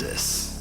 Nexus.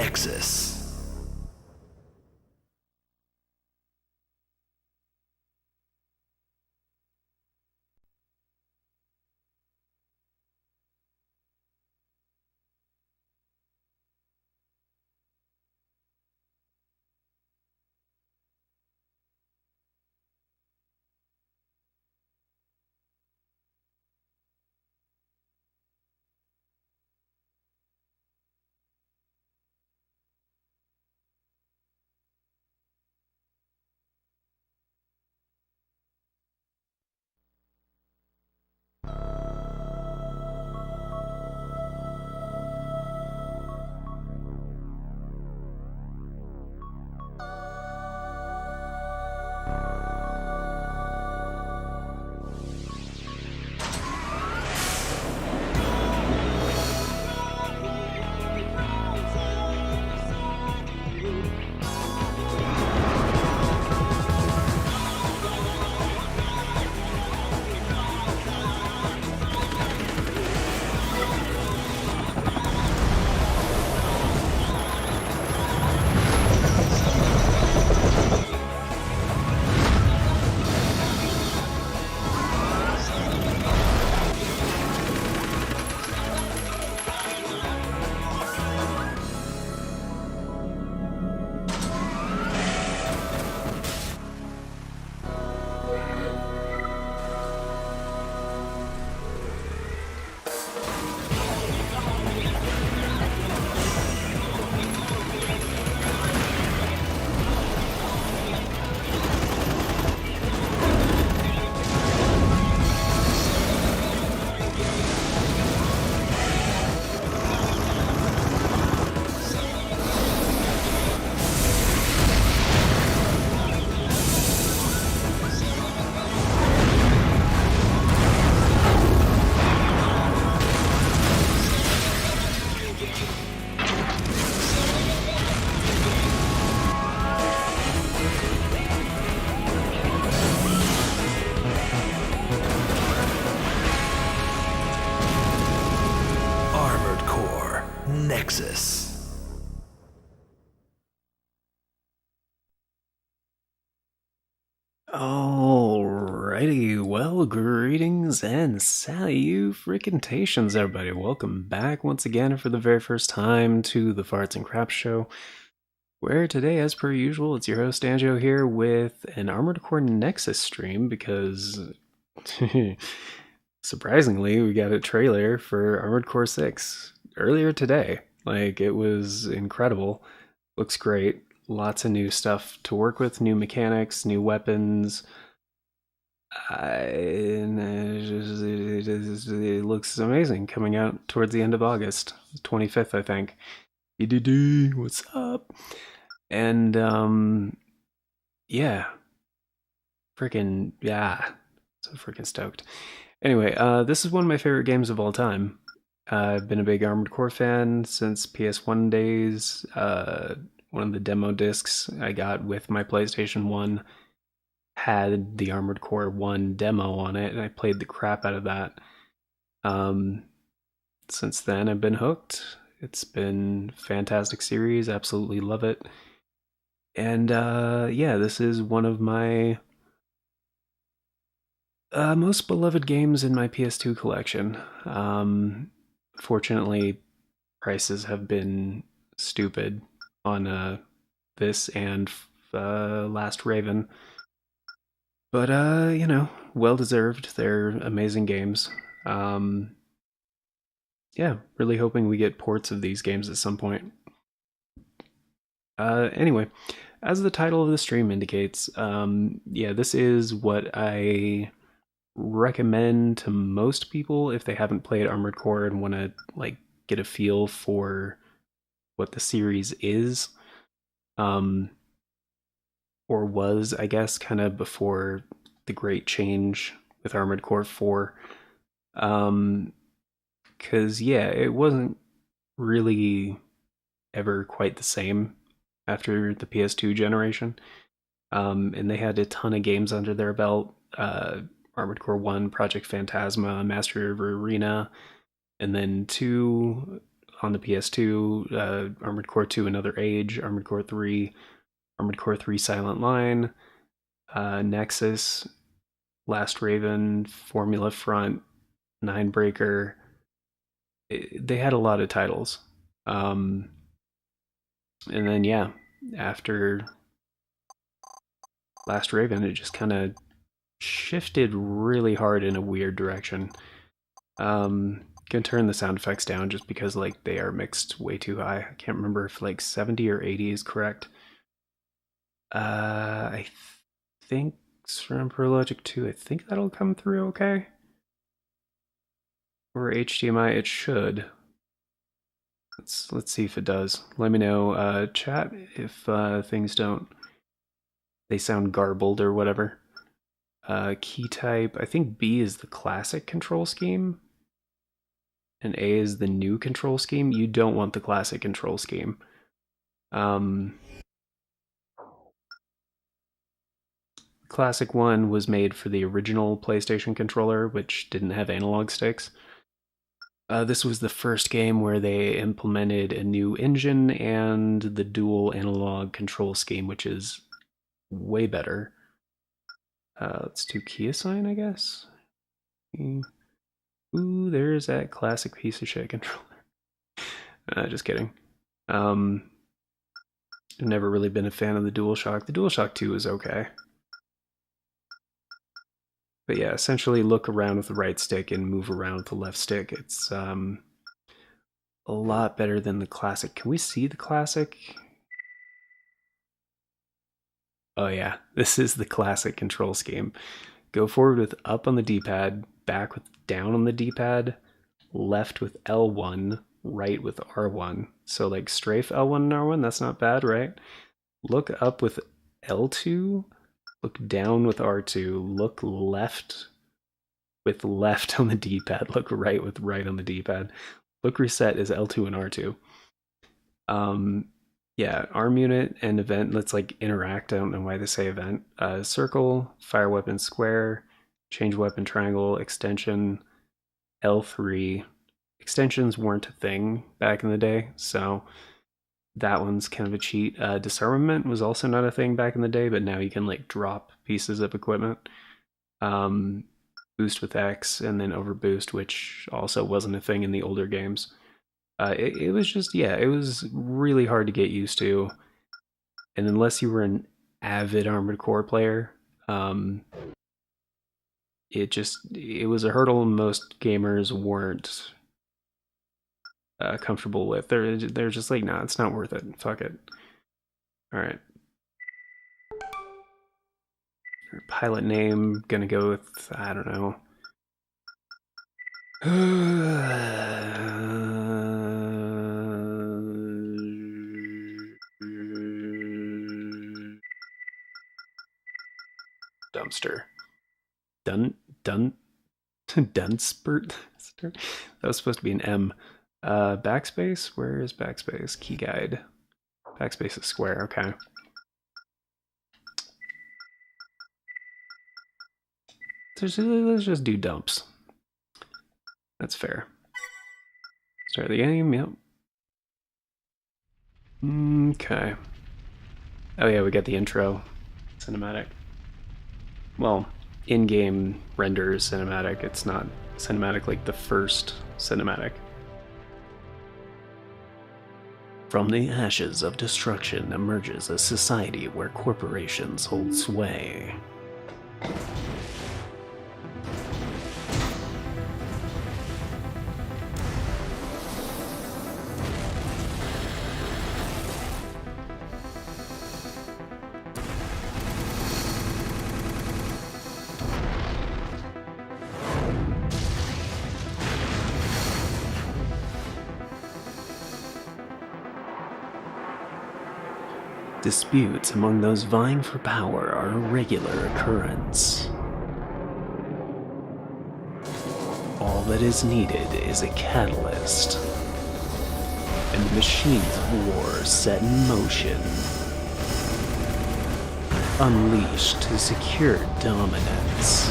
Nexus. Nexus. Salutations and salutations, everybody. Welcome back once again for the very first time to the Farts and Craps Show, where today, as per usual, it's your host Anjo here with an Armored Core Nexus stream because, surprisingly, we got a trailer for Armored Core 6 earlier today. Like, it was incredible. Looks great. Lots of new stuff to work with, new mechanics, new weapons. It looks amazing, coming out towards the end of August, 25th, I think. What's up? And yeah, so freaking stoked. Anyway, this is one of my favorite games of all time. I've been a big Armored Core fan since PS1 days. One of the demo discs I got with my PlayStation 1 had the Armored Core 1 demo on it, and I played the crap out of that. Since then, I've been hooked. It's been a fantastic series. Absolutely love it. And yeah, this is one of my most beloved games in my PS2 collection. Fortunately, prices have been stupid on this and Last Raven. But well deserved. They're amazing games. Yeah, really hoping we get ports of these games at some point. Anyway, as the title of the stream indicates, yeah, this is what I recommend to most people if they haven't played Armored Core and want to like get a feel for what the series is. Or was, I guess, kind of before the great change with Armored Core 4. Because, yeah, it wasn't really ever quite the same after the PS2 generation. And they had a ton of games under their belt. Armored Core 1, Project Phantasma, Mastery of Arena, and then 2 on the PS2, Armored Core 2, Another Age, Armored Core 3, Armored Core 3 Silent Line, Nexus, Last Raven, Formula Front, Ninebreaker. They had a lot of titles. And then, yeah, after Last Raven, it just kind of shifted really hard in a weird direction. Gonna turn the sound effects down just because like they are mixed way too high. I can't remember if like 70 or 80 is correct. I think from Pro Logic 2, I think that'll come through okay. Or HDMI, it should. Let's see if it does. Let me know, chat, if things don't, they sound garbled or whatever. Key type, I think B is the classic control scheme, and A is the new control scheme. You don't want the classic control scheme. Classic one was made for the original PlayStation controller, which didn't have analog sticks. This was the first game where they implemented a new engine and the dual analog control scheme, which is way better. Let's do key assign, I guess. Ooh, there's that classic piece of shit controller. Just kidding. I've never really been a fan of the DualShock. The DualShock 2 is okay. But yeah, essentially look around with the right stick and move around with the left stick. It's a lot better than the classic. Can we see the classic? Oh yeah, this is the classic control scheme. Go forward with up on the D-pad, back with down on the D-pad, left with L1, right with R1. So like strafe L1 and R1, that's not bad, right? Look up with L2, look down with R2, look left with left on the D-pad, look right with right on the D-pad. Look reset is L2 and R2. Yeah, arm unit and event, let's like interact. I don't know why they say event. Circle, fire weapon square, change weapon triangle, extension, L3. Extensions weren't a thing back in the day, so that one's kind of a cheat. Disarmament was also not a thing back in the day, but now you can like drop pieces of equipment. Boost boost with X, and then overboost, which also wasn't a thing in the older games. It was just, yeah, it was really hard to get used to. And unless you were an avid Armored Core player, it was a hurdle most gamers weren't comfortable with. They're just like, nah, it's not worth it. Fuck it. All right. Pilot name, gonna go with, I don't know. Dumpster. Dun Dunspert. That was supposed to be an M. Backspace. Where is backspace? Key guide. Backspace is square. Okay. Let's just do dumps. That's fair. Start the game. Yep. Okay. Oh yeah, we got the intro cinematic. Well, in-game render cinematic. It's not cinematic like the first cinematic. From the ashes of destruction emerges a society where corporations hold sway. Disputes among those vying for power are a regular occurrence. All that is needed is a catalyst, and the machines of war set in motion, unleashed to secure dominance.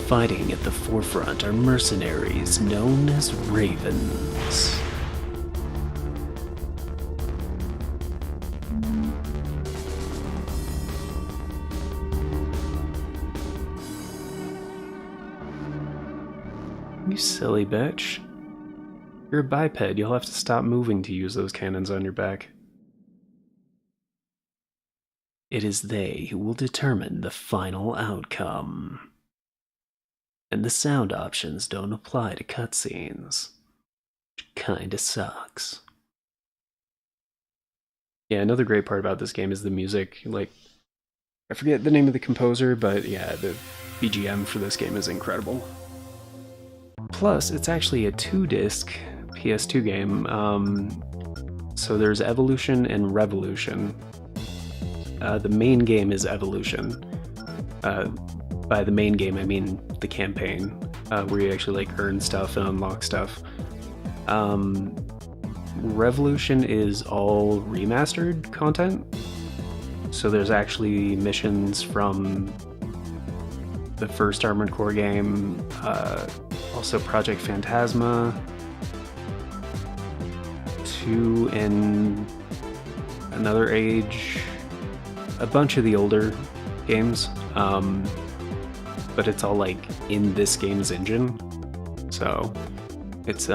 Fighting at the forefront are mercenaries known as Ravens. You silly bitch. You're a biped, you'll have to stop moving to use those cannons on your back. It is they who will determine the final outcome. And the sound options don't apply to cutscenes, which kinda sucks. Yeah, another great part about this game is the music. Like, I forget the name of the composer, but yeah, the BGM for this game is incredible. Plus, it's actually a 2-disc PS2 game, so there's Evolution and Revolution. The main game is Evolution. By the main game, I mean the campaign, where you actually like earn stuff and unlock stuff. Revolution is all remastered content, so there's actually missions from the first Armored Core game, also Project Phantasma, 2 in Another Age, a bunch of the older games. But it's all like in this game's engine, so it's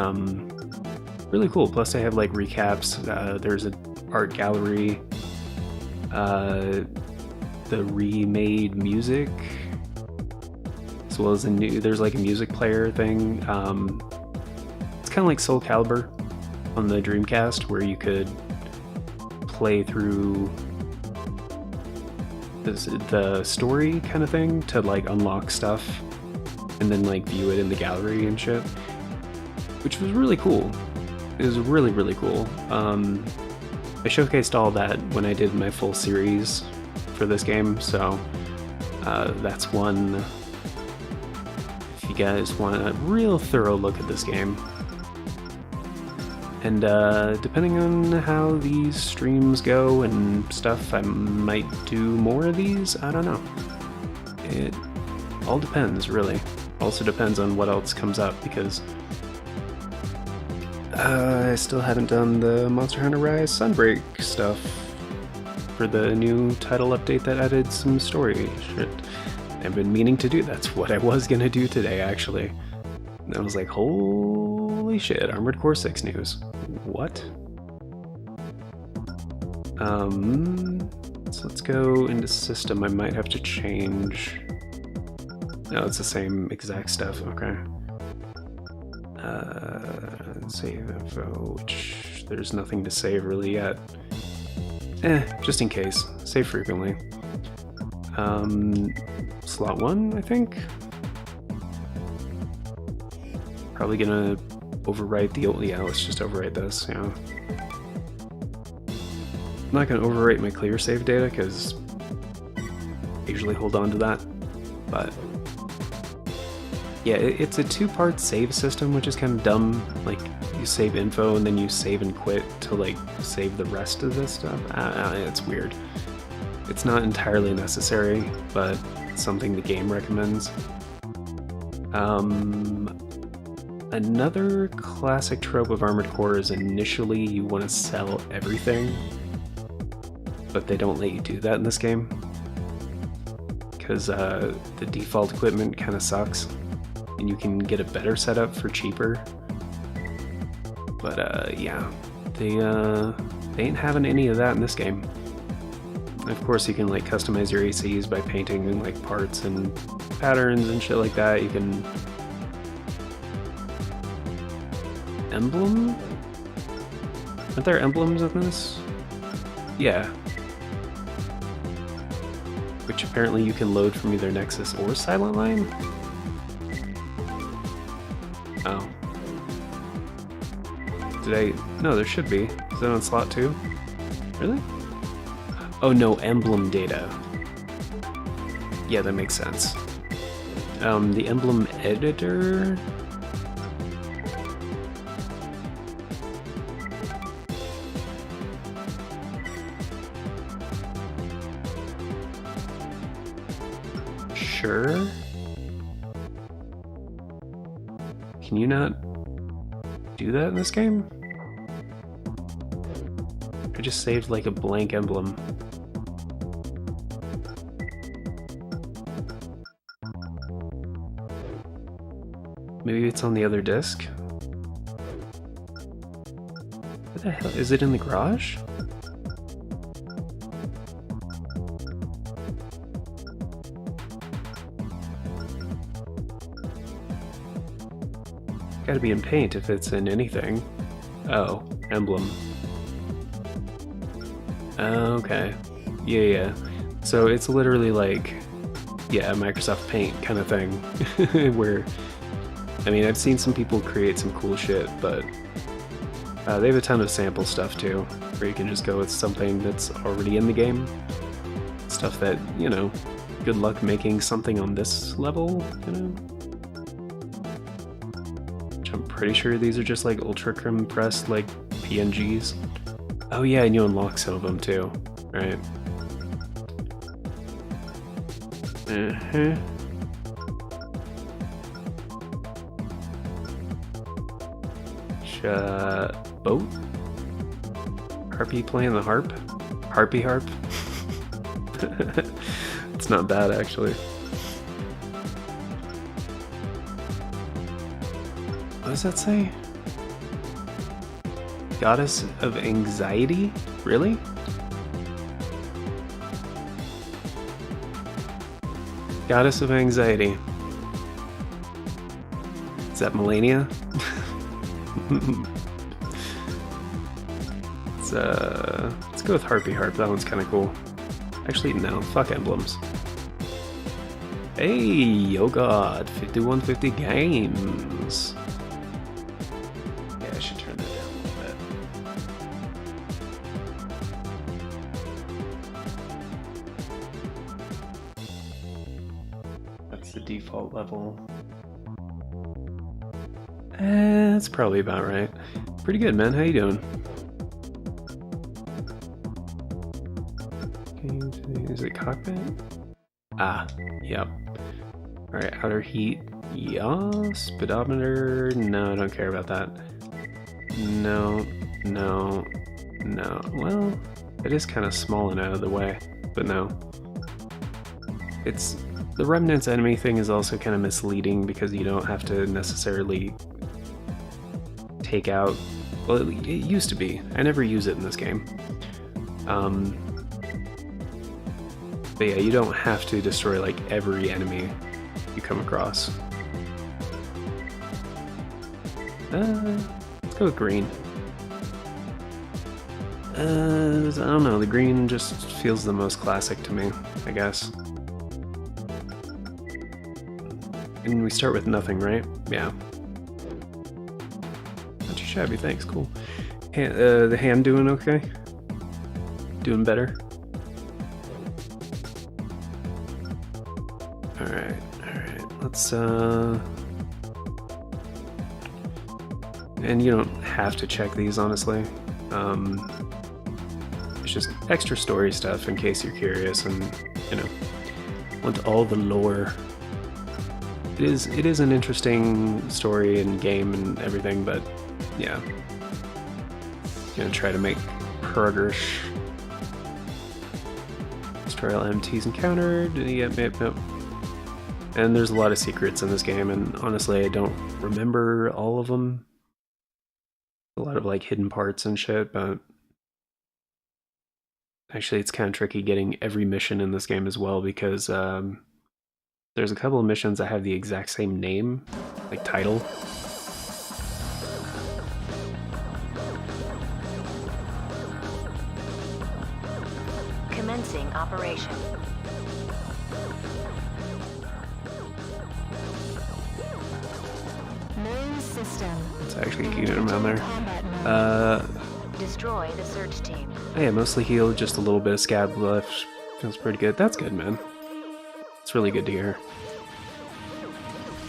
really cool. Plus they have like recaps. There's an art gallery, the remade music, as well as there's like a music player thing. It's kind of like Soul Calibur on the Dreamcast, where you could play through the story kind of thing to like unlock stuff and then like view it in the gallery and shit, which was really cool. It was really, really cool. I showcased all that when I did my full series for this game, so that's one. If you guys want a real thorough look at this game And depending on how these streams go and stuff, I might do more of these. I don't know. It all depends, really. Also depends on what else comes up, because I still haven't done the Monster Hunter Rise Sunbreak stuff for the new title update that added some story shit. I've been meaning to do. That's what I was gonna do today, actually. And I was like, holy shit, Armored Core 6 news. What? So let's go into system. I might have to change. No, it's the same exact stuff. Okay. Save info, which there's nothing to save really yet. Just in case. Save frequently. Slot 1, I think. Probably gonna overwrite the old. Yeah, let's just overwrite this. Yeah. I'm not gonna overwrite my clear save data because I usually hold on to that. But yeah, it's a two-part save system, which is kind of dumb. Like, you save info and then you save and quit to like save the rest of this stuff. It's weird. It's not entirely necessary, but it's something the game recommends. Another classic trope of Armored Core is initially you want to sell everything, but they don't let you do that in this game because the default equipment kind of sucks, and you can get a better setup for cheaper. But yeah, they ain't having any of that in this game. Of course, you can like customize your ACs by painting like parts and patterns and shit like that. You can emblem? Aren't there emblems in this? Yeah. Which apparently you can load from either Nexus or Silent Line? Oh. No, there should be. Is that on slot 2? Really? Oh no, emblem data. Yeah, that makes sense. The emblem editor? Sure. Can you not do that in this game? I just saved like a blank emblem. Maybe it's on the other disc? What the hell? Is it in the garage? Gotta be in paint if it's in anything. Oh, emblem. Okay. Yeah. So it's literally like, yeah, Microsoft Paint kind of thing. Where, I mean, I've seen some people create some cool shit, but they have a ton of sample stuff too, where you can just go with something that's already in the game. Stuff that, you know, good luck making something on this level, you know? Which I'm pretty sure these are just like ultra compressed like PNGs. Oh yeah, and you unlock some of them too, right? Boat? Harpy playing the harp? Harpy harp? It's not bad, actually. What does that say? Goddess of Anxiety? Really? Goddess of Anxiety. Is that Melania? Let's go with Harpy Harp. That one's kind of cool. Actually, no. Fuck emblems. Hey, oh god, 5150 games. Yeah, I should turn that down a little bit. That's the default level. That's probably about right. Pretty good, man. How you doing? Is it cockpit? Ah, yep. Alright, outer heat. Yeah, speedometer. No, I don't care about that. No. Well, it is kind of small and out of the way, but no. It's the Remnants enemy thing is also kind of misleading because you don't have to necessarily take out. Well, it used to be. I never use it in this game. But yeah, you don't have to destroy like every enemy you come across. Let's go with green. I don't know, the green just feels the most classic to me, I guess. And we start with nothing, right? Yeah. Not too shabby, thanks, cool. The hand doing okay? Doing better? Alright, let's and you don't have to check these, honestly. It's just extra story stuff in case you're curious and, you know, want all the lore. It is an interesting story and game and everything, but yeah. Gonna try to make progress. Destroy all MTs encountered. Yep. And there's a lot of secrets in this game, and honestly, I don't remember all of them. A lot of like hidden parts and shit, but actually it's kind of tricky getting every mission in this game as well, because there's a couple of missions that have the exact same name, like title. Commencing operation. Main system. Let's actually get him down there. Destroy the search team. Yeah, mostly healed, just a little bit of scab left. Feels pretty good. That's good, man. It's really good to hear.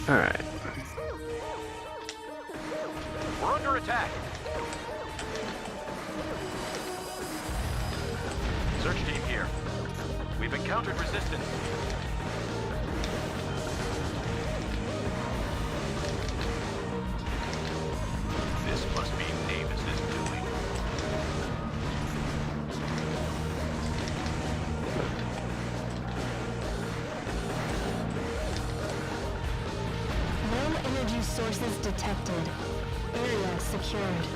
Alright. We're under attack. Search team here. We've encountered resistance. This must be Davis's doing. No energy sources detected. Area secured.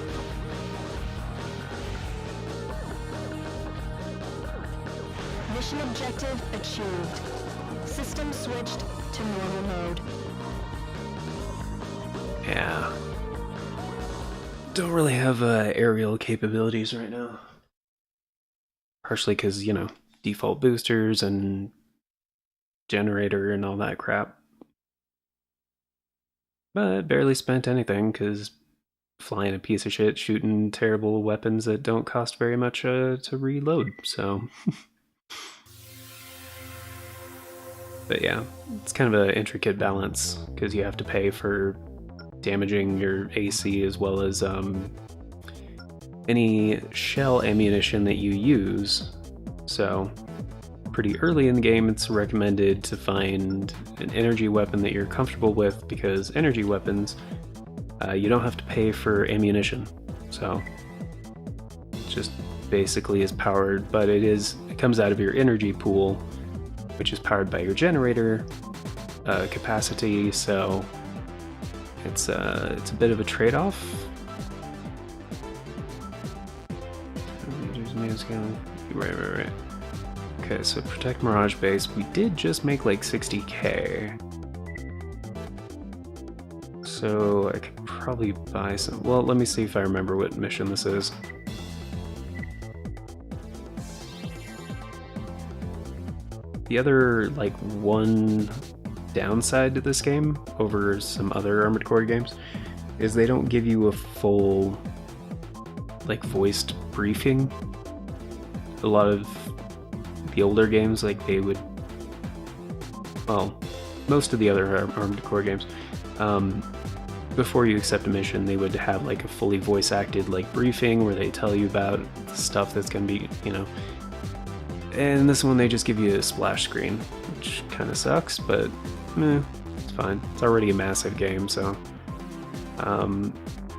Mission objective achieved. System switched to normal mode. Yeah. Don't really have aerial capabilities right now. Partially because, you know, default boosters and generator and all that crap. But barely spent anything because flying a piece of shit, shooting terrible weapons that don't cost very much to reload, so. But yeah, it's kind of an intricate balance because you have to pay for damaging your AC as well as any shell ammunition that you use. So pretty early in the game, it's recommended to find an energy weapon that you're comfortable with, because energy weapons, you don't have to pay for ammunition. So it just basically is powered, but it comes out of your energy pool, which is powered by your generator capacity. So it's a bit of a trade-off. Right. Okay, so protect Mirage Base. We did just make like 60k. So I could probably buy some. Well, let me see if I remember what mission this is. The other, like, one downside to this game over some other Armored Core games is they don't give you a full, like, voiced briefing. A lot of the older games, like, they would, well, most of the other Armored Core games, before you accept a mission, they would have like a fully voice acted like briefing where they tell you about the stuff that's gonna be, you know. And this one they just give you a splash screen, which kind of sucks, but it's fine. It's already a massive game, so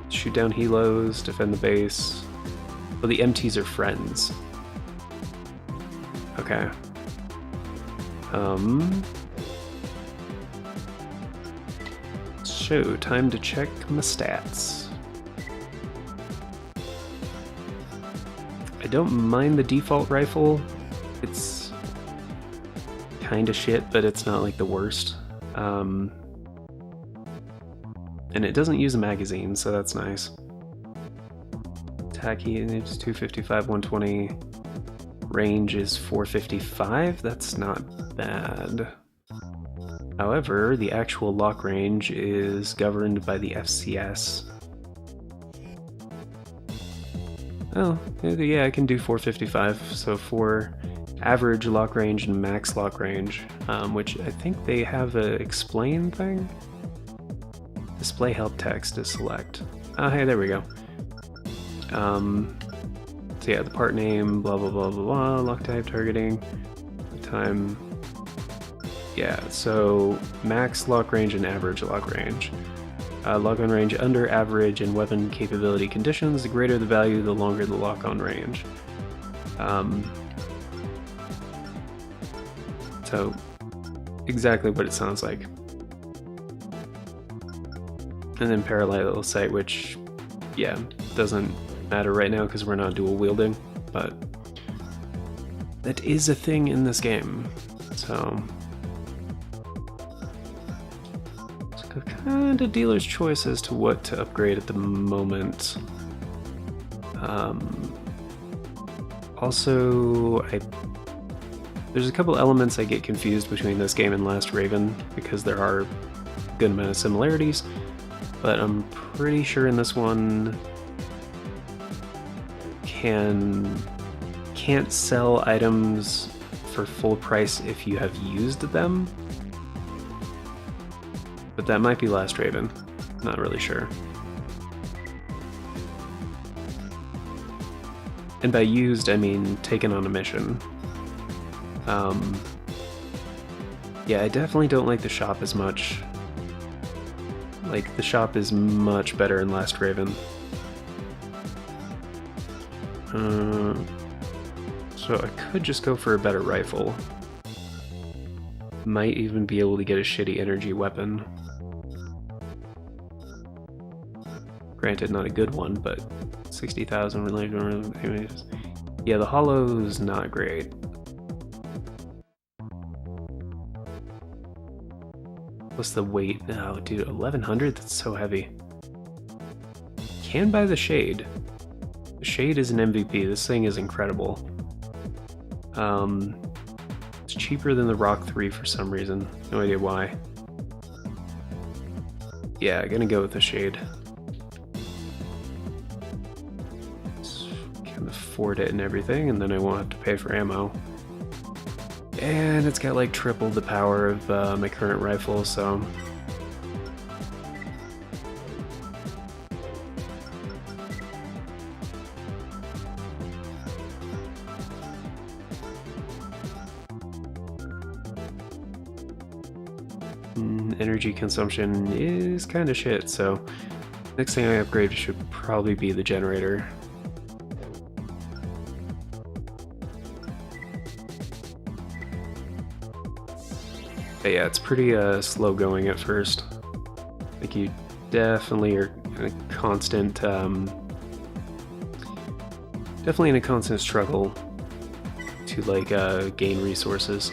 shoot down helos, defend the base. Well, the MTs are friends. Okay. So, time to check my stats. I don't mind the default rifle. It's kind of shit, but it's not like the worst. And it doesn't use a magazine, so that's nice. Attack heat is 255, 120. Range is 455. That's not bad. However, the actual lock range is governed by the FCS. Oh, yeah, I can do 455. So for average lock range and max lock range, which I think they have a explain thing. Display help text to select. Oh, hey, there we go. So yeah, the part name, blah blah blah blah blah, lock type, targeting, time. Yeah, so max lock range and average lock range. Lock-on range under average and weapon capability conditions. The greater the value, the longer the lock-on range. So exactly what it sounds like. And then parallel sight, which, yeah, doesn't matter right now because we're not dual wielding, but that is a thing in this game. So it's kind of dealer's choice as to what to upgrade at the moment. Also, there's a couple elements I get confused between this game and Last Raven because there are a good amount of similarities, but I'm pretty sure in this one can't sell items for full price if you have used them. But that might be Last Raven. Not really sure. And by used, I mean taken on a mission. Yeah, I definitely don't like the shop as much. Like, the shop is much better in Last Raven. So I could just go for a better rifle. Might even be able to get a shitty energy weapon. Granted, not a good one, but 60,000 related images. Yeah, the hollow's not great. What's the weight? Oh, dude, 1100? That's so heavy. Can buy the Shade. The Shade is an MVP. This thing is incredible. It's cheaper than the Rock 3 for some reason. No idea why. Yeah, I'm gonna go with the Shade. Can afford it and everything, and then I won't have to pay for ammo. And it's got like triple the power of my current rifle, so energy consumption is kind of shit, so next thing I upgrade should probably be the generator. But yeah, it's pretty slow going at first. Like, you definitely are in a constant, definitely in a constant struggle to like gain resources.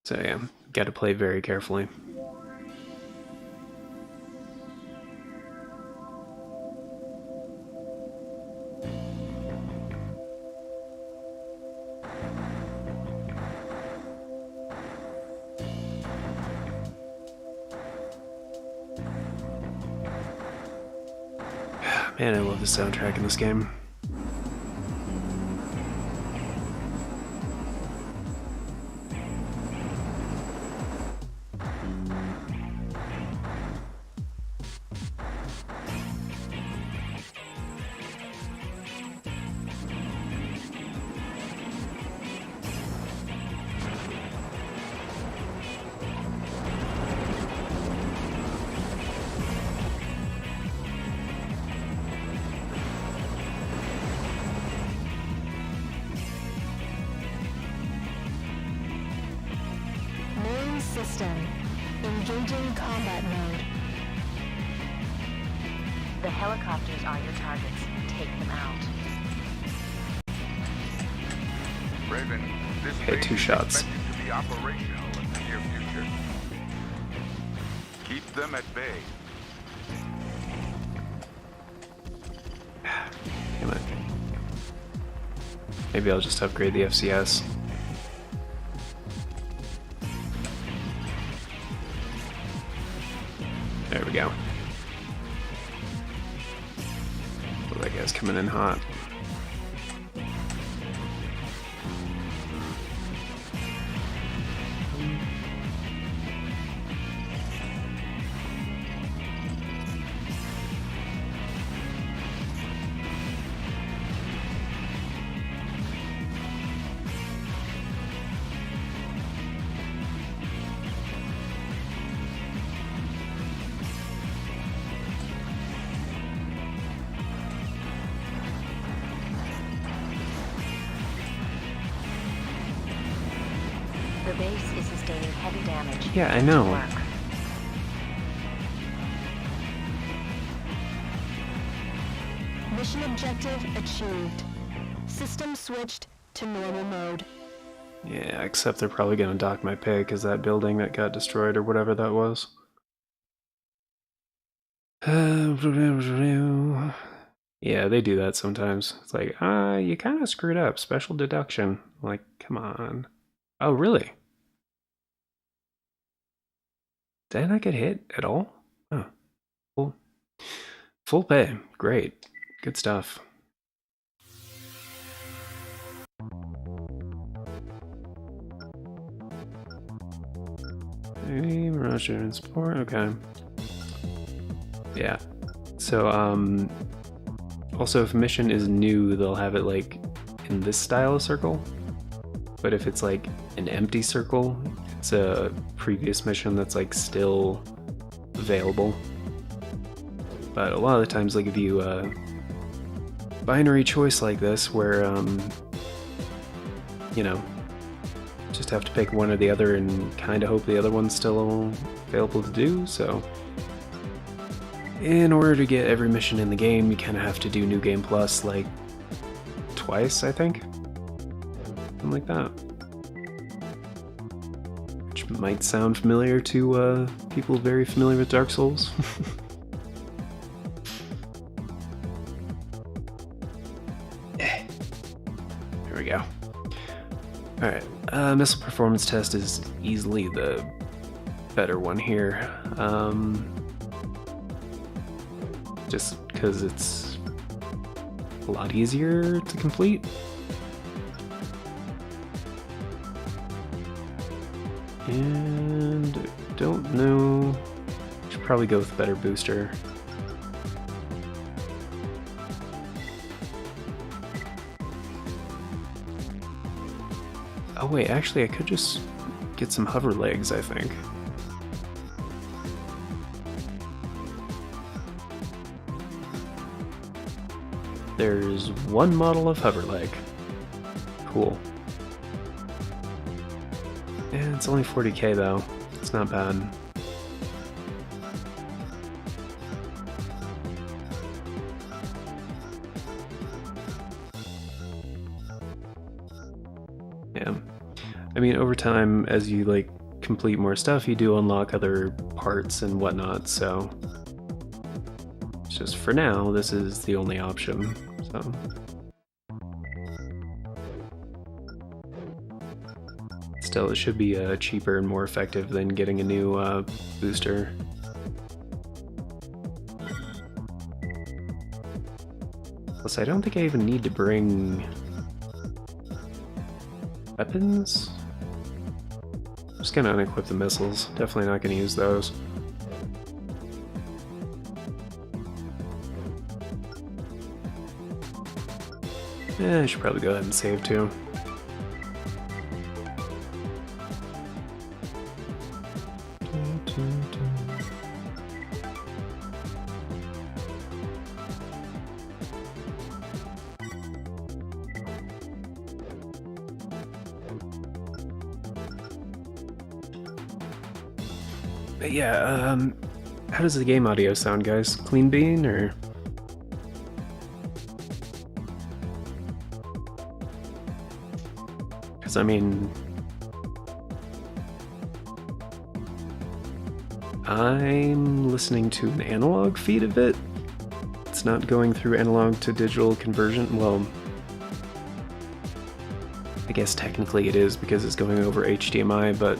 So yeah, got to play very carefully. Man, I love the soundtrack in this game. system. Engaging combat mode. The helicopters are your targets. Take them out. Raven, this Okay, base 2 is shots. expected to be operational in the near future. Keep them at bay. Damn it. Maybe I'll just upgrade the FCS. There we go. Well, that guy's coming in hot. The base is sustaining heavy damage. Yeah, I know. Work. Mission objective achieved. System switched to normal mode. Yeah, except they're probably gonna dock my pay because that building that got destroyed or whatever that was. Yeah, they do that sometimes. It's like, you kind of screwed up. Special deduction. Like, come on. Oh, really? Did I not get hit at all? Oh, cool. Full pay. Great. Good stuff. Hey, Russia and sport. Okay. Yeah. So, also if a mission is new, they'll have it like in this style of circle. But if it's like an empty circle, it's a previous mission that's like still available. But a lot of the times, like if you binary choice like this, where you know, just have to pick one or the other and kind of hope the other one's still available to do. So in order to get every mission in the game, you kind of have to do New Game Plus like twice, I think. Something like that. Which might sound familiar to people very familiar with Dark Souls. There we go. Alright, missile performance test is easily the better one here. Just because it's a lot easier to complete. And don't know. Should probably go with a better booster. Oh wait, actually I could just get some hover legs, I think. There's one model of hover leg. Cool. Yeah, it's only 40k though. It's not bad. Yeah. I mean, over time, as you like complete more stuff, you do unlock other parts and whatnot, so it's just for now, this is the only option, so. Still, it should be cheaper and more effective than getting a new booster. Plus, I don't think I even need to bring weapons. I'm just gonna unequip the missiles. Definitely not gonna use those. I should probably go ahead and save too. But yeah, how does the game audio sound, guys? Clean bean, or? Because, I mean, I'm listening to an analog feed of it. It's not going through analog to digital conversion. Well, I guess technically it is because it's going over HDMI, but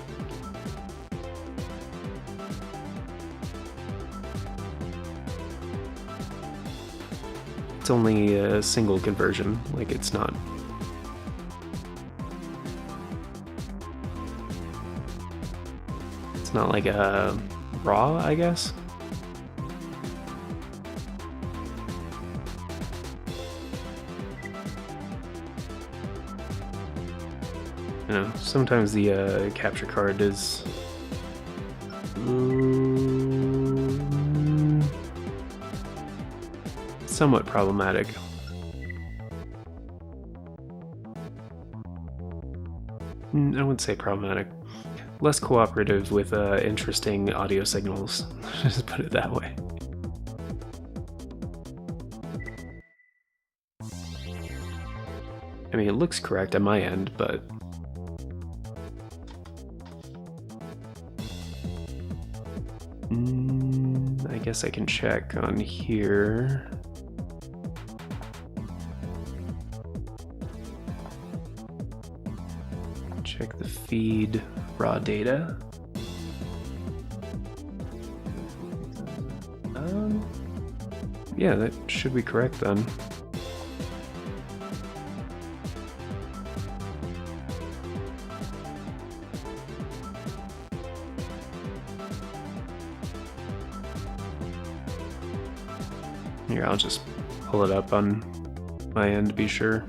it's only a single conversion. Like, it's not. It's not like a raw, I guess. You know, sometimes the capture card is somewhat problematic. I wouldn't say problematic. Less cooperative with interesting audio signals. Just put it that way. I mean, it looks correct on my end, but I guess I can check on here. Check the feed raw data. Yeah, that should be correct then. Here, I'll just pull it up on my end to be sure.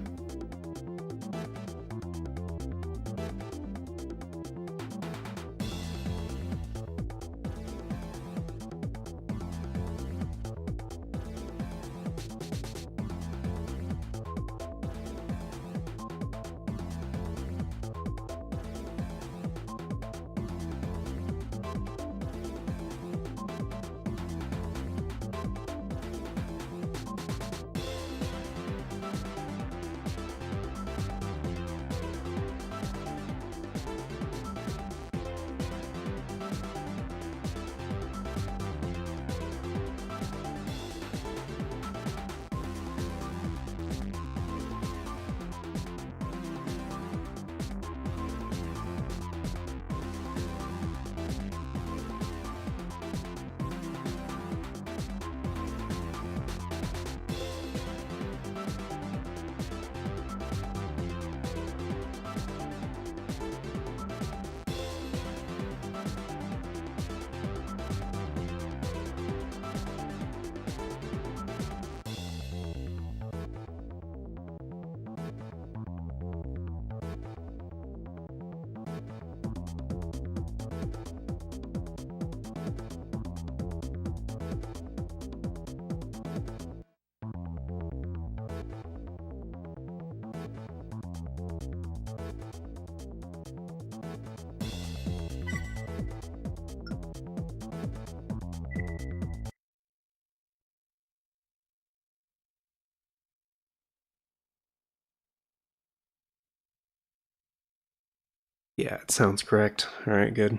Yeah, it sounds correct. Alright, good.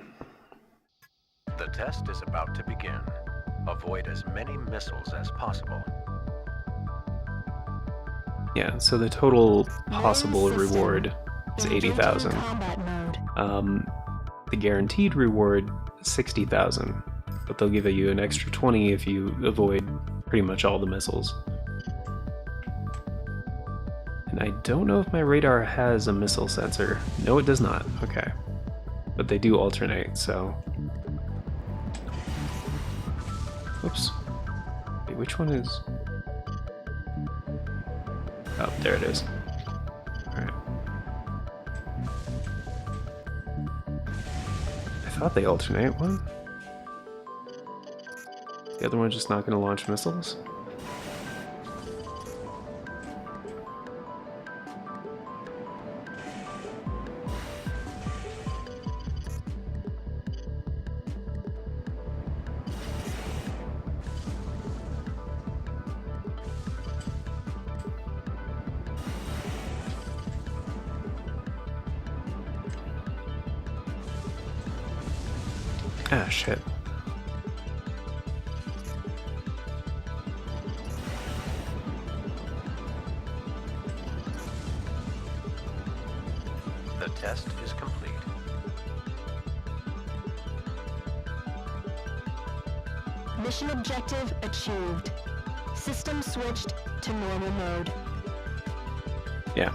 The test is about to begin. Avoid as many missiles as possible. Yeah, so the total possible reward is 80,000. Combat mode. The guaranteed reward, 60,000. But they'll give you an extra 20 if you avoid pretty much all the missiles. And I don't know if my radar has a missile sensor. No, it does not. Okay. But they do alternate, so... Oops. Wait, which one is... Oh, there it is. Alright. I thought they alternate. What? The other one's just not going to launch missiles? Ah, shit. The test is complete. Mission objective achieved. System switched to normal mode. Yeah.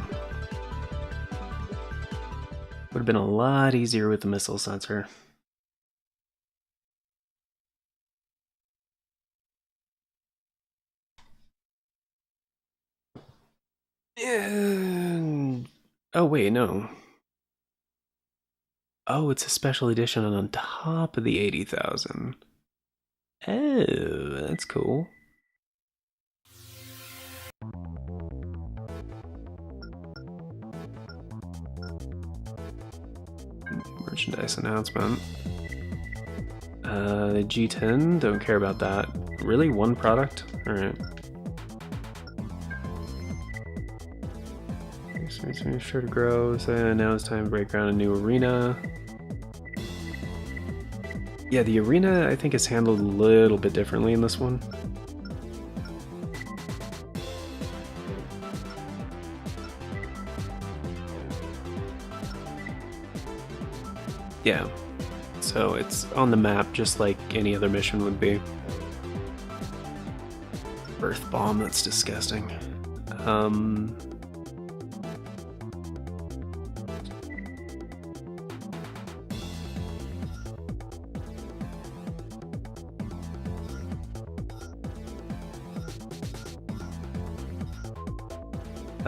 Would have been a lot easier with the missile sensor. And... oh, wait, no. Oh, it's a special edition on top of the 80,000. Oh, that's cool. Merchandise announcement. G10, don't care about that. Really? One product? Alright. Sure to grow, so now it's time to break ground a new arena. Yeah, the arena I think is handled a little bit differently in this one. Yeah, so it's on the map just like any other mission would be. Earth bomb, that's disgusting.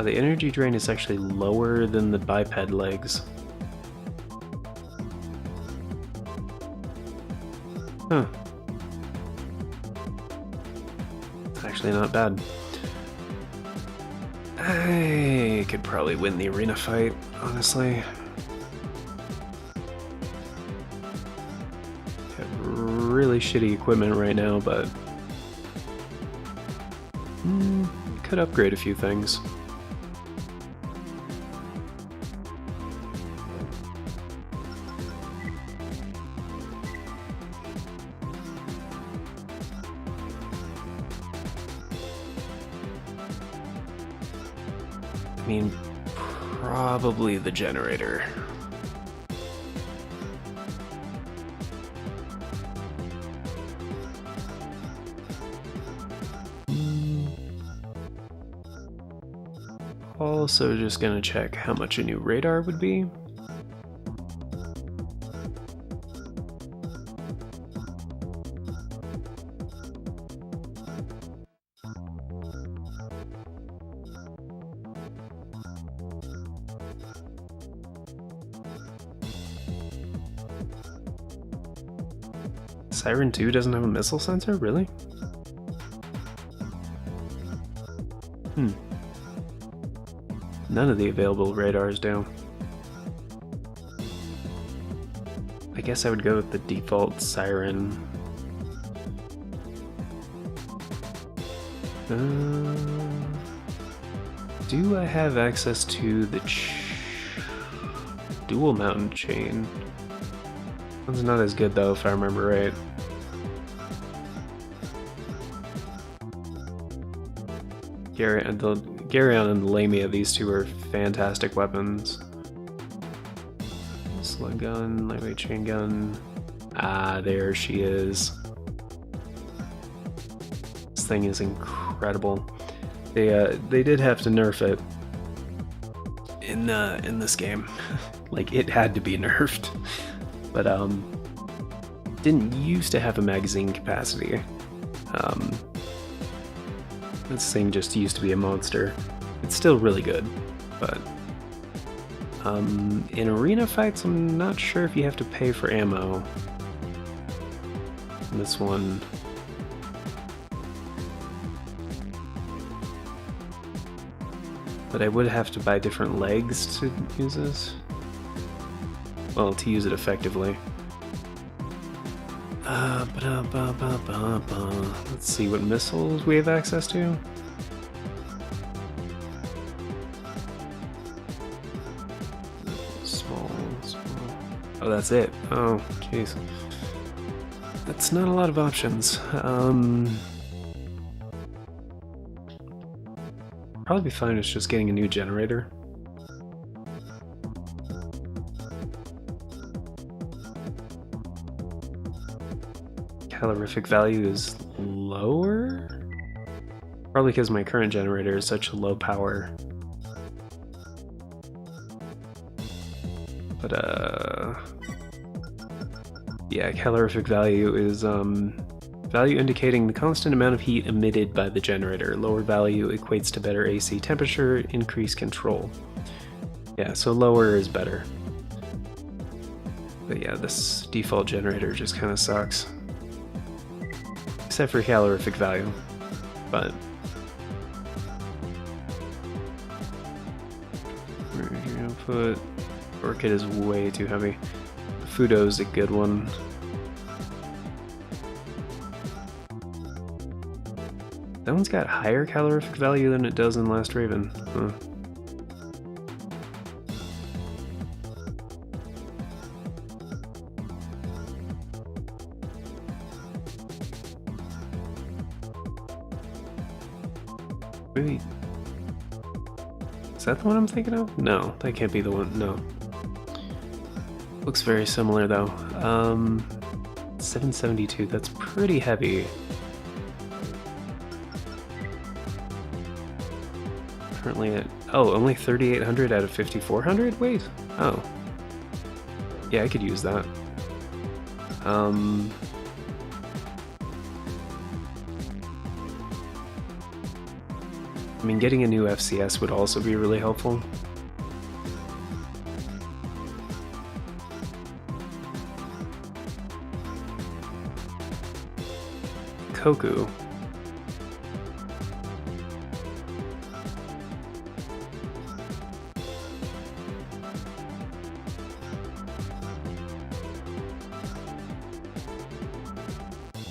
The energy drain is actually lower than the biped legs. Huh. It's actually not bad. I could probably win the arena fight, honestly. Have really shitty equipment right now, but could upgrade a few things. I mean, probably the generator. Also just gonna check how much a new radar would be. Siren 2 doesn't have a missile sensor? Really? None of the available radars do. I guess I would go with the default Siren. Do I have access to the dual mountain chain? One's not as good though, if I remember right. Garyon and the Lamia, these two are fantastic weapons. Slug gun, lightweight chain gun. Ah, there she is. This thing is incredible. They did have to nerf it in this game. Like, it had to be nerfed. But didn't used to have a magazine capacity. This thing just used to be a monster. It's still really good, but in arena fights, I'm not sure if you have to pay for ammo. This one. But I would have to buy different legs to use this. Well, to use it effectively. Let's see what missiles we have access to. Small. Oh, that's it. Oh, jeez. That's not a lot of options. Probably be fine with just getting a new generator. Calorific value is lower? Probably because my current generator is such low power. But yeah, calorific value is value indicating the constant amount of heat emitted by the generator. Lower value equates to better AC temperature, increased control. Yeah, so lower is better. But yeah, this default generator just kind of sucks. Except for calorific value. But output. Orchid is way too heavy. Fudo is a good one. That one's got higher calorific value than it does in Last Raven. Huh. Wait. Is that the one I'm thinking of? No, that can't be the one. No. Looks very similar though. 772, that's pretty heavy. Currently at, oh, only 3,800 out of 5,400? Wait, oh. Yeah, I could use that. I mean, getting a new FCS would also be really helpful. Koku.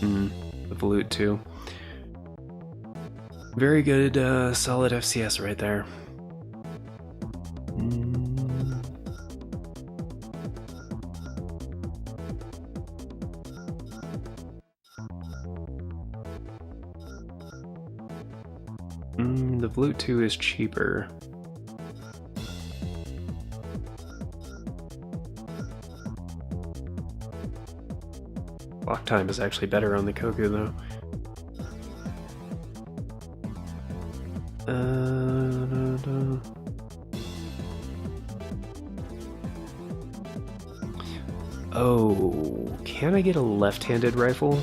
The Volute too. Very good, solid FCS right there. The Volute 2 is cheaper. Block time is actually better on the Koku though. Oh, can I get a left-handed rifle?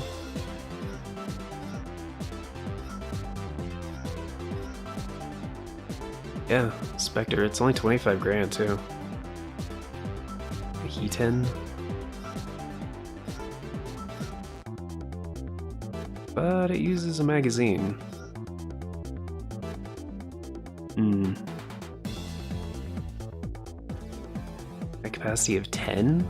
Yeah, Spectre. It's only 25 grand too. A He-10. But it uses a magazine. A capacity of 10?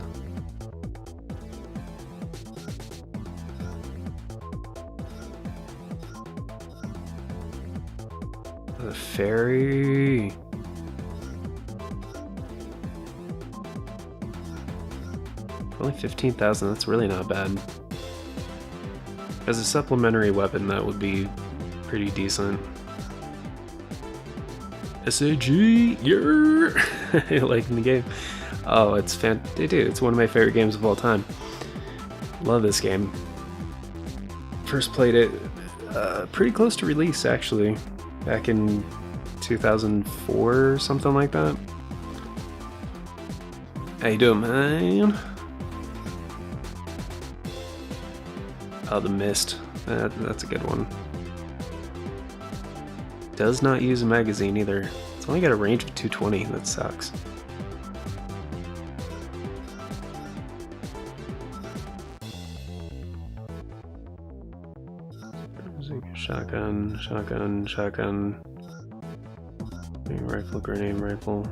The ferry. Only 15,000, that's really not bad. As a supplementary weapon, that would be pretty decent. SAG, yeah! Like in the game. Oh, it's dude, it's one of my favorite games of all time. Love this game. First played it pretty close to release, actually. Back in 2004 or something like that. How you doing, man? Oh, the Mist. That's a good one. Does not use a magazine either. It's only got a range of 220. That sucks. Shotgun, shotgun, shotgun. Rifle, grenade rifle.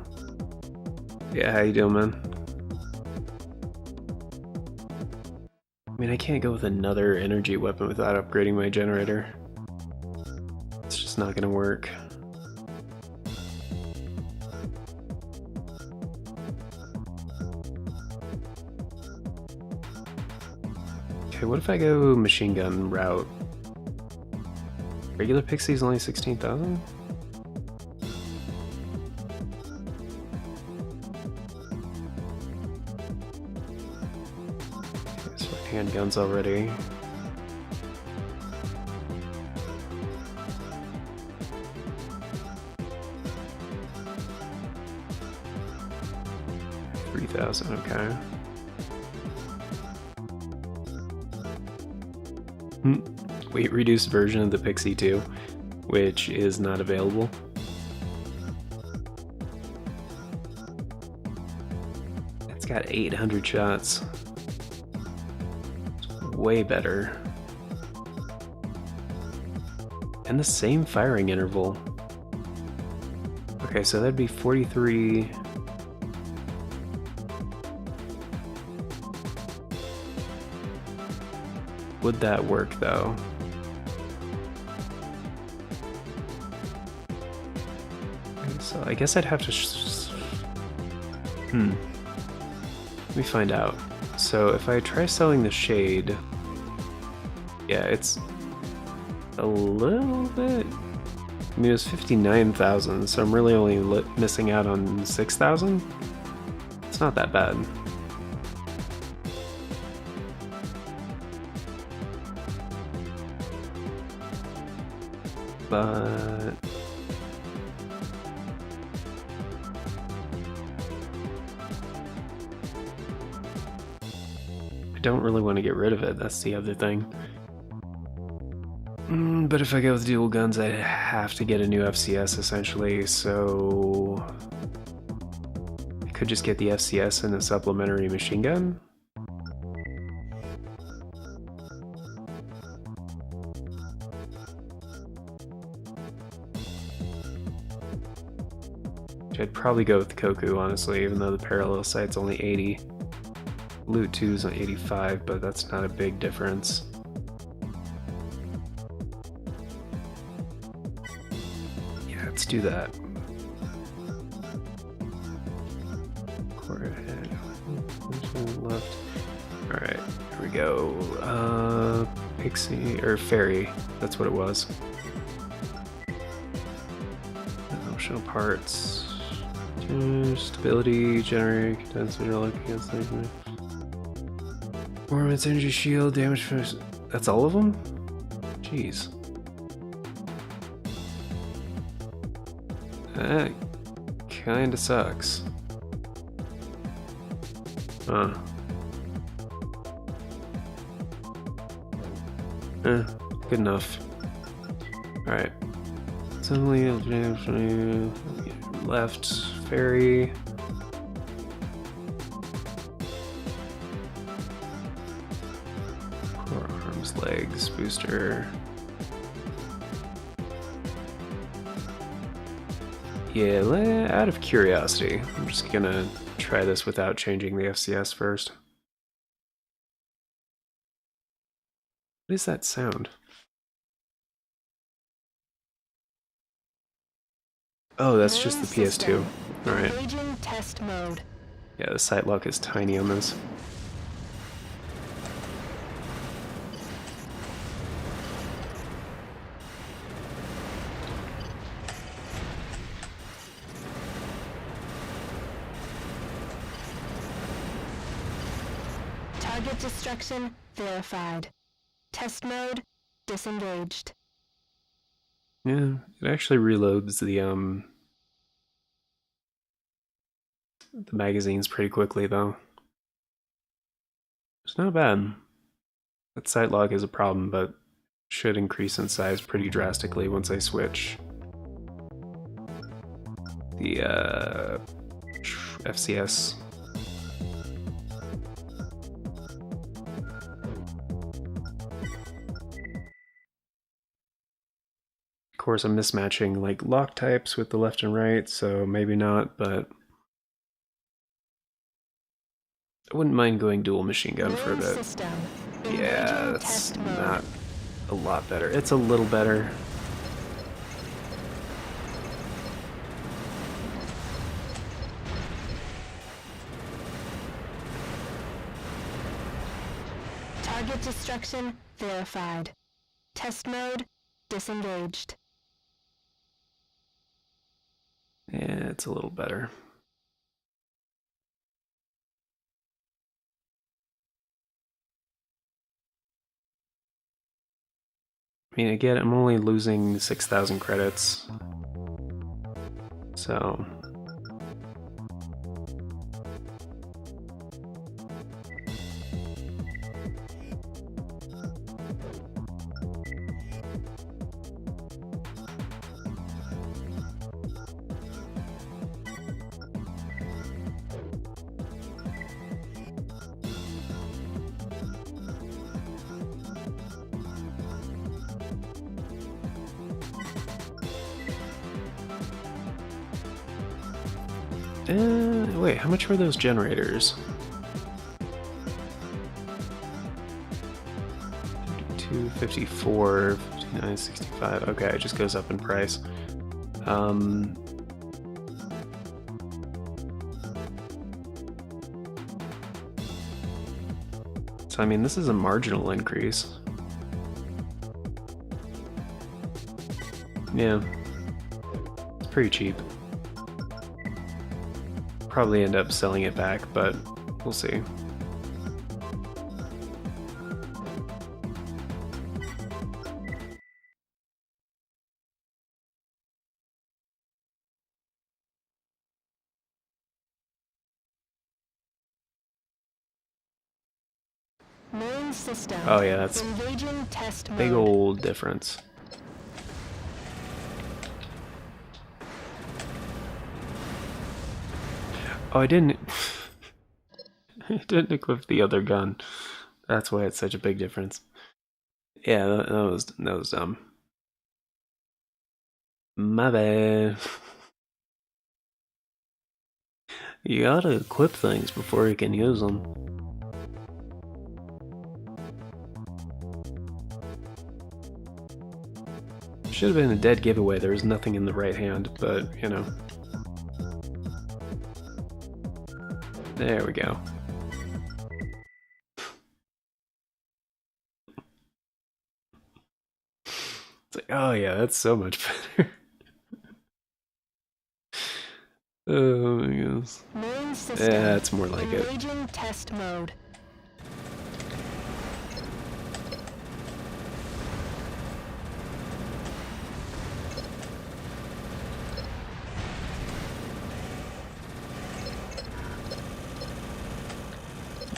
Yeah, how you doing, man? I mean, I can't go with another energy weapon without upgrading my generator. It's just not gonna work. Okay, what if I go machine gun route? Regular Pixie is only 16,000? So handguns already. Okay. Weight reduced version of the Pixie 2, which is not available. It's got 800 shots. It's way better. And the same firing interval. Okay, so that'd be 43. Would that work though? So I guess I'd have to. Let me find out. So if I try selling the Shade, yeah, it's a little bit. I mean, it was 59,000, so I'm really only missing out on 6,000. It's not that bad. But I don't really want to get rid of it, that's the other thing. But if I go with dual guns, I have to get a new FCS essentially, so I could just get the FCS and a supplementary machine gun. I'd probably go with the Koku, honestly, even though the parallel sight's only 80. Loot 2's on 85, but that's not a big difference. Yeah, let's do that. Quarter ahead. Left. Alright, here we go. Pixie, or Fairy, that's what it was. Optional parts. Stability, generate, condenser, look against things. Performance, energy shield, damage from. That's all of them? Jeez. That kinda sucks. Huh. Good enough. Alright. Suddenly, left. Fairy. Core arms, legs, booster. Yeah, out of curiosity, I'm just gonna try this without changing the FCS first. What is that sound? Oh, that's just the PS2. Alright. Engaging test mode. Yeah, the sight lock is tiny on this. Target destruction verified. Test mode disengaged. Yeah, it actually reloads the magazines pretty quickly though. It's not bad. That sight lock is a problem, but should increase in size pretty drastically once I switch the FCS. Of course, I'm mismatching like lock types with the left and right, so maybe not, but I wouldn't mind going dual machine gun for a bit. System. Yeah, that's not a lot better. It's a little better. Target destruction verified. Test mode disengaged. Yeah, it's a little better. I mean, again, I'm only losing 6,000 credits. So... wait, how much were those generators? 254, 59, 65. Okay, it just goes up in price. So I mean, this is a marginal increase. Yeah, it's pretty cheap. Probably end up selling it back, but we'll see. Main system. Oh yeah, that's engaging test mode. big old difference. Oh, I didn't equip the other gun. That's why it's such a big difference. Yeah, that was dumb. My bad. You gotta equip things before you can use them. Should have been a dead giveaway. There was nothing in the right hand, but you know. There we go. It's like, oh yeah, that's so much better. Oh my goodness. Main system. Yeah, it's more like it. Engaging test mode.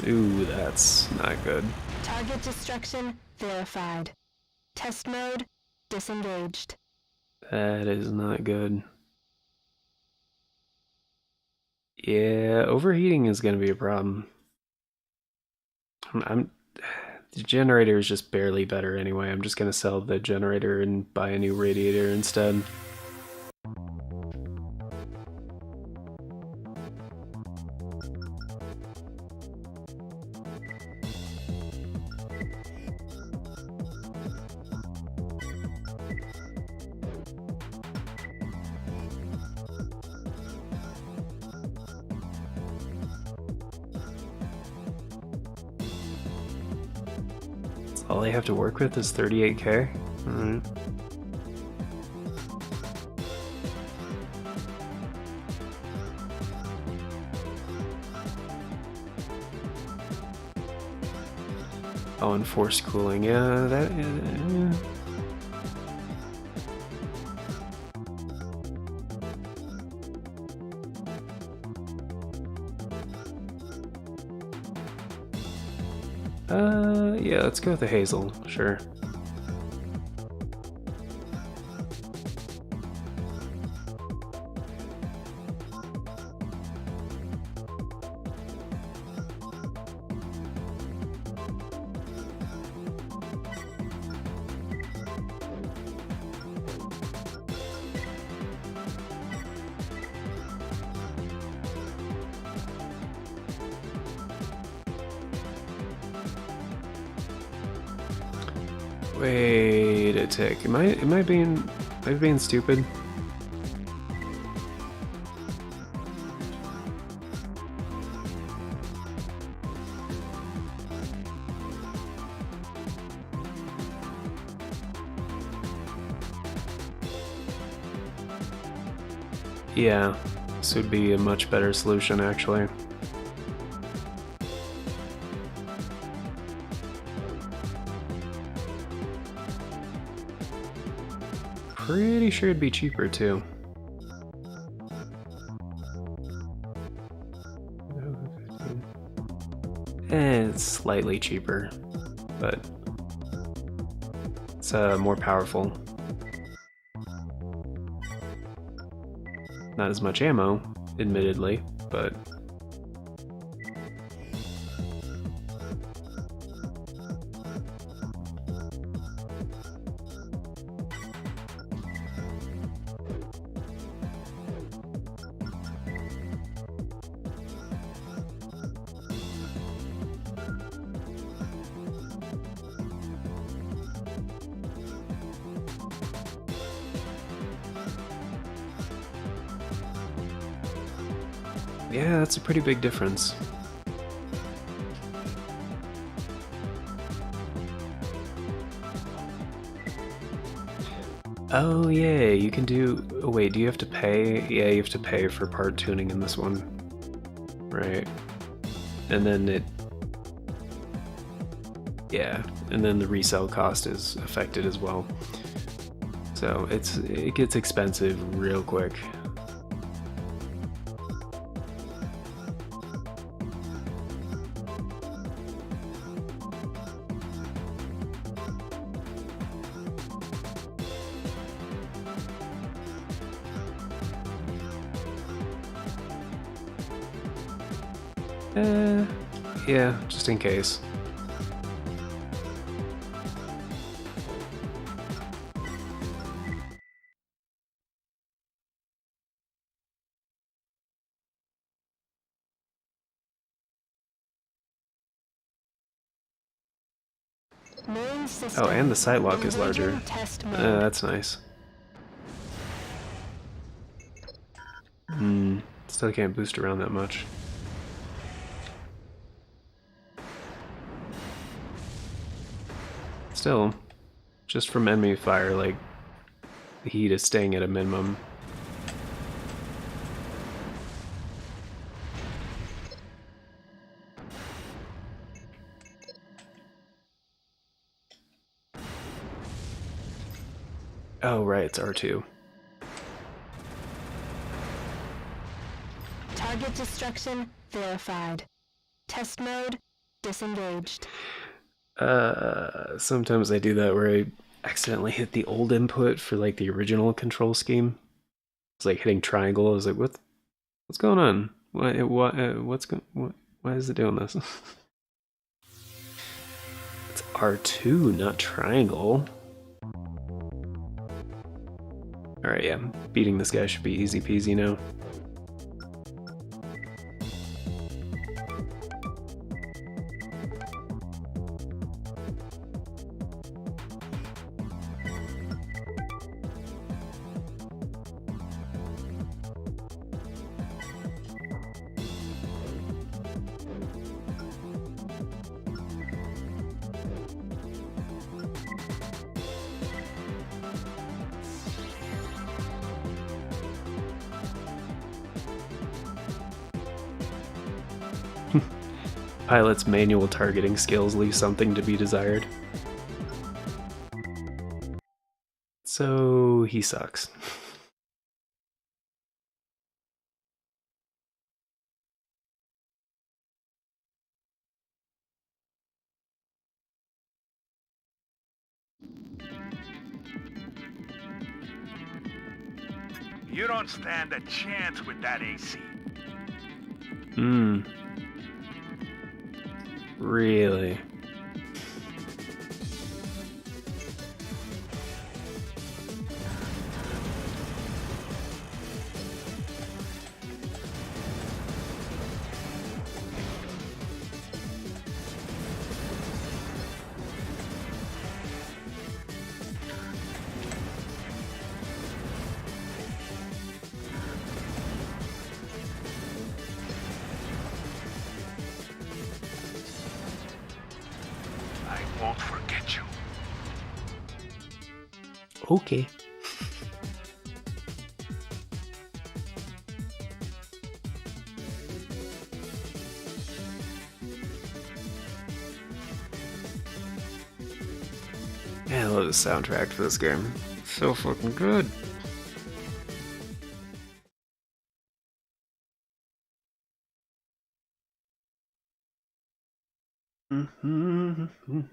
Ooh, that's not good. Target destruction verified. Test mode disengaged. That is not good. Yeah, overheating is going to be a problem. The generator is just barely better anyway. I'm just going to sell the generator and buy a new radiator instead. All I have to work with is 38k? Alright. Oh, and forced cooling. Yeah, that... Yeah. Yeah, let's go with the Hazel, sure. Wait a tick. Am I being stupid? Yeah, this would be a much better solution, actually. Pretty sure it'd be cheaper, too. It's slightly cheaper, but it's more powerful. Not as much ammo, admittedly, but yeah, that's a pretty big difference. Oh yeah, you can do... Oh, wait, do you have to pay? Yeah, you have to pay for part tuning in this one. Right. And then it... Yeah, and then the resale cost is affected as well. So it gets expensive real quick. Yeah, just in case. Main system. Oh, and the sight lock is larger. Engaging test mode. That's nice. Still can't boost around that much. Still, just from enemy fire, like, the heat is staying at a minimum. Oh, right, it's R2. Target destruction verified. Test mode disengaged. Sometimes I do that where I accidentally hit the old input for like the original control scheme. It's like hitting triangle. I was like, what's going on? Why is it doing this? It's R2, not triangle. Alright, yeah, beating this guy should be easy peasy now. Pilot's manual targeting skills leave something to be desired. So he sucks. You don't stand a chance with that AC. Really? I won't forget you. Okay. the soundtrack for this game. So fucking good.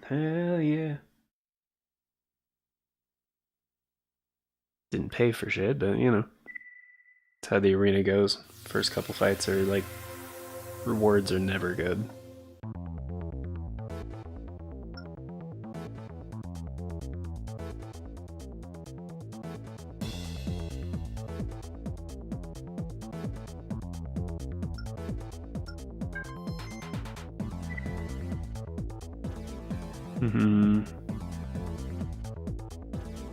Hell yeah. Didn't pay for shit, but you know. That's how the arena goes. First couple fights are like, rewards are never good.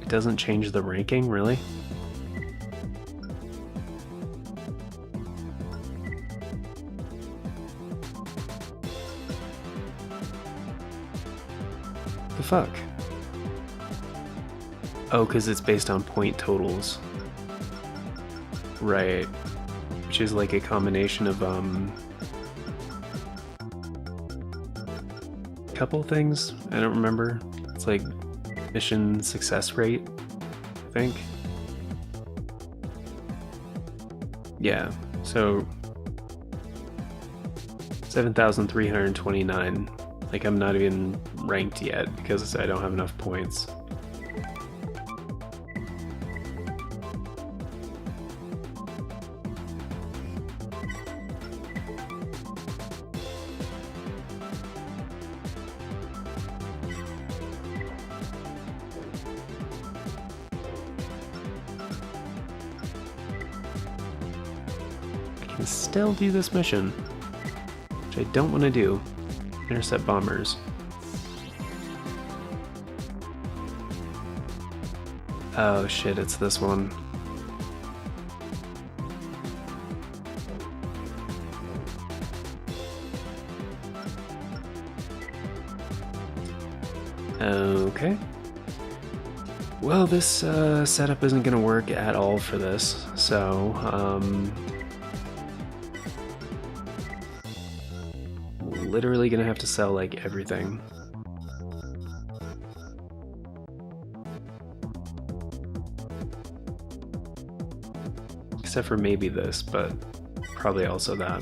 It doesn't change the ranking, really? The fuck? Oh, because it's based on point totals. Right. Which is like a combination of, couple things. I don't remember. It's like mission success rate, I think. Yeah, so 7,329. Like, I'm not even ranked yet because I don't have enough points. Still do this mission, which I don't want to do. Intercept bombers. Oh shit, it's this one. Okay. Well, this setup isn't gonna work at all for this, so literally gonna have to sell like everything. Except for maybe this, but probably also that.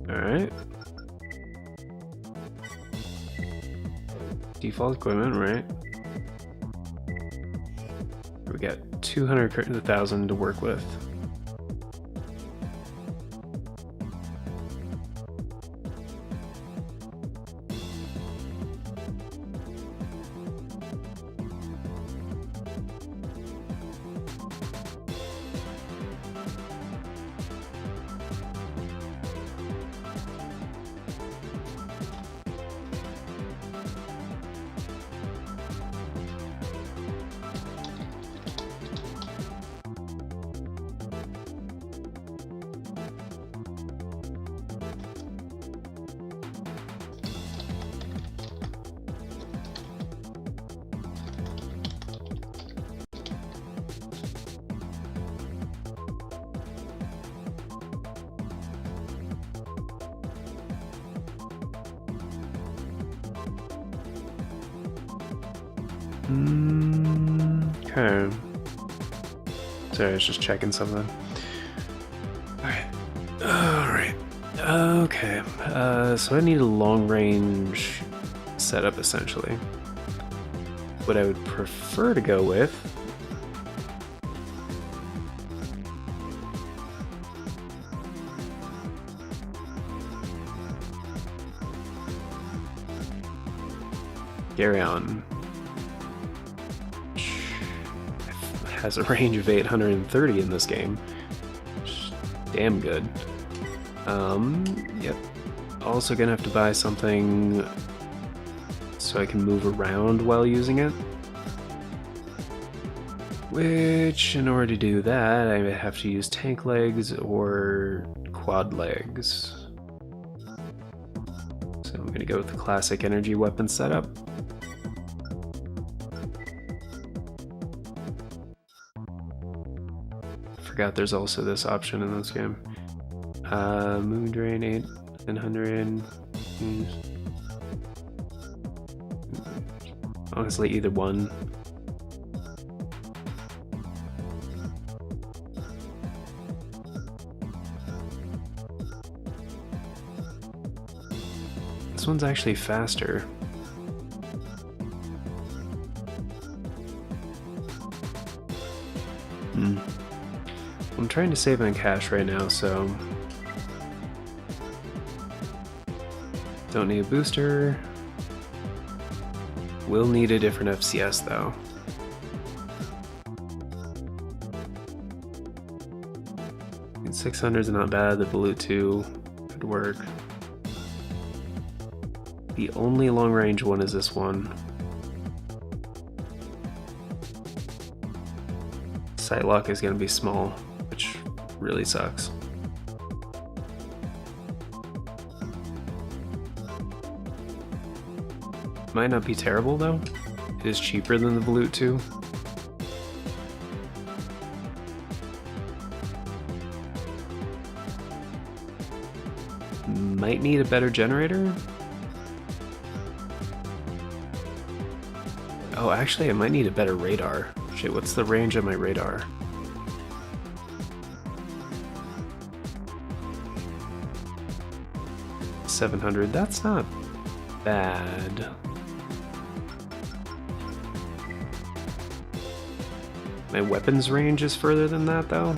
Alright. Default equipment, right? We got 200,000 to work with. Okay. Sorry, I was just checking something. Alright. Okay. So I need a long range setup essentially. What I would prefer to go with carry on. Has a range of 830 in this game. Damn good. Yep. Also gonna have to buy something so I can move around while using it. Which, in order to do that, I have to use tank legs or quad legs. So I'm gonna go with the classic energy weapon setup. Forgot there's also this option in this game. Moon drain 800. Honestly, either one. This one's actually faster. I'm trying to save on cash right now, so don't need a booster. Will need a different FCS though. And 600 is not bad. The Blue 2 could work. The only long range one is this one. Sight lock is going to be small, which really sucks. Might not be terrible though. It is cheaper than the Blue 2. Might need a better generator. Oh, actually, I might need a better radar. Shit, what's the range of my radar? $700. That's not bad. My weapons range is further than that, though.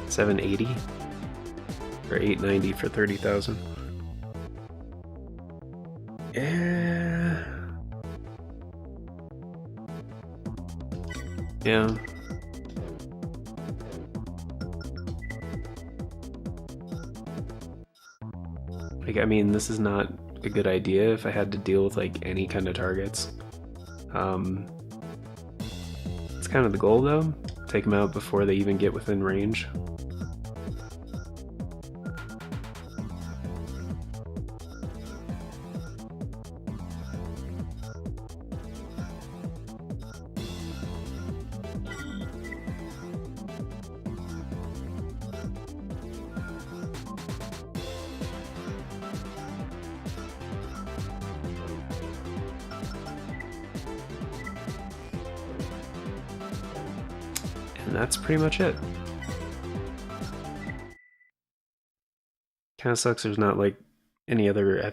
$780 or $890 for 30,000. Yeah. Like, I mean, this is not a good idea if I had to deal with like any kind of targets. It's kind of the goal though. Take them out before they even get within range. And that's pretty much it. Kind of sucks there's not like any other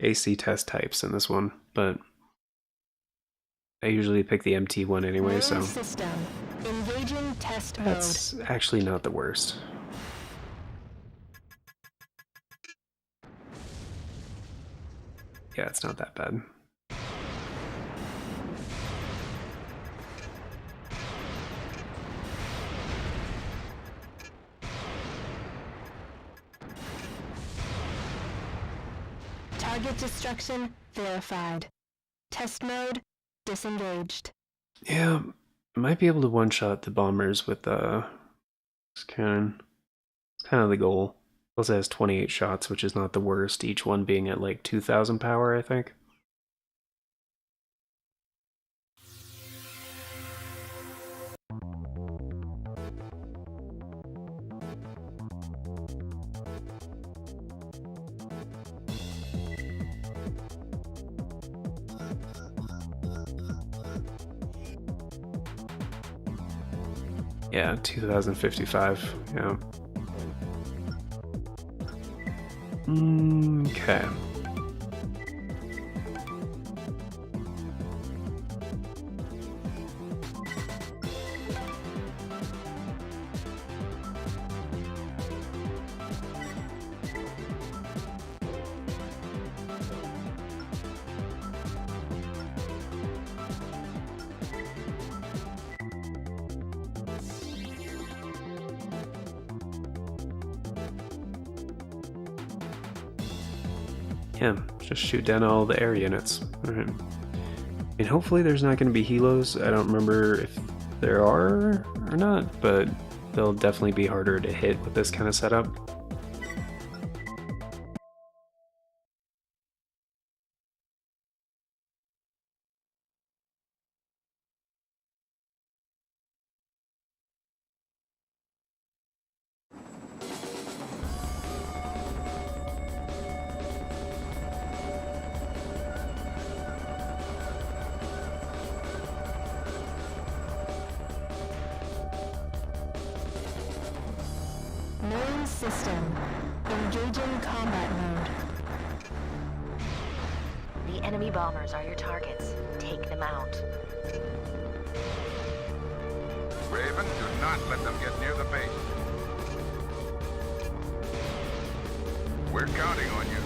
AC test types in this one, but I usually pick the MT one anyway, so System. Engaging test that's mode. actually not the worst. Yeah, it's not that bad. Target destruction verified. Test mode disengaged. Yeah, I might be able to one-shot the bombers with this cannon. It's kind of the goal. Plus it has 28 shots, which is not the worst, each one being at like 2,000 power, I think. Yeah, 2055. Yeah. Okay. Yeah, just shoot down all the air units. Alright. And hopefully there's not going to be helos. I don't remember if there are or not, but they'll definitely be harder to hit with this kind of setup. system. Engaging combat mode. The enemy bombers are your targets. Take them out. Raven, do not let them get near the base. We're counting on you.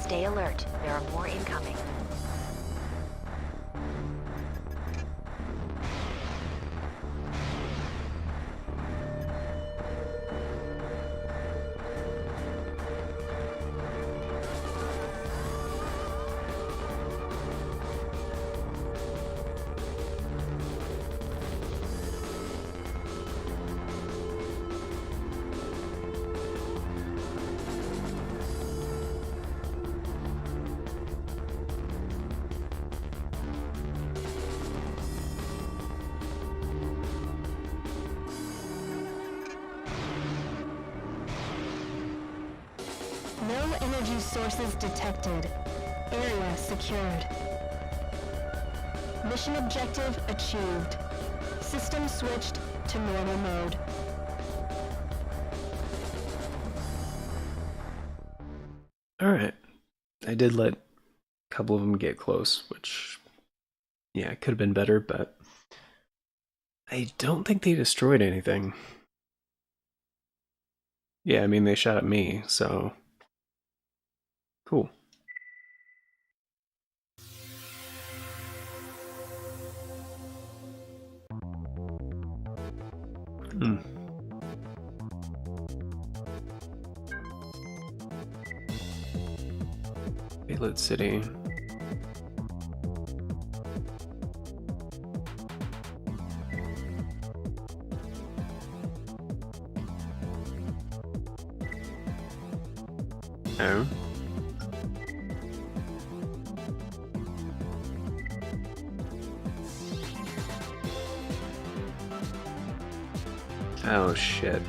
Stay alert. There are more incoming. No energy sources detected. Area secured. Mission objective achieved. System switched to normal mode. Alright. I did let a couple of them get close, which, yeah, could have been better, but I don't think they destroyed anything. Yeah, I mean, they shot at me, so cool. Payload City. Oh. Oh shit.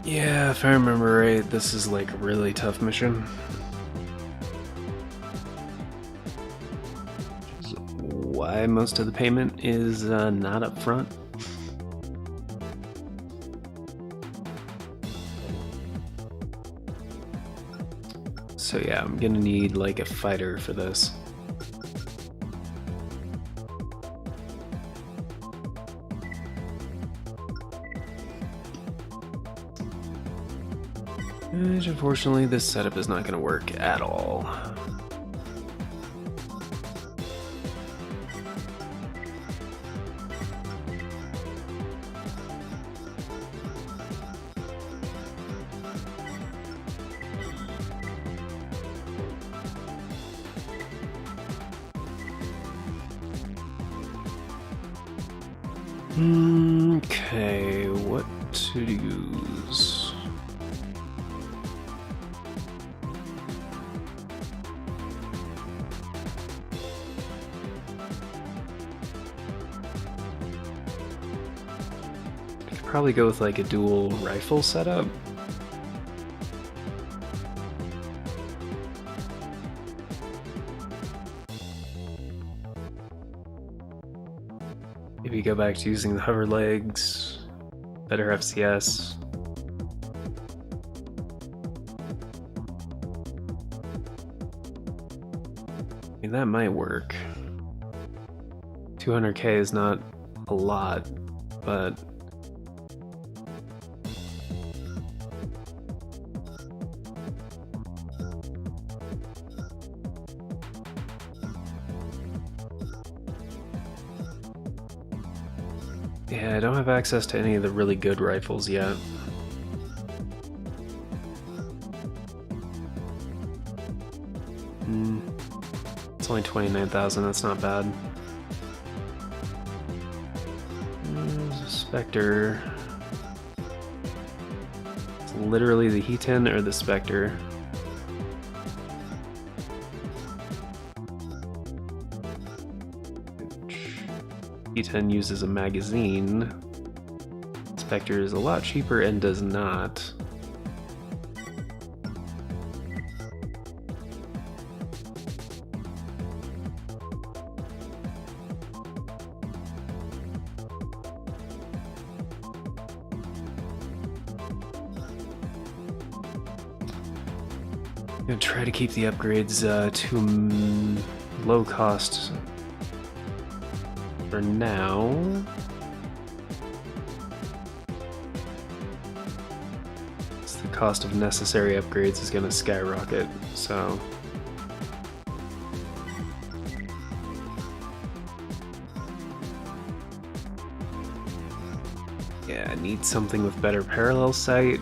Yeah, if I remember right, this is like a really tough mission. Which is why most of the payment is not up front. So yeah, I'm gonna need like a fighter for this. Which, unfortunately, this setup is not going to work at all. Okay, what to use? Probably go with like a dual rifle setup. Maybe go back to using the hover legs, better FCS. I mean, that might work. 200k is not a lot, but yeah, I don't have access to any of the really good rifles yet. It's only 29,000, that's not bad. Spectre. It's literally the Heaton or the Spectre. Heaton uses a magazine. Spectre is a lot cheaper and does not. I'm gonna try to keep the upgrades to low cost for now. The cost of necessary upgrades is gonna skyrocket, so yeah, I need something with better parallel sight.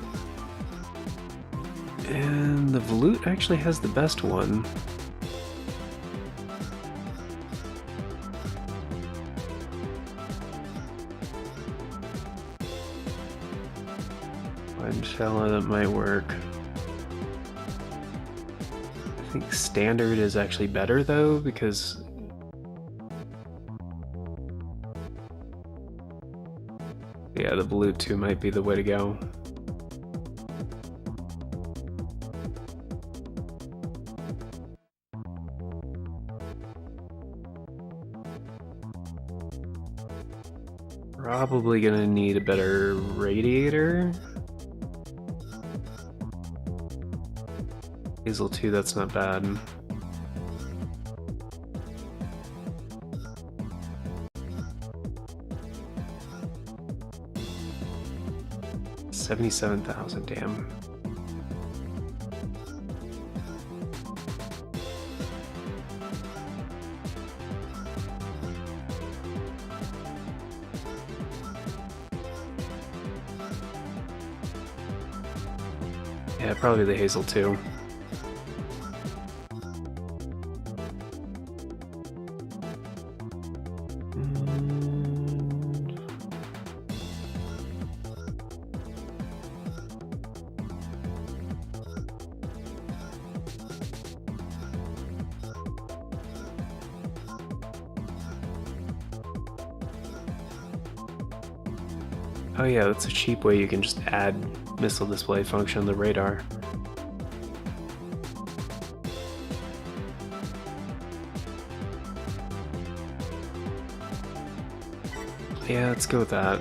And the Volute actually has the best one. Shallow, that might work. I think standard is actually better though, because yeah, the Volute 2 might be the way to go. Probably gonna need a better radiator. Hazel 2, that's not bad. $77,000, damn. Yeah, probably the Hazel 2. Oh yeah, that's a cheap way you can just add missile display function on the radar. Yeah, let's go with that.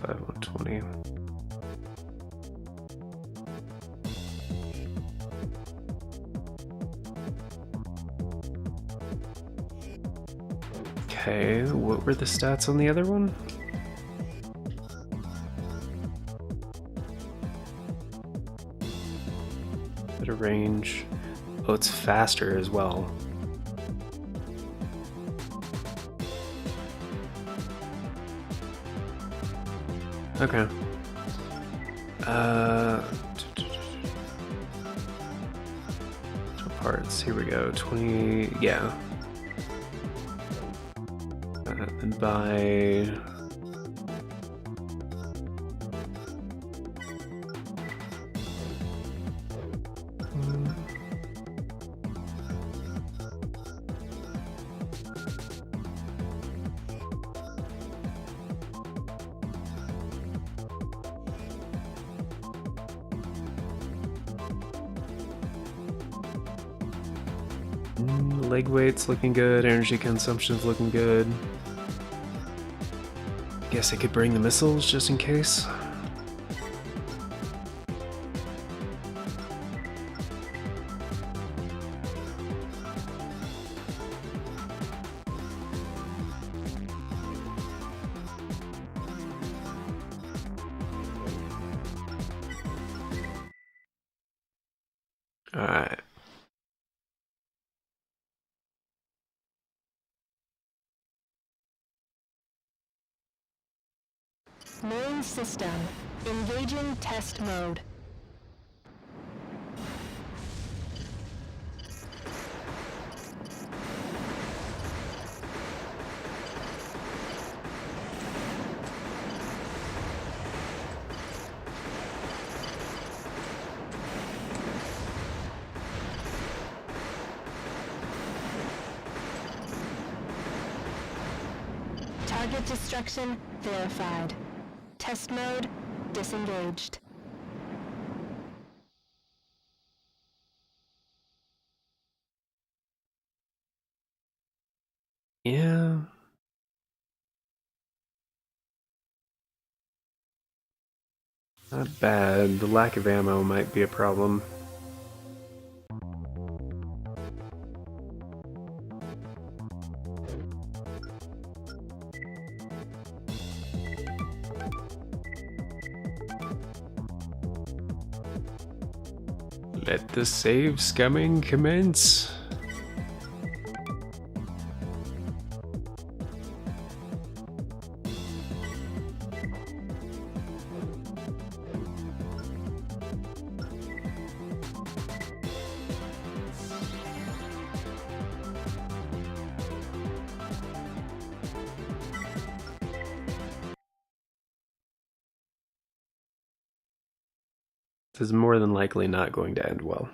$120. Okay, what were the stats on the other one? Better range. Oh, it's faster as well. Okay. Parts, here we go. 20, yeah. And by Leg weight's looking good, energy consumption's looking good. Guess I could bring the missiles just in case. Alright. Main system. Engaging test mode. Target destruction verified. Test mode disengaged. Yeah. Not bad. The lack of ammo might be a problem. Let the save scumming commence. This is more than likely not going to end well.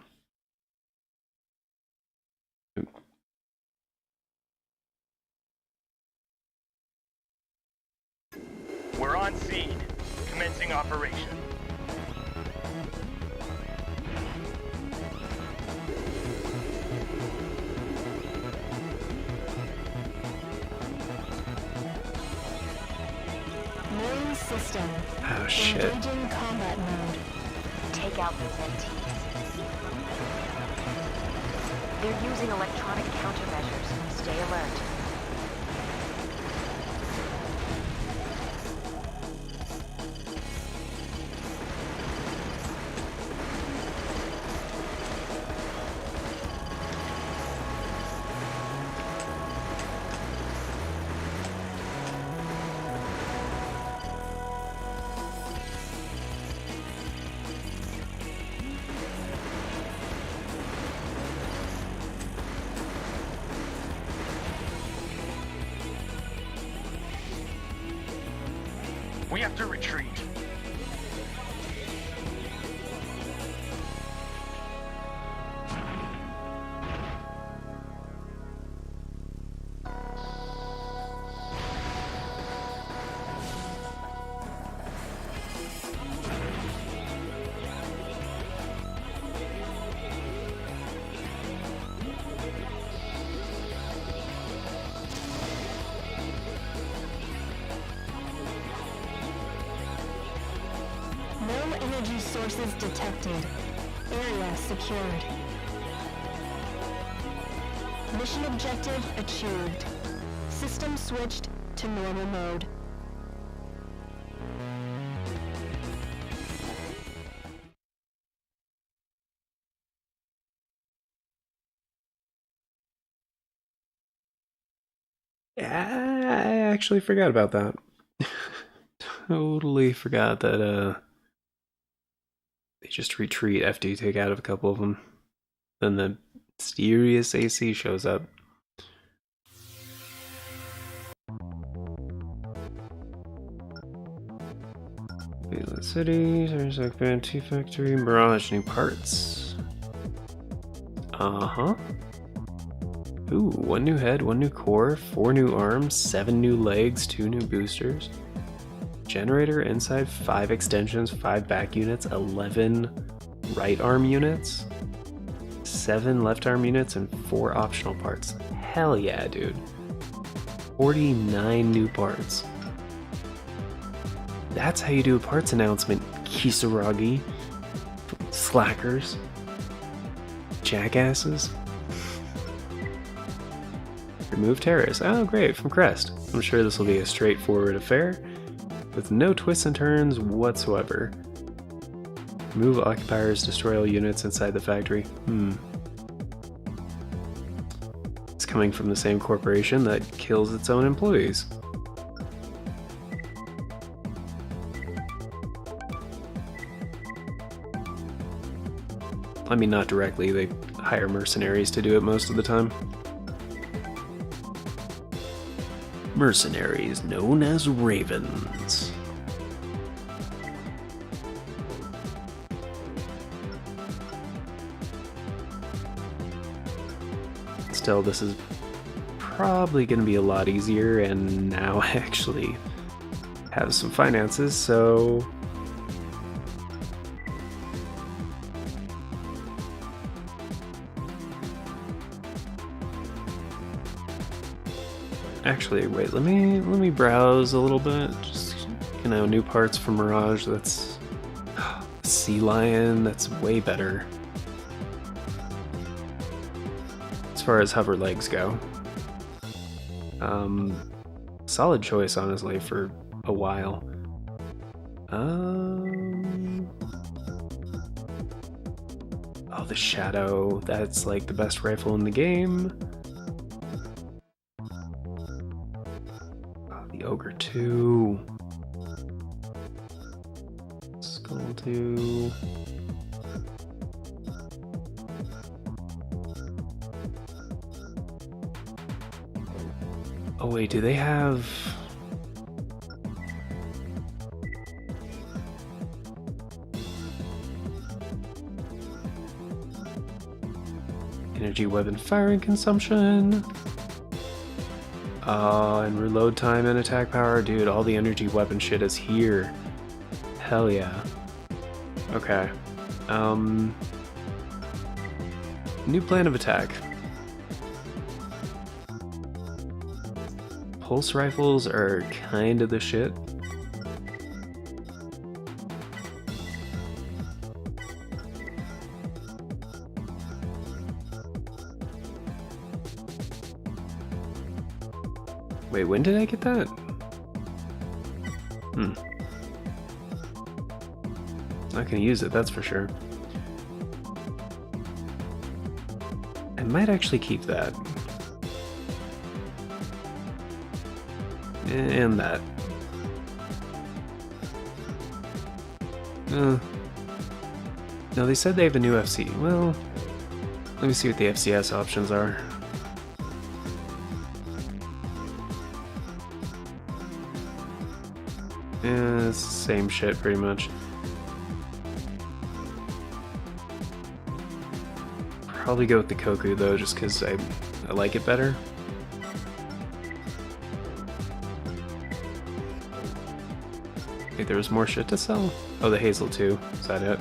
We're on seed. Commencing operation. Main system. Oh shit. Engaging combat mode. Take out those MTs. They're using electronic countermeasures. Stay alert. We have to retreat. No energy sources detected. Area secured. Mission objective achieved. System switched to normal mode. Yeah, I actually forgot about that. Totally forgot that they just retreat after you take out of a couple of them. Then the mysterious AC shows up. Vela City, Sarsak Band, T Factory, Mirage, new parts. Uh-huh. Ooh, 1 new head, 1 new core, 4 new arms, 7 new legs, 2 new boosters. Generator inside, 5 extensions, 5 back units, 11 right arm units, 7 left arm units and 4 optional parts. Hell yeah, dude. 49 new parts. That's how you do a parts announcement, Kisaragi. Slackers. Jackasses. Remove terrorists. Oh, great, from Crest. I'm sure this will be a straightforward affair, with no twists and turns whatsoever. Remove occupiers, destroy all units inside the factory. It's coming from the same corporation that kills its own employees. I mean, not directly, they hire mercenaries to do it most of the time. Mercenaries known as Ravens. Still, this is probably going to be a lot easier, and now I actually have some finances, so... Actually, wait, let me browse a little bit. Just, you know, new parts for Mirage. That's Sea Lion, that's way better. As far as hover legs go. Solid choice, honestly, for a while. Oh, the Shadow. That's like the best rifle in the game. Ogre 2. Skull 2. Oh wait, do they have... Energy weapon firing consumption? And reload time and attack power. Dude, all the energy weapon shit is here. Hell yeah. Okay. New plan of attack. Pulse rifles are kind of the shit. Wait, when did I get that? Not gonna use it, that's for sure. I might actually keep that. And that. No, they said they have a new FC. Well, let me see what the FCS options are. Yeah, it's the same shit, pretty much. Probably go with the Koku, though, just because I like it better. Wait, there was more shit to sell? Oh, the Hazel too. Is that it?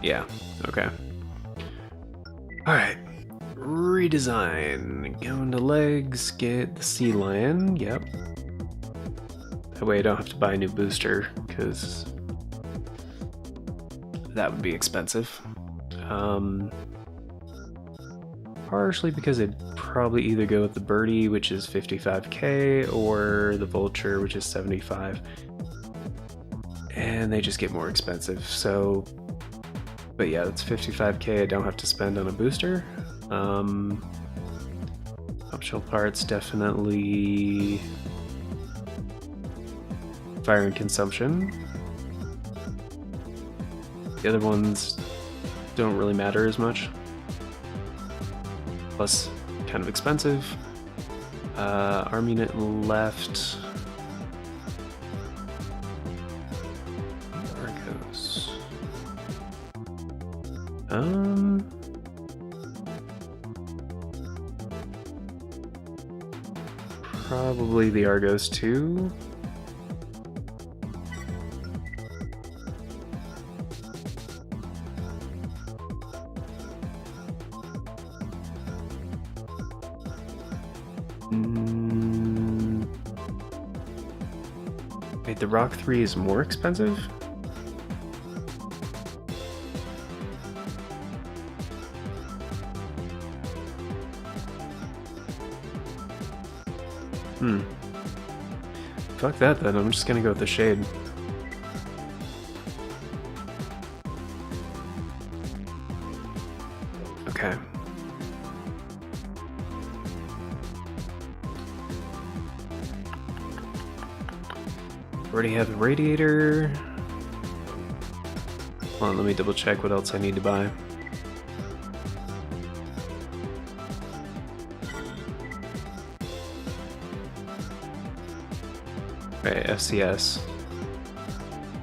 Yeah, okay. Alright. Redesign. Go into legs, get the Sea Lion, yep. That way I don't have to buy a new booster, because that would be expensive. Partially because I'd probably either go with the Birdie, which is 55k, or the Vulture, which is 75. And they just get more expensive, so... But yeah, that's 55k I don't have to spend on a booster. Optional parts, definitely... Fire and consumption. The other ones don't really matter as much. Plus, kind of expensive. Arm unit left. Argos. Probably the Argos too. Wait, the Rock 3 is more expensive? Fuck that then, I'm just gonna go with the Shade. Okay. Already have the radiator. Hold on, let me double check what else I need to buy. Okay, FCS.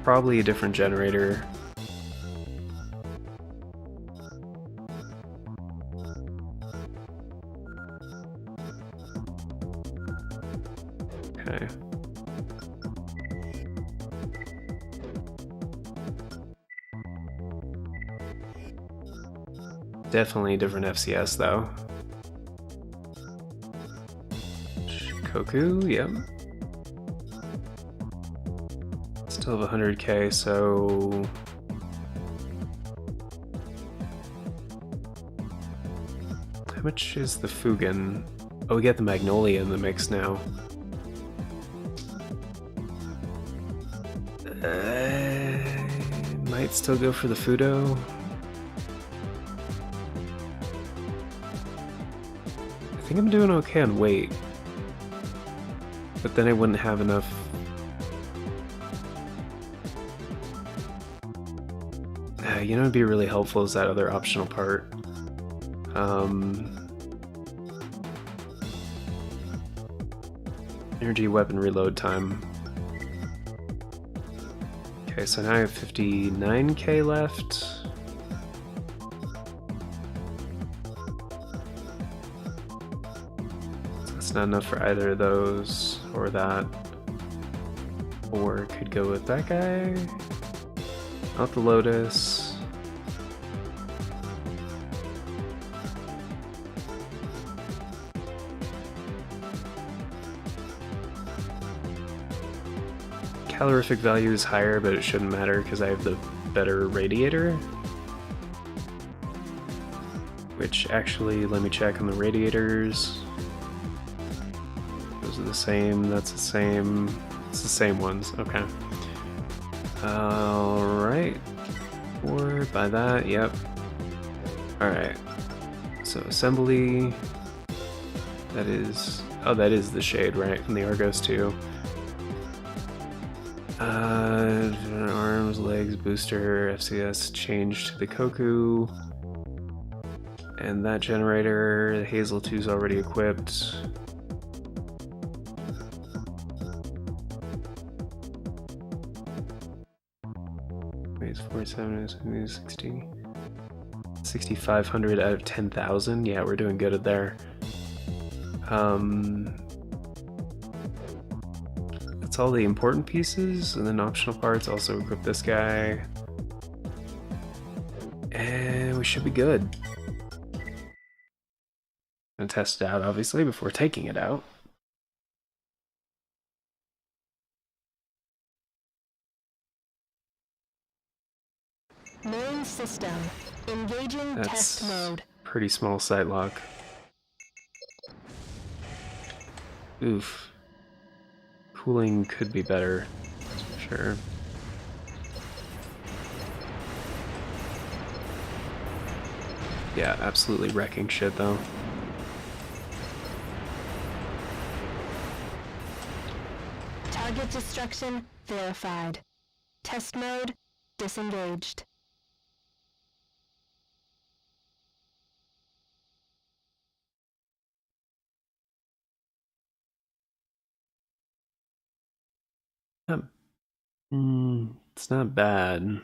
Probably a different generator. Okay. Definitely a different FCS though. Shikoku, yep. Still have 100k, so... How much is the Fugan? Oh, we got the Magnolia in the mix now. Might still go for the Fudo. I think I'm doing okay on weight. But then I wouldn't have enough... you know, it'd be really helpful is that other optional part. Energy weapon reload time. Okay, so now I have 59k left. So that's not enough for either of those, or that. Or could go with that guy. Not the Lotus. Calorific value is higher, but it shouldn't matter because I have the better radiator. Which actually, let me check on the radiators. Those are the same, that's the same. It's the same ones, okay. Alright. Or by that, yep. Alright. So assembly. That is. Oh, that is the Shade, right? And the Argos too. Arms, legs, booster, FCS changed to the Koku. And that generator, the Hazel 2 is already equipped. Wait, it's 47, it's 60. 6,500 out of 10,000. Yeah, we're doing good at there. That's all the important pieces, and then optional parts. Also equip this guy, and we should be good. And test it out, obviously, before taking it out. Main system. Engaging test mode. Pretty small sight lock. Oof. Cooling could be better, that's for sure. Yeah, absolutely wrecking shit though. Target destruction verified. Test mode disengaged. It's not bad.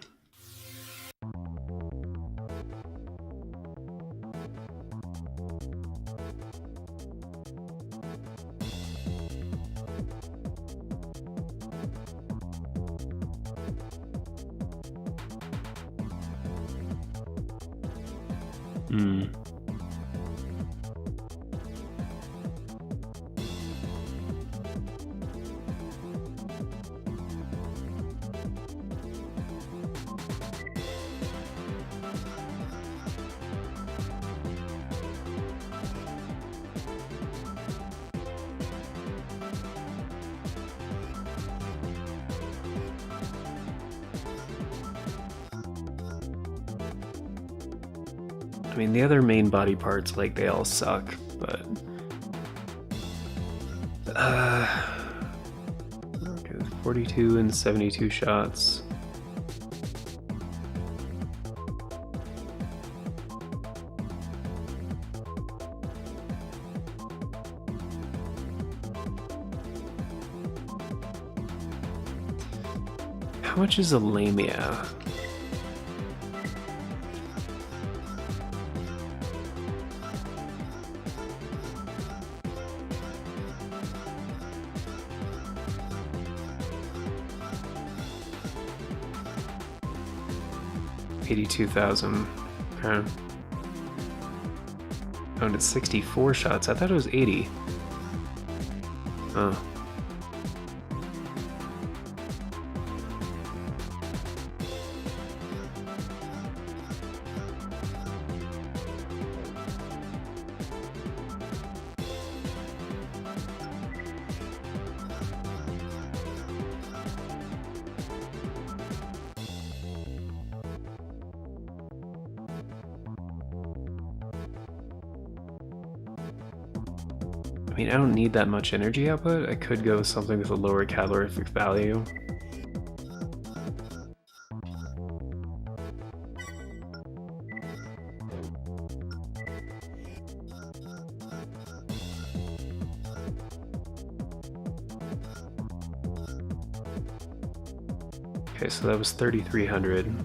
I mean, the other main body parts, like, they all suck, but... okay, 42 and 72 shots. How much is a Lamia? $82,000. Okay. Oh, and it's 64 shots. I thought it was 80. Oh. I mean, I don't need that much energy output. I could go with something with a lower calorific value. Okay, so that was 3,300.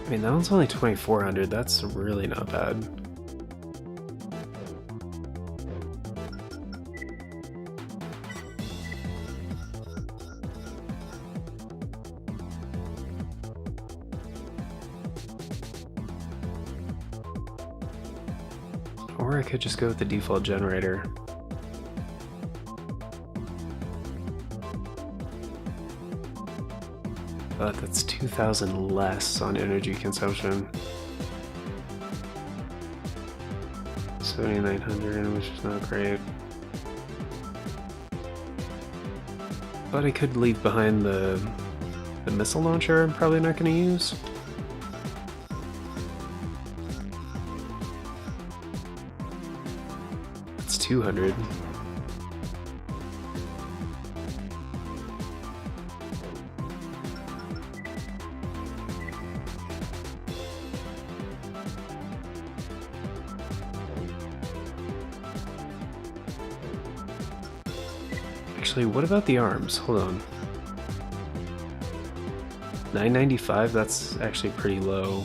I mean, that one's only 2,400. That's really not bad. Or I could just go with the default generator. But that's 2,000 less on energy consumption. 7,900, which is not great. But I could leave behind the missile launcher I'm probably not going to use. It's 200. Actually, what about the arms? Hold on. 995? That's actually pretty low.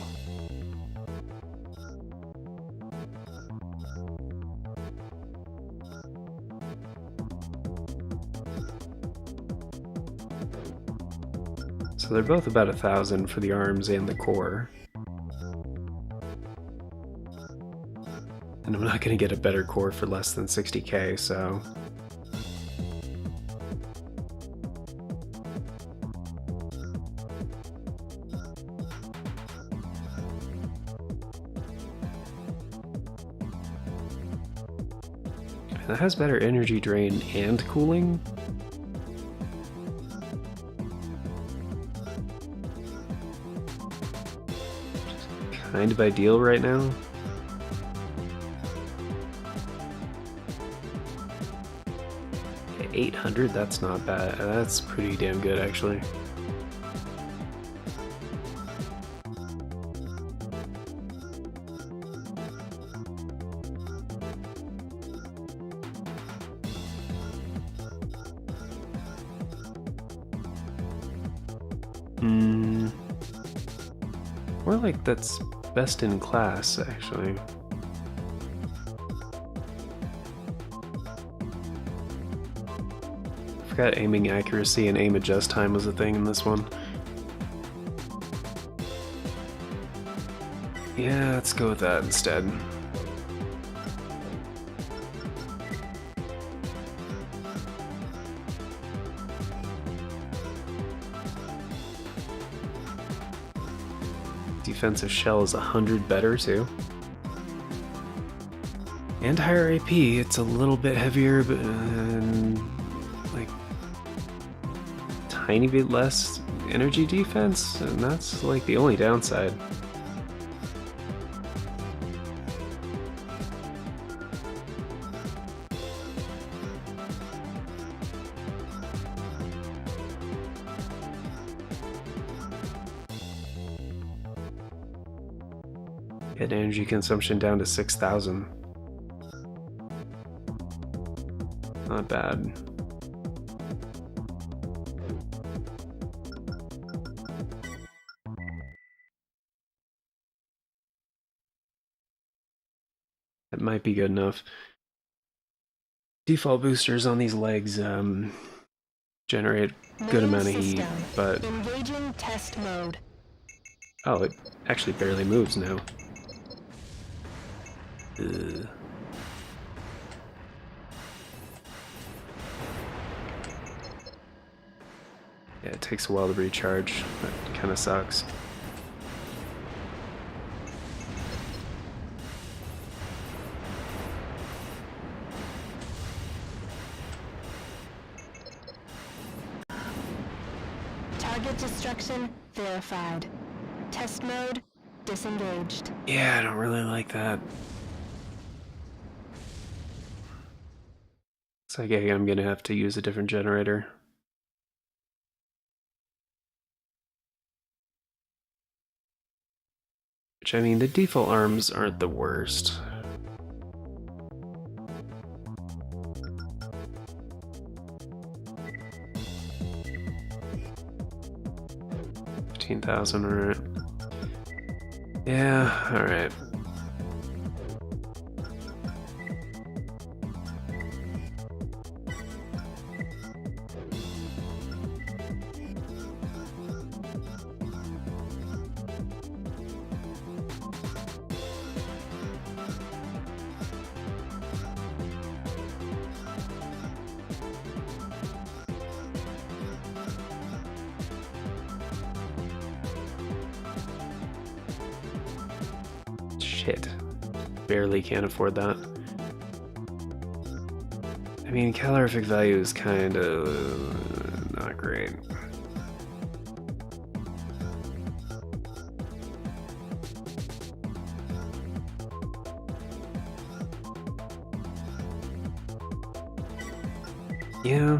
So they're both about 1,000 for the arms and the core. And I'm not going to get a better core for less than 60k, so... That has better energy drain and cooling. Kind of ideal right now. Okay, 800, that's not bad. That's pretty damn good, actually. More like that's best in class, actually. I forgot aiming accuracy and aim adjust time was a thing in this one. Yeah, let's go with that instead. Defensive shell is 100 better too. And higher AP, it's a little bit heavier, but like tiny bit less energy defense, and that's like the only downside. Get energy consumption down to 6,000. Not bad. That might be good enough. Default boosters on these legs generate a good amount of heat, but Engaging test mode. oh, it actually barely moves now. Ugh. Yeah, it takes a while to recharge. That kind of sucks. Target destruction verified. Test mode disengaged. Yeah, I don't really like that. It's like, hey, I'm gonna have to use a different generator. Which, I mean, the default arms aren't the worst. $15,000, alright. Yeah, alright. Shit. Barely can't afford that. I mean, calorific value is kind of not great. Yeah.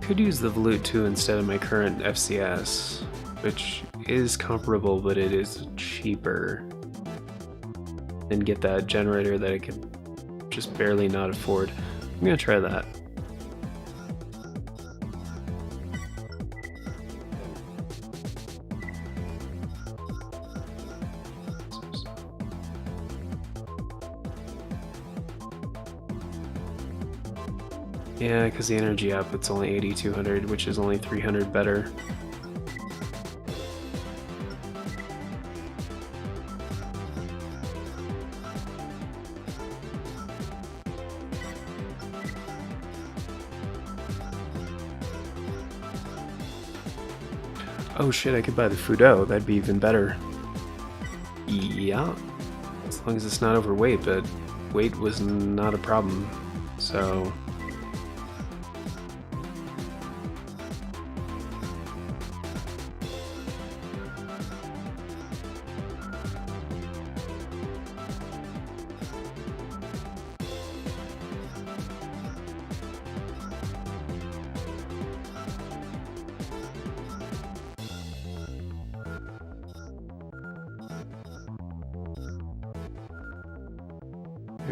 Could use the Volute 2 instead of my current FCS, which is comparable, but it is cheaper. And get that generator that I could just barely not afford. I'm gonna try that. Yeah, because the energy output's only 8200, which is only 300 better. Oh shit, I could buy the Fudo, that'd be even better. Yeah, as long as it's not overweight, but weight was not a problem, so...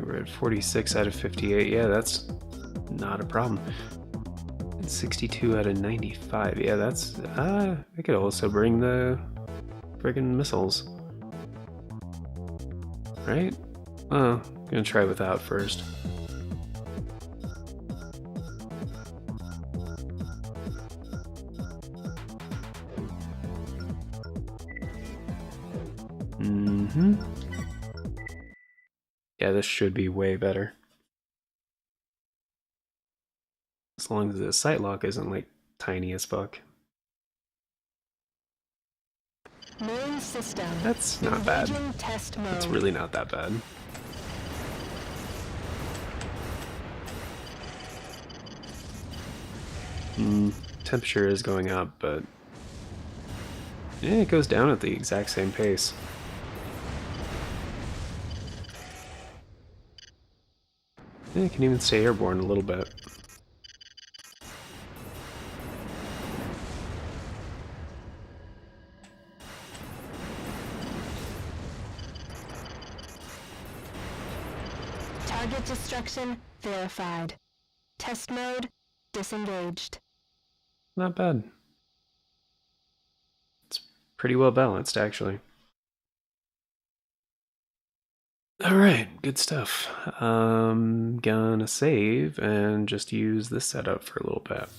We're at 46 out of 58. Yeah, that's not a problem. And 62 out of 95. Yeah, that's... I could also bring the friggin' missiles. Right? Oh, gonna try without first. Mm-hmm. Yeah, this should be way better. As long as the sight lock isn't like tiny as fuck. Main system. That's not bad. Engaging test mode. It's really not that bad. Temperature is going up, but yeah, it goes down at the exact same pace. Yeah, it can even stay airborne a little bit. Target destruction verified. Test mode disengaged. Not bad. It's pretty well balanced, actually. Alright, good stuff. I'm gonna save and just use this setup for a little bit.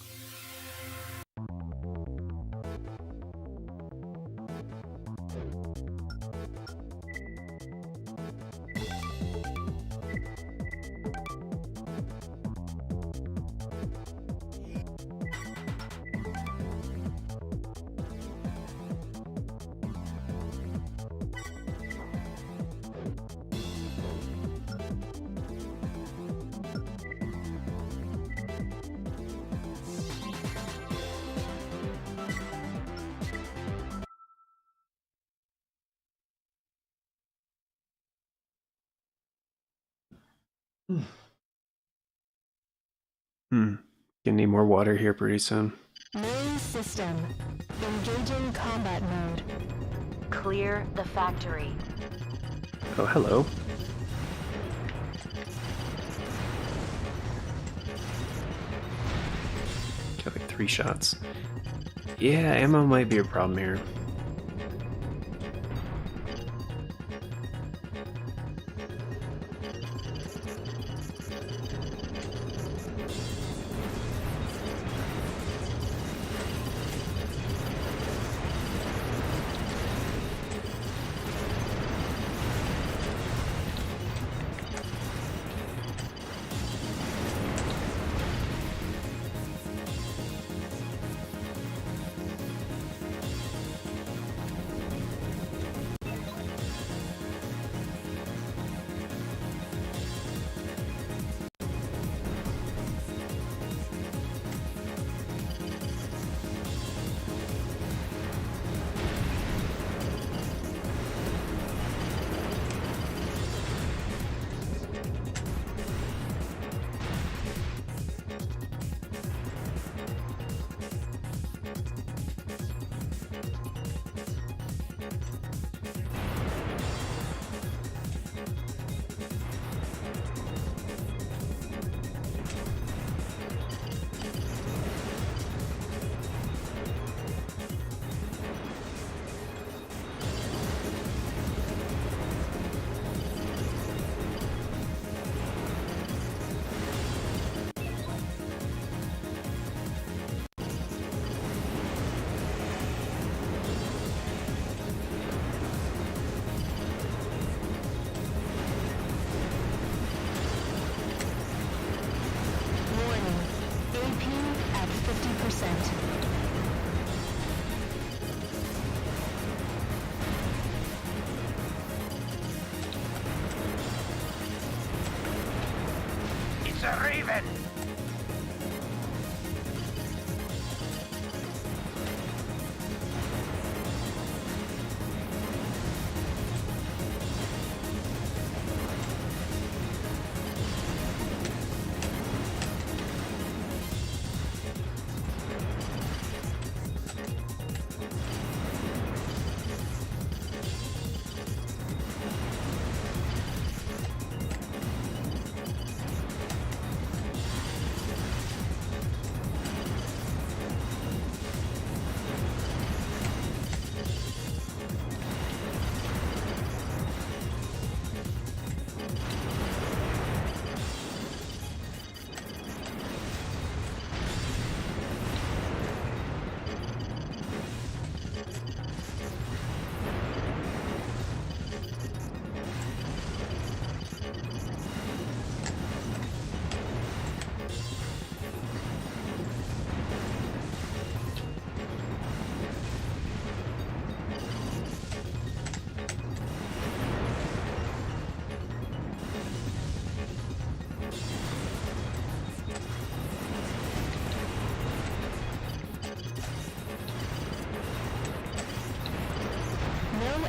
Gonna need more water here pretty soon. Main system. Engaging combat mode. Clear the factory. Oh, hello. Got like 3 shots. Yeah, ammo might be a problem here.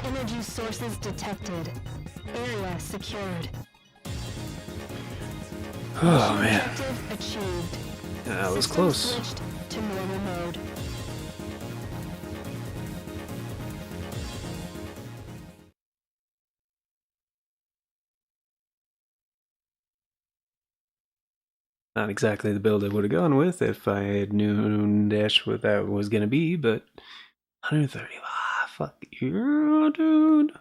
Energy sources detected. Area secured. Oh man, Objective achieved. that was System close. Switched to normal mode. Not exactly the build I would have gone with if I had known dash what that was gonna be, but 130. Ah, fuck you, dude.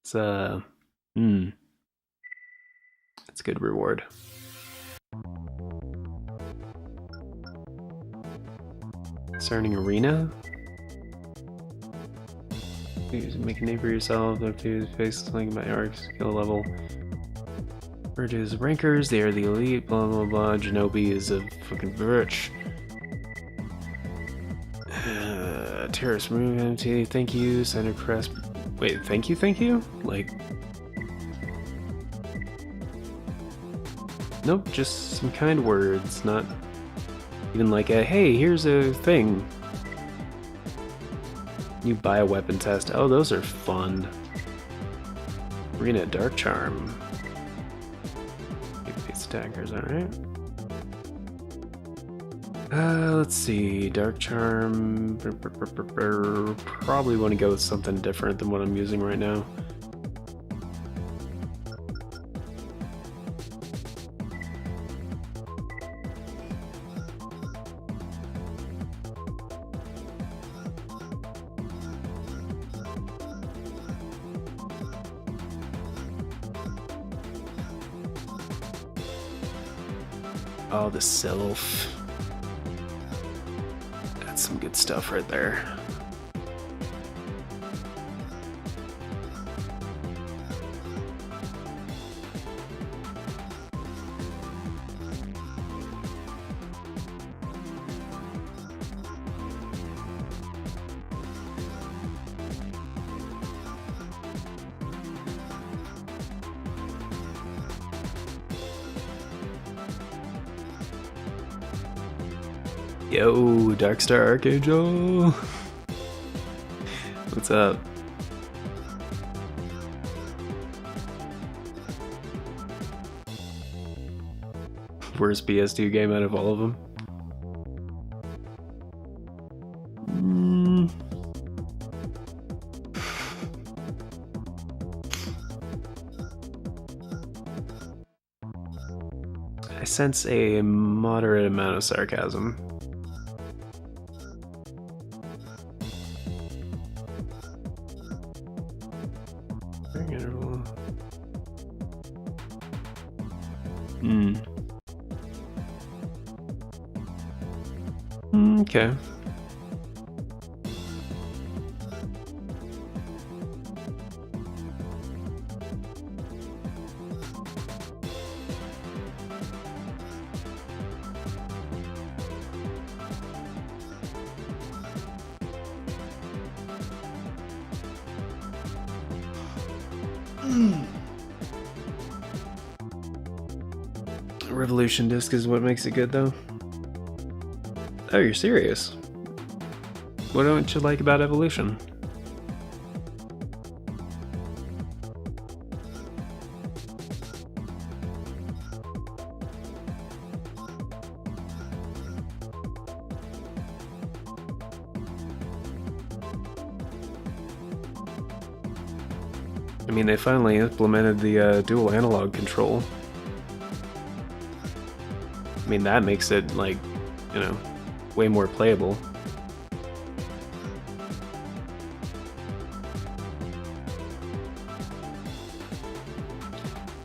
It's it's a good reward. Starting arena. Please make a name for yourself. Look to face link my arc skill level. Urges rankers, they are the elite, blah blah blah. Genobi is a fucking bitch. Terrace move MT, thank you. Center crest. Wait, thank you? Like. Nope, just some kind words, not even like a hey, here's a thing. You buy a weapon test. Oh, those are fun. Arena Dark Charm. Face attackers, alright. Let's see. Dark Charm. Probably want to go with something different than what I'm using right now. Oh, the Sylph. That's some good stuff right there. Yo, Darkstar Archangel! What's up? Worst PS2 game out of all of them? I sense a moderate amount of sarcasm. Okay. Revolution disc is what makes it good, though. Oh, you're serious? What don't you like about Evolution? I mean, they finally implemented the dual analog control. I mean, that makes it, like, you know, way more playable.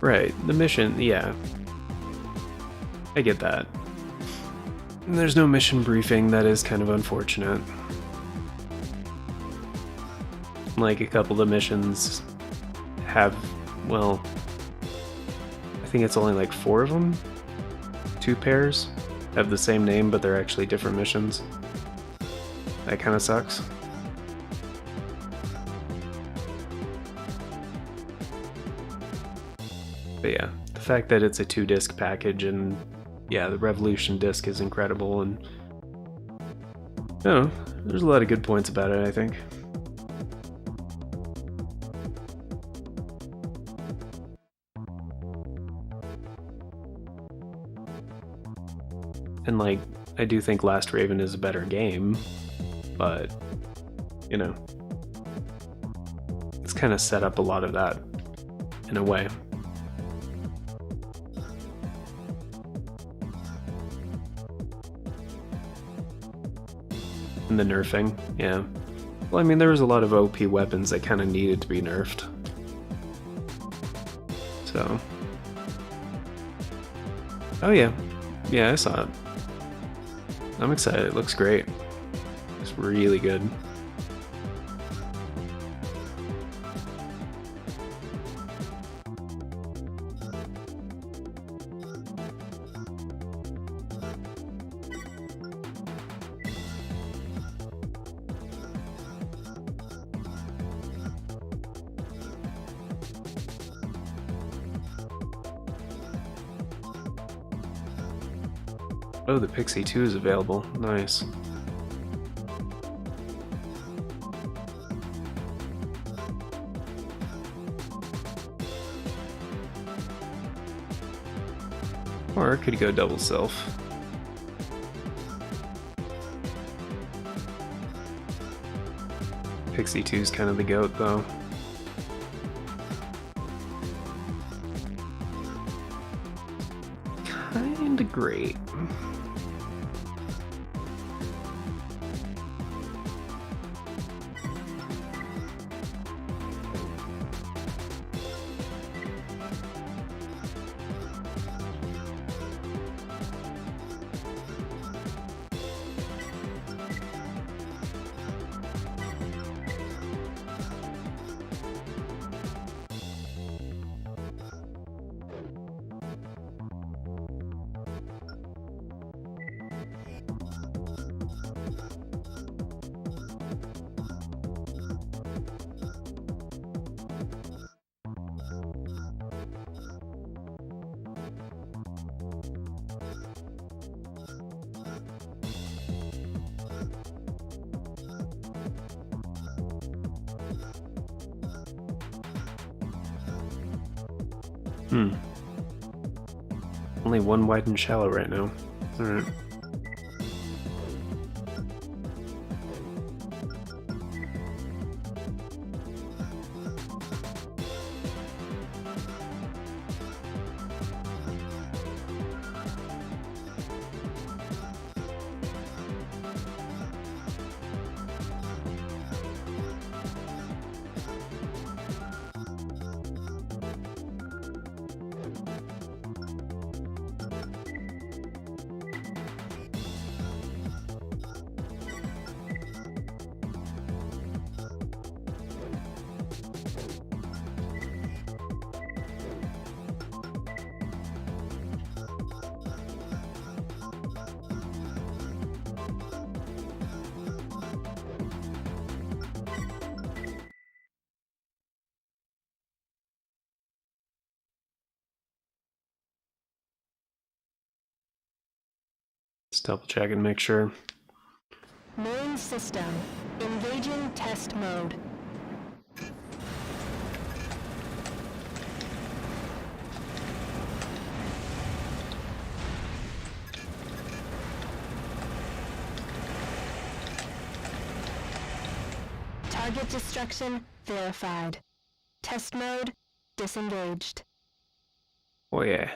Right, the mission, yeah. I get that. And there's no mission briefing, that is kind of unfortunate. Like, a couple of the missions have, well, I think it's only like 4 of them? 2 pairs have the same name, but they're actually different missions. That kind of sucks. But yeah, the fact that it's a 2-disc package and yeah, the Revolution disc is incredible, and no, there's a lot of good points about it, I think. And like, I do think Last Raven is a better game, but you know, it's kind of set up a lot of that in a way. And the nerfing, yeah. Well, I mean, there was a lot of OP weapons that kind of needed to be nerfed. So. Oh yeah. Yeah, I saw it. I'm excited. It looks great. It's really good. Oh, the Pixie 2 is available. Nice. Or I could go double self. Pixie 2 is kind of the goat, though. Kinda great. Only one wide and shallow right now. Alright. Let's double check and make sure. Main system. Engaging test mode. Target destruction verified. Test mode disengaged. Oh yeah.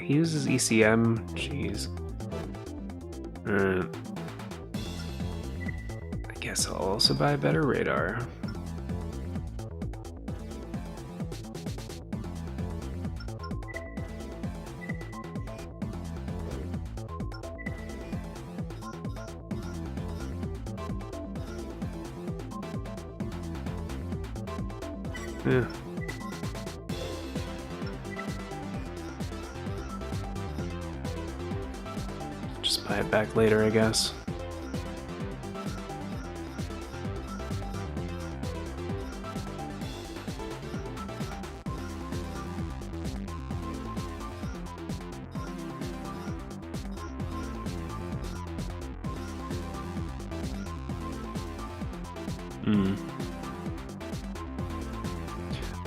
He uses ECM. Jeez. Alright. I guess I'll also buy a better radar. Yeah. Just buy it back later, I guess.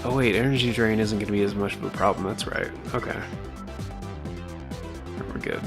Oh wait, energy drain isn't going to be as much of a problem, that's right. Okay. We're good.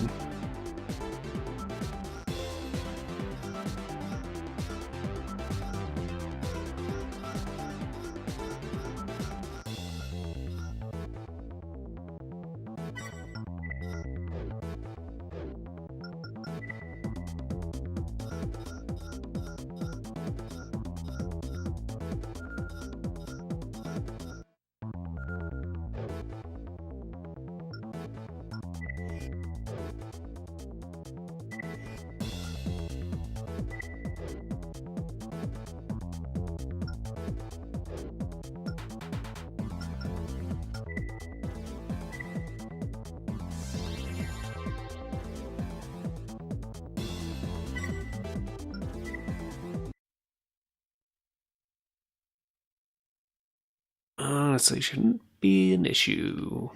Honestly, shouldn't be an issue.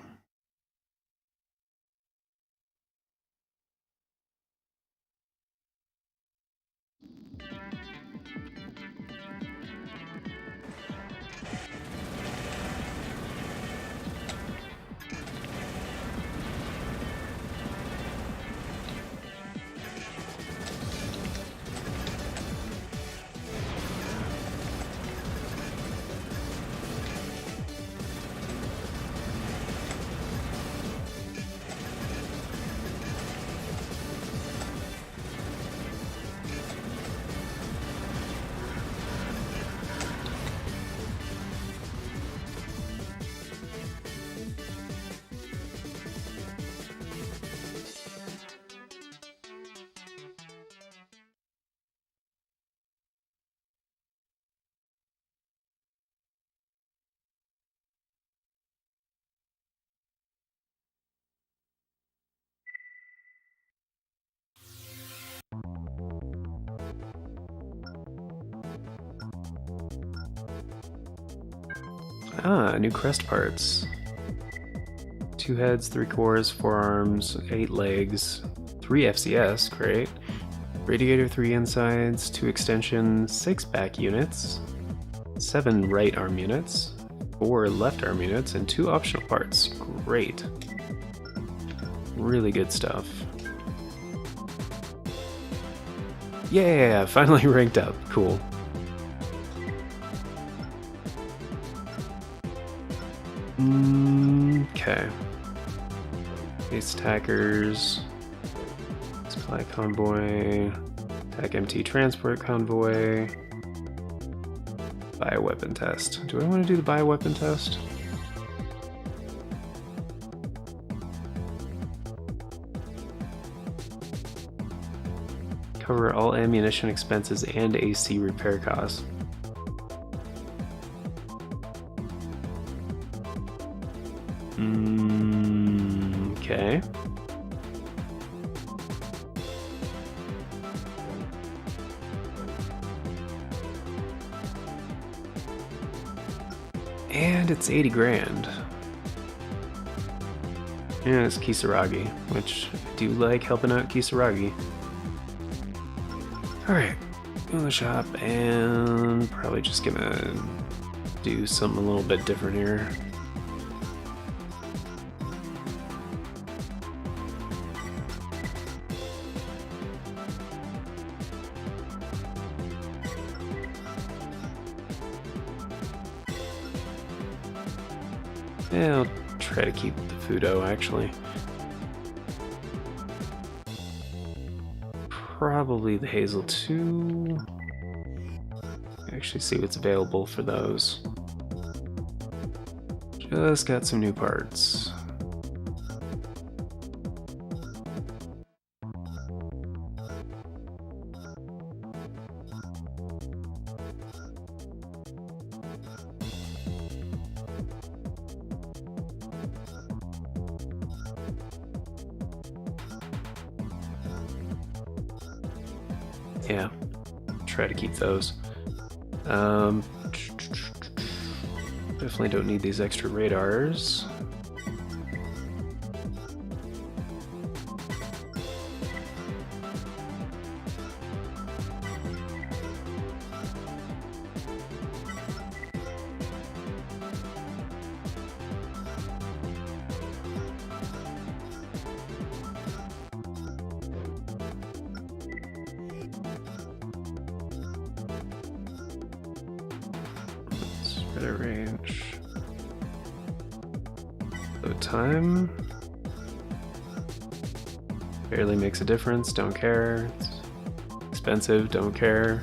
Ah, new crest parts. 2 heads, 3 cores, 4 arms, 8 legs, 3 FCS, great. Radiator, 3 insides, 2 extensions, 6 back units, 7 right arm units, 4 left arm units, and 2 optional parts. Great. Really good stuff. Yeah, finally ranked up. Cool. Okay. Base attackers. Supply convoy. Attack MT transport convoy. Bioweapon test. Do I want to do the bioweapon test? Cover all ammunition expenses and AC repair costs. Okay. And it's 80 grand. Yeah, it's Kisaragi, which I do like helping out Kisaragi. Alright, go in the shop and probably just gonna do something a little bit different here. Yeah, I'll try to keep the Fudo, actually. probably the Hazel 2. Actually see what's available for those. Just got some new parts. Yeah, try to keep those. Definitely don't need these extra radars. Better range. Load time. Barely makes a difference, don't care. It's expensive, don't care.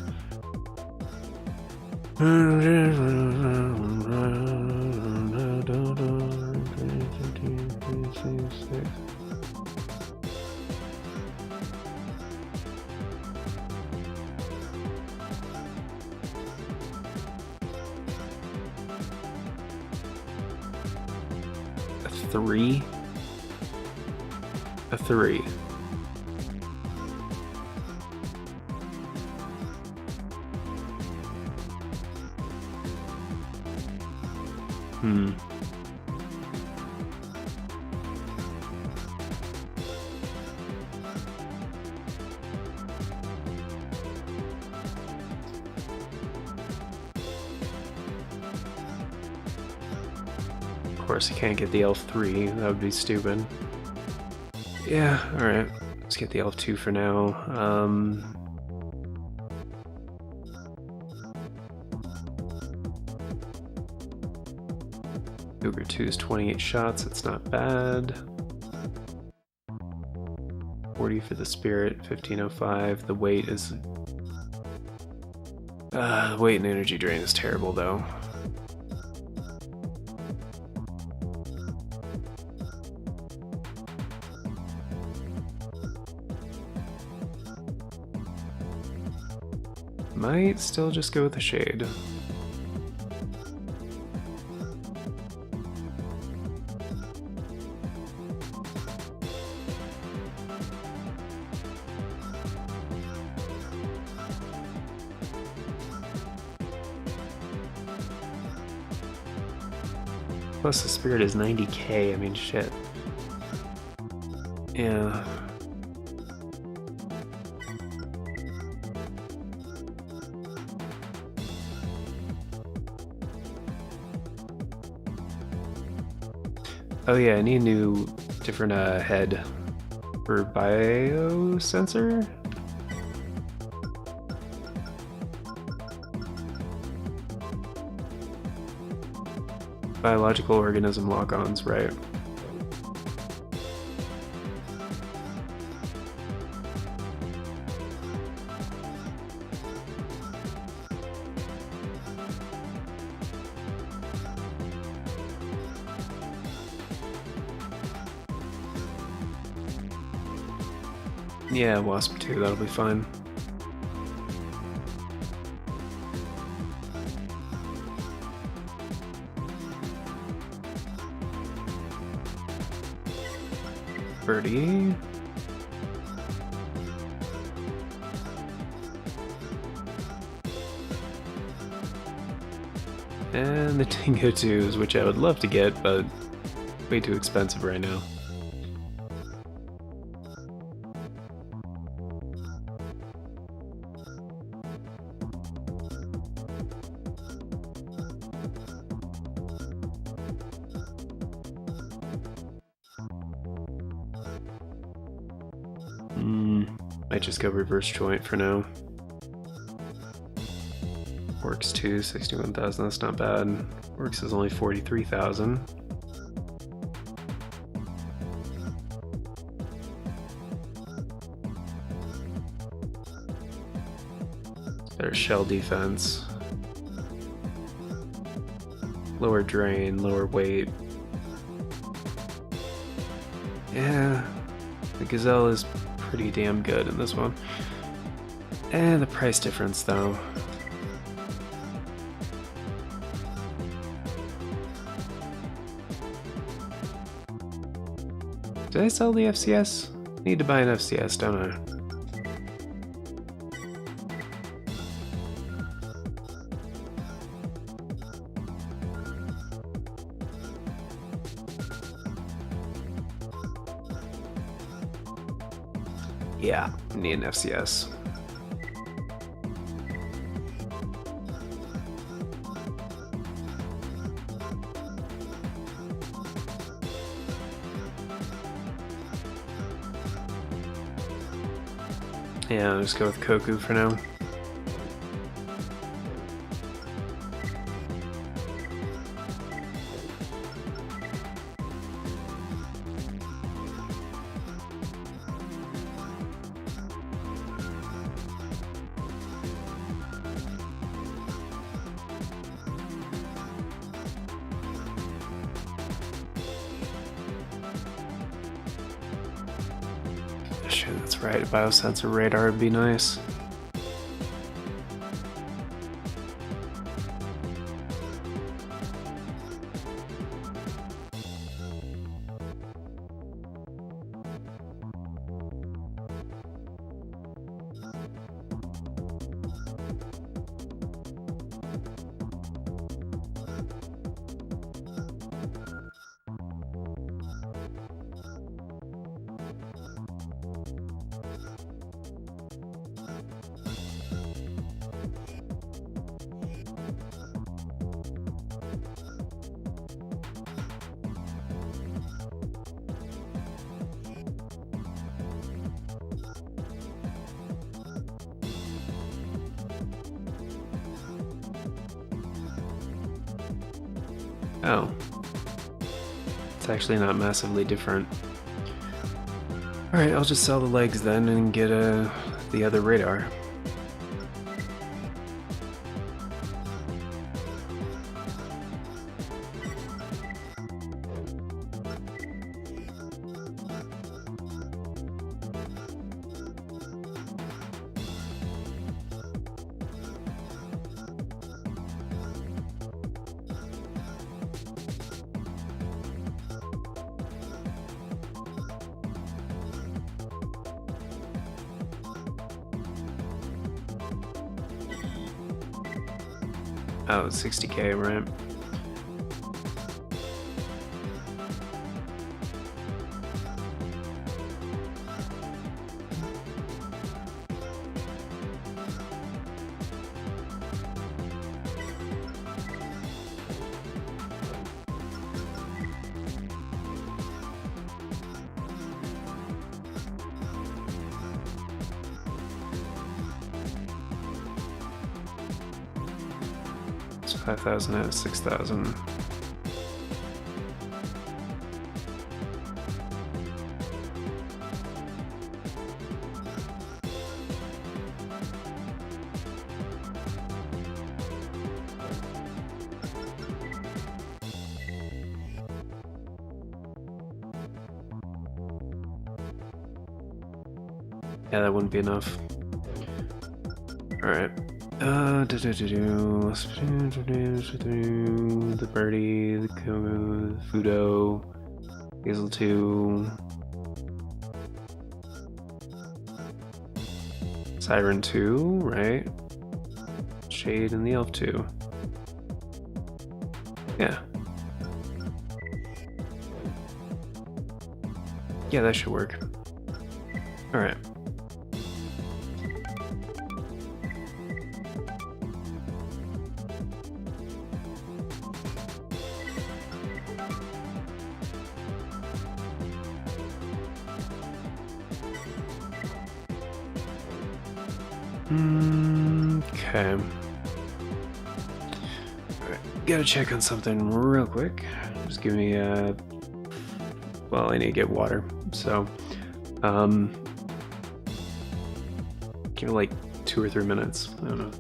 A 3. Of course, you can't get the Elf 3, that would be stupid. Yeah, alright. Let's get the Elf 2 for now. Cougar 2 is 28 shots, it's not bad. 40 for the Spirit, 1505. The weight is... weight and energy drain is terrible, though. Might still just go with the Shade. Plus the Spirit is 90k, I mean shit. Yeah. Oh yeah, I need a new, different head for biosensor. Biological organism lock-ons, right? Yeah, Wasp 2, that'll be fine. Birdie. And the Dingo 2s, which I would love to get, but way too expensive right now. Might just go reverse joint for now. Works 2, 61,000, that's not bad. Works is only 43,000. There's shell defense. Lower drain, lower weight. Yeah, the Gazelle is pretty damn good in this one. And the price difference though. Did I sell the FCS? Need to buy an FCS, don't I? Yeah, need an FCS. Yeah, I'll just go with Koku for now. Shit, that's right. A biosensor radar would be nice. Oh. It's actually not massively different. Alright, I'll just sell the legs then and get the other radar. Oh, 60k, right? It's 5,000 out of 6,000. Yeah, that wouldn't be enough. Alright. The birdie, the Fudo, Hazel 2, Siren 2, right? Jade and the Elf 2. Yeah. Yeah, that should work. Alright. Okay. Alright, gotta check on something real quick. Just give me well, I need to get water, so give me like 2 or 3 minutes. I don't know.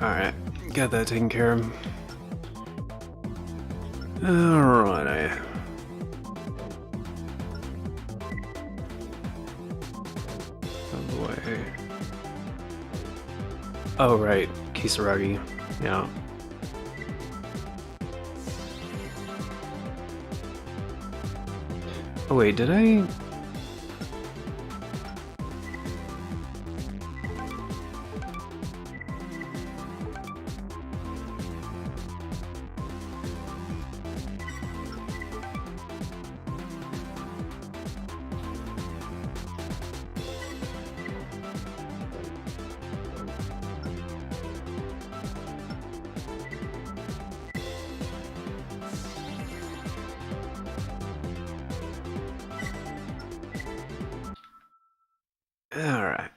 Alright, got that taken care of. Alright. Out of the way. Oh, right. Kisaragi. Yeah. Oh, wait, did I... Alright.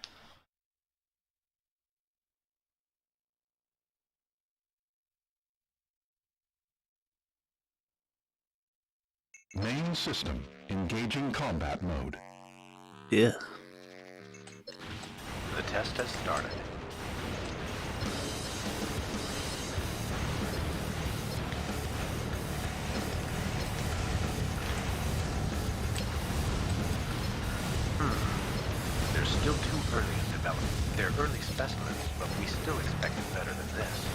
Main system, engaging combat mode. Yeah. The test has started. They're still too early in development. They're early specimens, but we still expected better than this.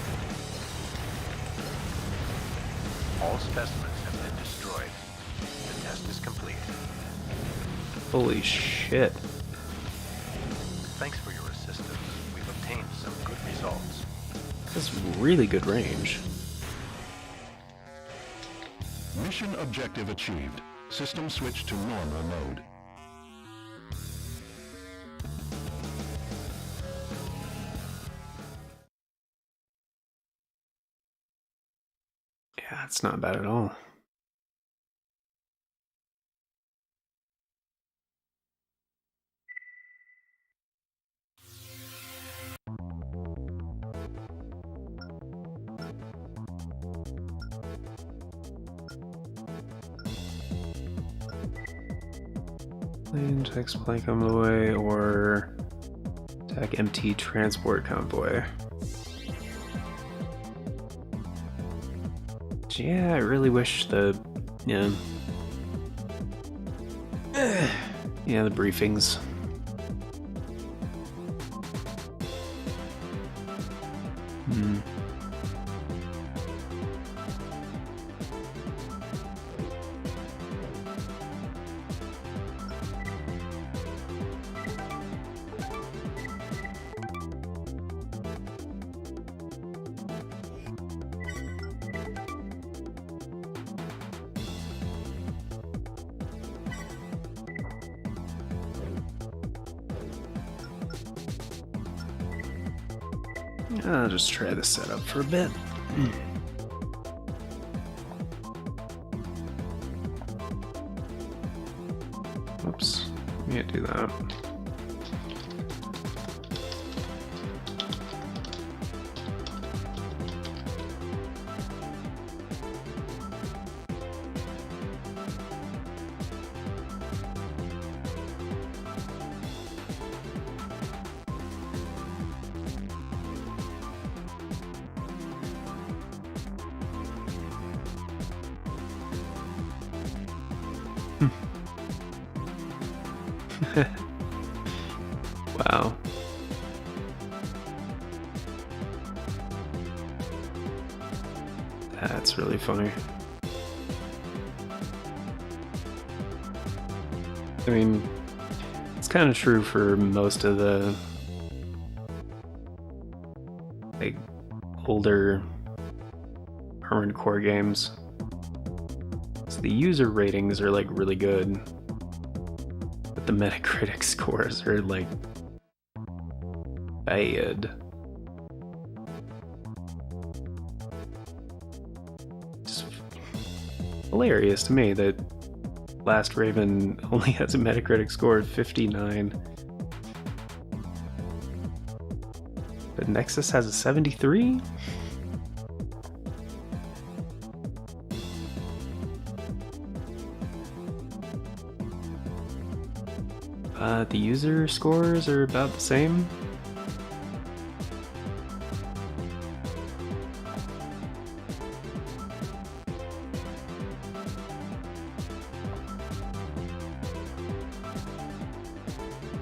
All specimens have been destroyed. The test is complete. Holy shit. Thanks for your assistance. We've obtained some good results. That's really good range. Mission objective achieved. System switch to normal mode. Yeah, it's not bad at all. Plane text plane convoy or attack MT transport convoy. Yeah, I really wish the yeah the briefings. I'll just try the setup for a bit. Oops, can't do that. Wow. That's really funny. I mean, it's kind of true for most of the like older Armored Core games. So the user ratings are like really good, but the Metacritic scores are like bad. It's hilarious to me that Last Raven only has a Metacritic score of 59, but Nexus has a 73? The user scores are about the same.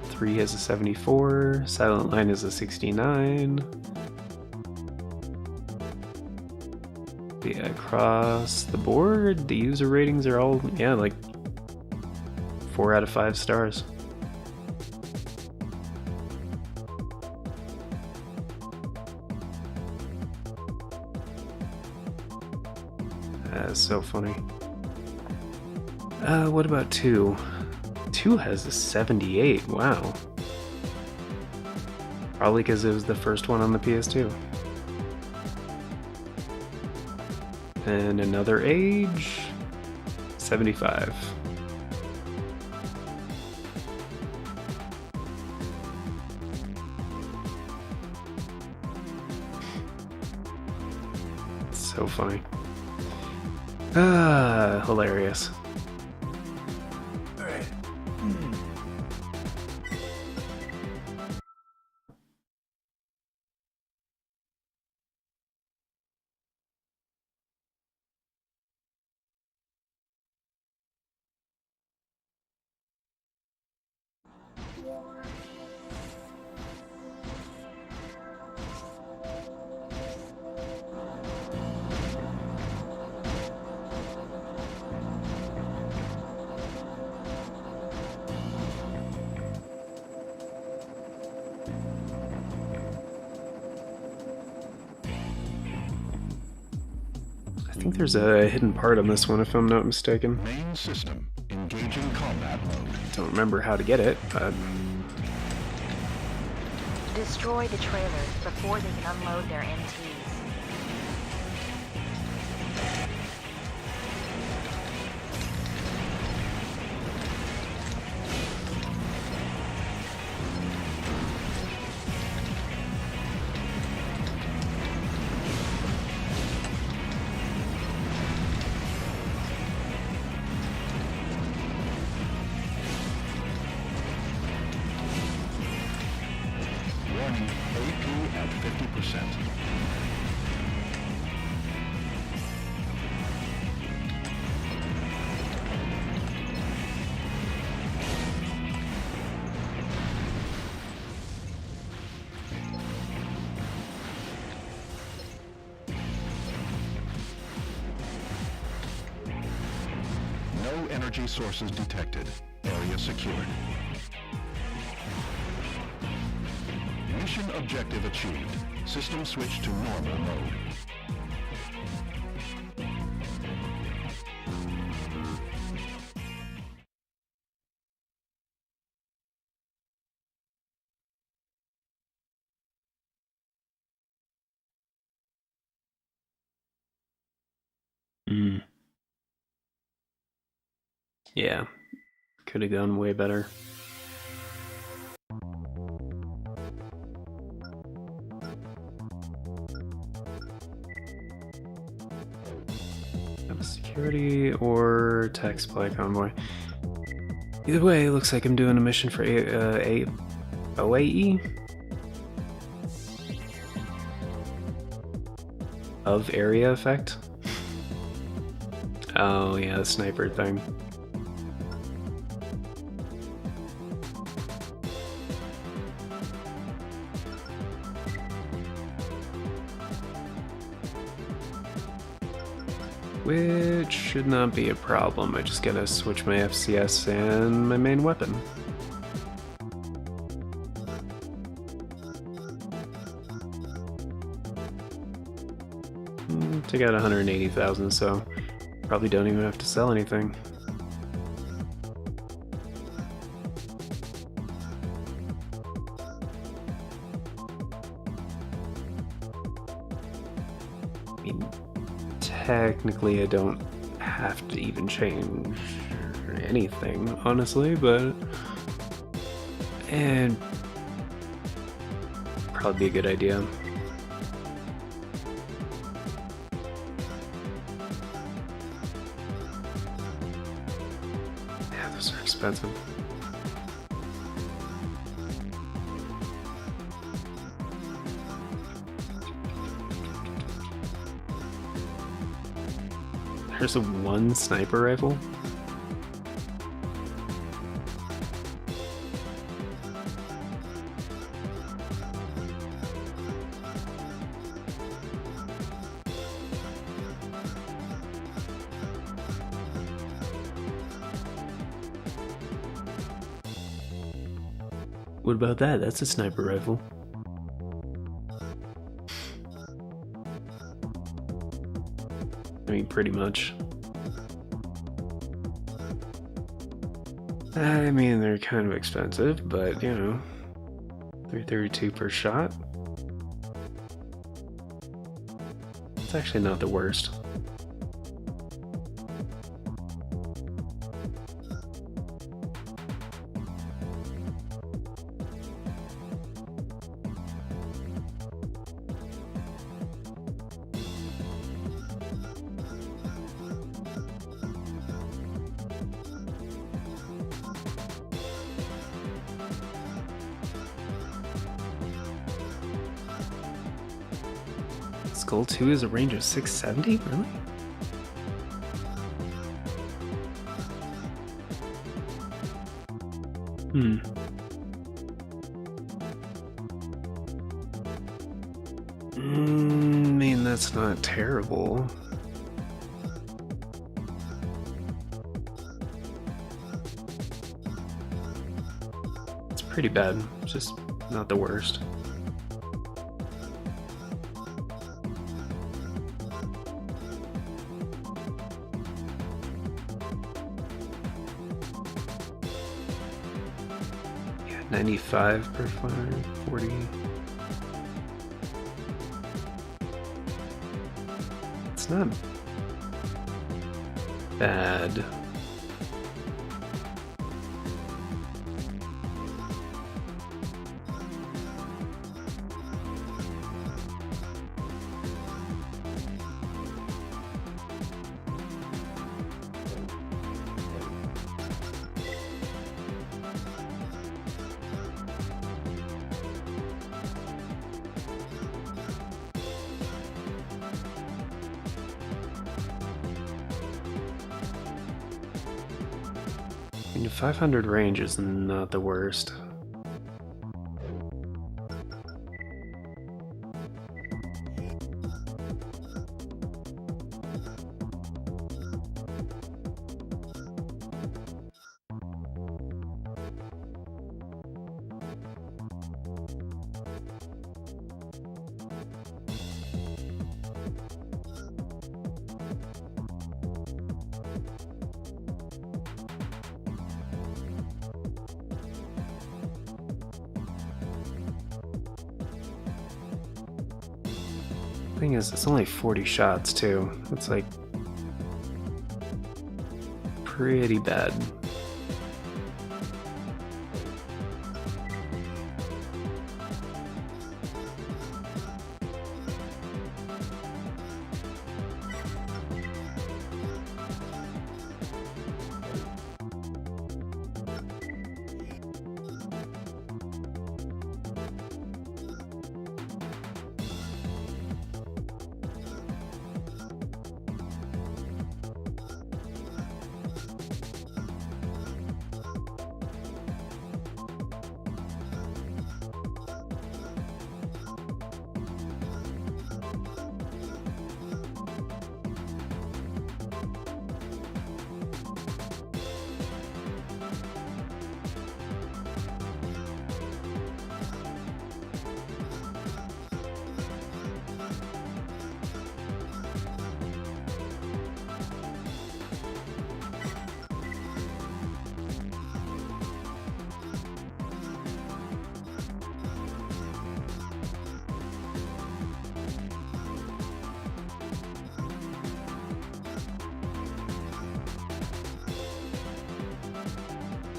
Three has a 74, Silent Line is a 69. Yeah, across the board, the user ratings are all, yeah, like 4 out of 5 stars. That's so funny. What about 2? 2 has a 78, wow. Probably because it was the first one on the PS2. And Another Age, 75. So funny. Ah, hilarious. I think there's a hidden part on this one, if I'm not mistaken. Main system. Engaging combat mode. Don't remember how to get it, but Destroy the trailers before they can unload their MTs. Warning, AP at 50%. No energy sources detected. Area secured. Mission objective achieved. System switch to normal mode. yeah, could have gone way better. Security or tech supply convoy. Either way, it looks like I'm doing a mission for OAE of area effect. Oh yeah, the sniper thing. Which should not be a problem. I just gotta switch my FCS and my main weapon. Took out 180,000, so probably don't even have to sell anything. I mean, technically I don't have to even change anything, honestly, but and probably be a good idea. Yeah, those are expensive. There's a one sniper rifle. What about that? That's a sniper rifle. I mean, pretty much. I mean, they're kind of expensive, but you know, 332 per shot. It's actually not the worst. Skull 2 is a range of 670? Really? I mean, that's not terrible. It's pretty bad, just not the worst. Yeah, 95 per fire, 40. It's not bad. I mean, 500 range is not the worst. Thing is, it's only 40 shots too. It's like pretty bad.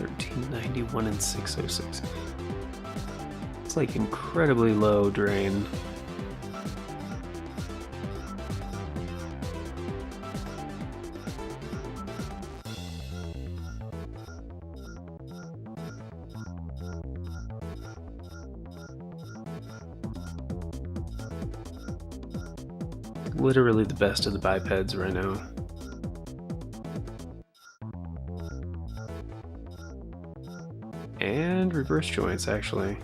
$1391 and 606. It's like incredibly low drain. Literally the best of the bipeds right now. And reverse joints, actually.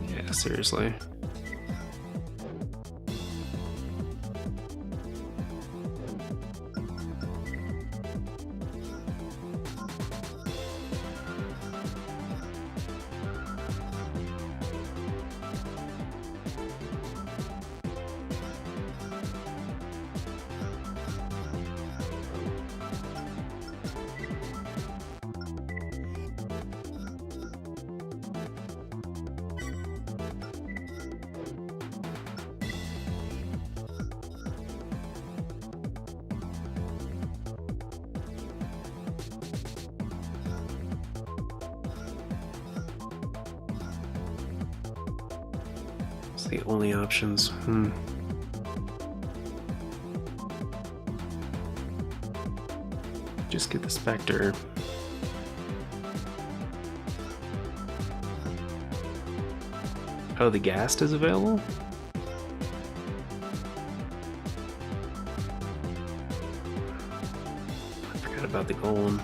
Yeah, seriously. It's the only options. just get the Spectre. Oh, the Ghast is available? I forgot about the Golem.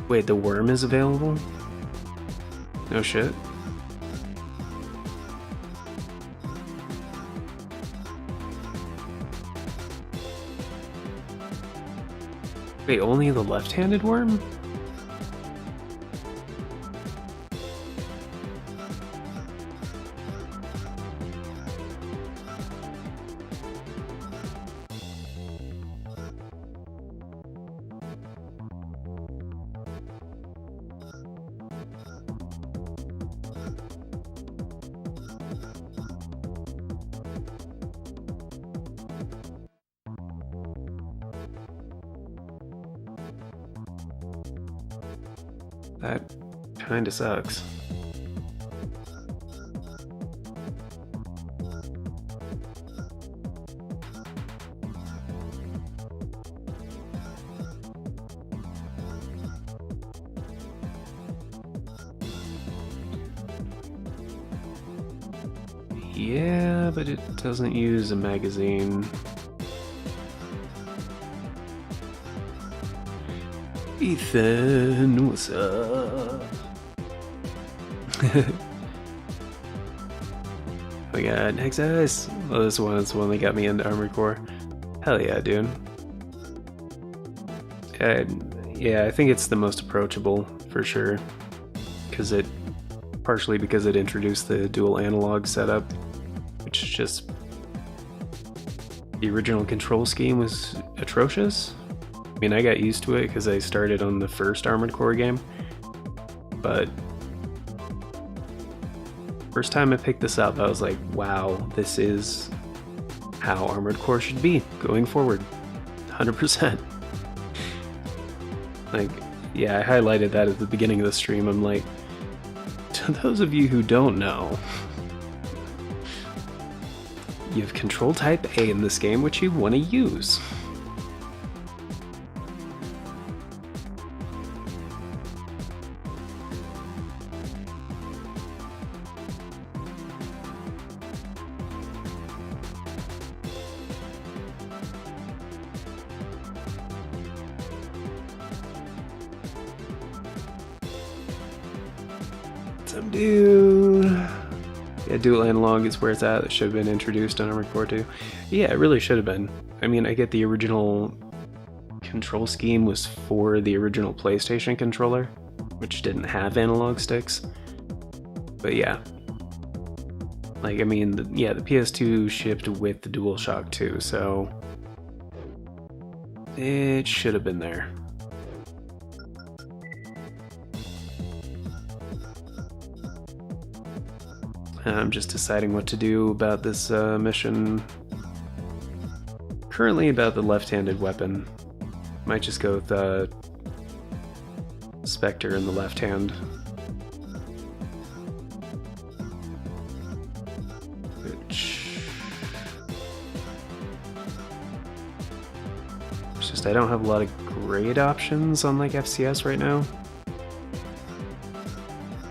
Wait, the Worm is available? No shit. Wait, only the left-handed Worm? That kinda sucks. Yeah, but it doesn't use a magazine. Ethan, what's up? We got Nexus. Oh, this one is the one that got me into Armored Core. Hell yeah, dude. Yeah, I think it's the most approachable for sure. Partially because it introduced the dual analog setup, which is just the original control scheme was atrocious. I mean, I got used to it because I started on the first Armored Core game, but first time I picked this up, I was like, wow, this is how Armored Core should be going forward. 100%. Like, yeah, I highlighted that at the beginning of the stream. I'm like, to those of you who don't know, you have Control Type A in this game, which you want to use. Some dude. Yeah, dual analog is where it's at. It should have been introduced on Armored Core 2. Yeah, it really should have been. I mean, I get the original control scheme was for the original PlayStation controller, which didn't have analog sticks. But yeah. Like, I mean, the PS2 shipped with the DualShock 2, so it should have been there. I'm just deciding what to do about this mission. Currently about the left-handed weapon. Might just go with Spectre in the left hand. Which... It's just I don't have a lot of great options on like FCS right now.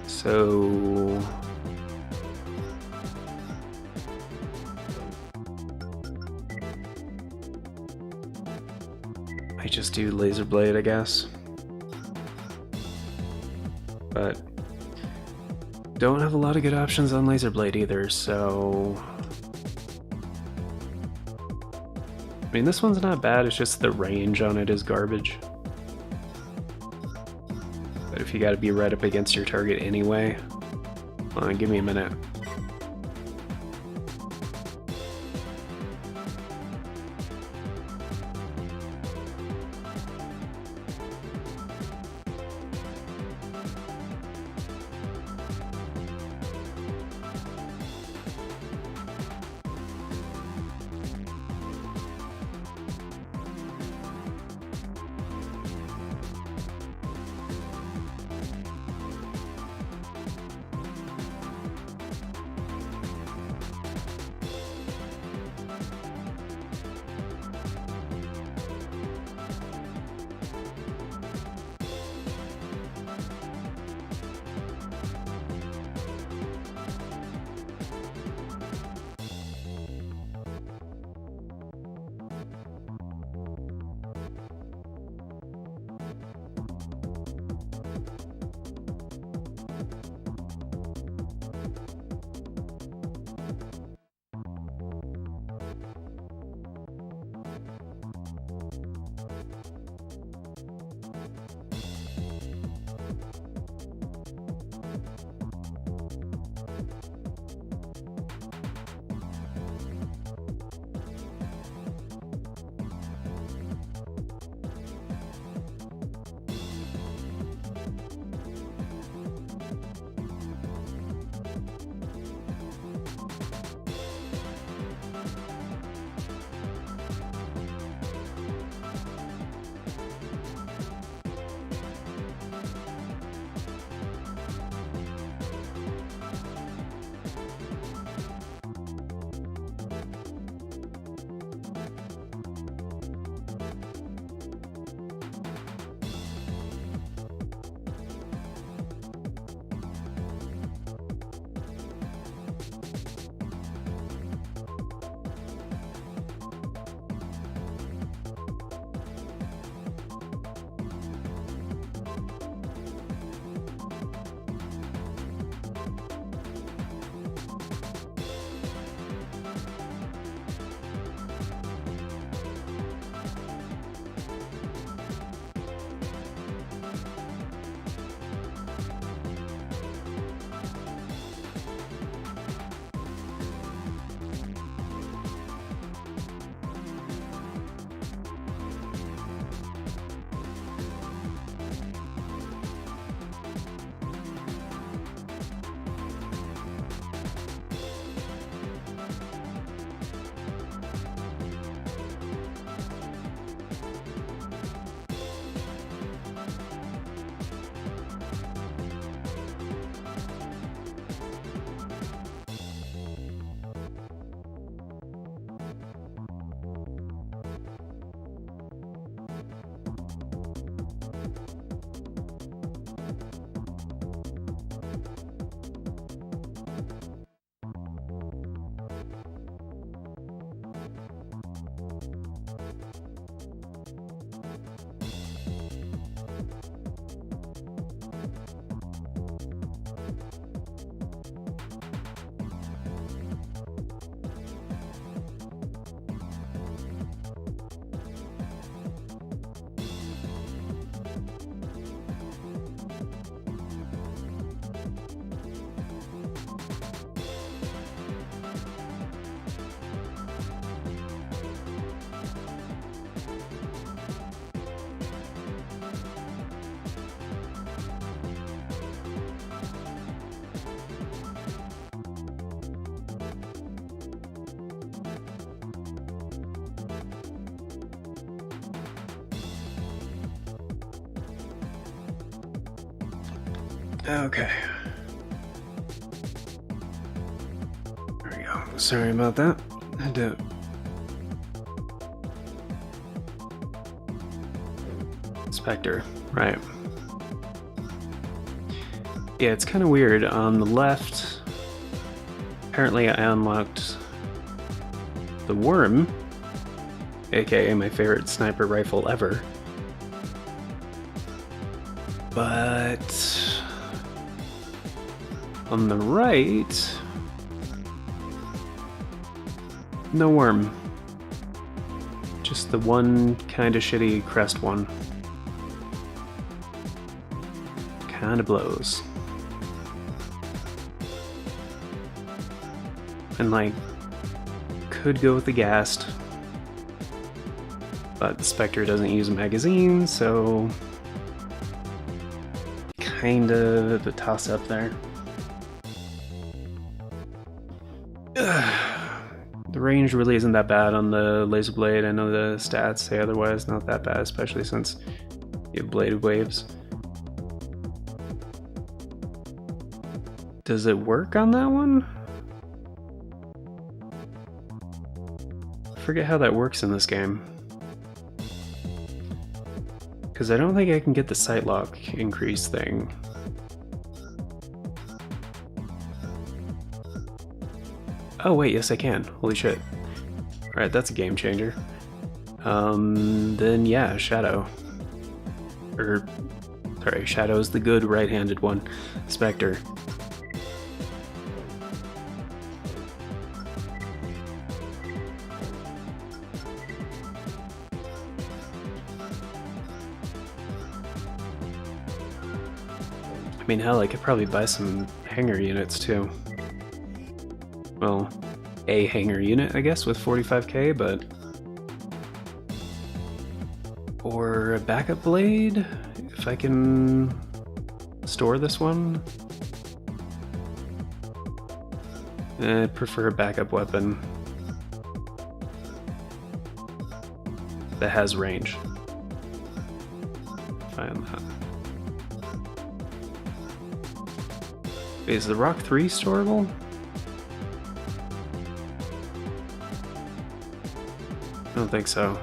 So... I just do Laser Blade, I guess. But don't have a lot of good options on Laser Blade either, so... I mean, this one's not bad, it's just the range on it is garbage. But if you gotta be right up against your target anyway... Hold on, give me a minute. Okay. There we go. Sorry about that. I had to... Spectre, right. Yeah, it's kind of weird. On the left, apparently I unlocked the Worm, aka my favorite sniper rifle ever. But on the right, no Worm. Just the one kind of shitty crest one. Kind of blows. And like, could go with the Ghast, but the Spectre doesn't use a magazine, so kind of a toss up there. The range really isn't that bad on the laser blade. I know the stats say otherwise, not that bad, especially since you have bladed waves. Does it work on that one? I forget how that works in this game. Because I don't think I can get the sight lock increase thing. Oh wait, yes I can. Holy shit. Alright, that's a game changer. Then yeah, Shadow. Sorry, Shadow's the good right-handed one. Spectre. I mean, hell, I could probably buy some hanger units too. Well, a hanger unit, I guess, with 45k, but... Or a backup blade, if I can store this one. I prefer a backup weapon that has range. Find that. Is the Rock 3 storable? I don't think so.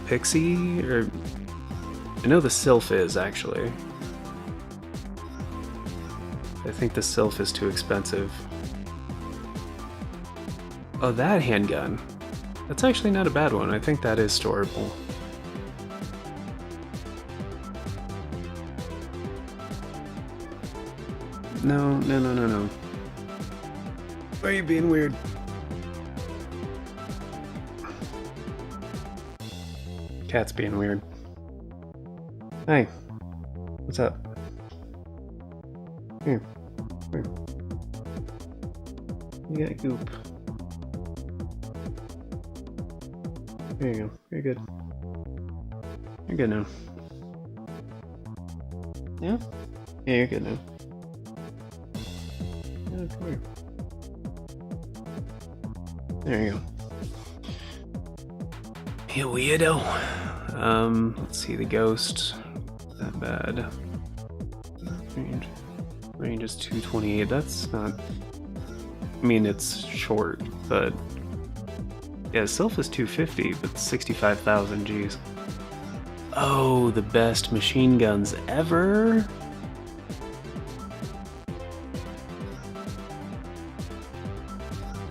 Pixie? Or... I know the Sylph is, actually. I think the Sylph is too expensive. Oh, that handgun. That's actually not a bad one. I think that is storable. No. Why are you being weird? Cat's being weird. Hey. What's up? Here. You got goop. There you go. You're good. You're good now. Yeah? Yeah, you're good now. Yeah, come here. There you go. You weirdo. Let's see, the ghost. That bad. Range is 228. That's not... I mean, it's short, but... Yeah, Sylph is 250, but 65,000, geez. Oh, the best machine guns ever?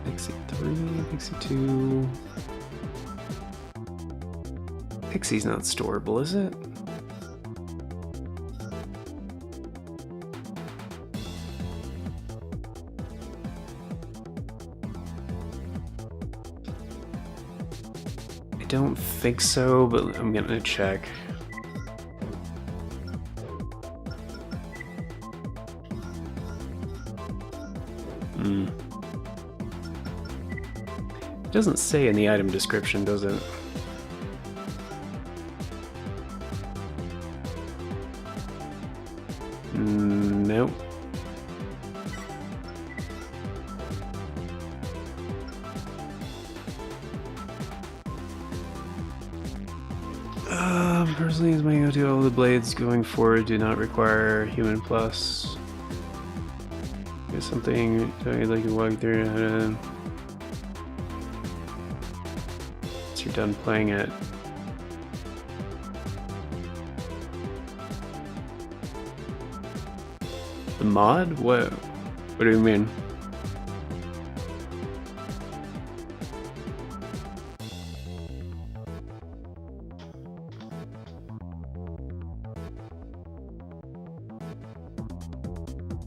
Pixie 3, Pixie 2... Pixie's not storable, is it? I don't think so, but I'm gonna check. It doesn't say in the item description, does it? Nope. personally is my go-to. All the blades going forward do not require human plus. There's something like you walk through. Once you're done playing it. The mod? What do you mean?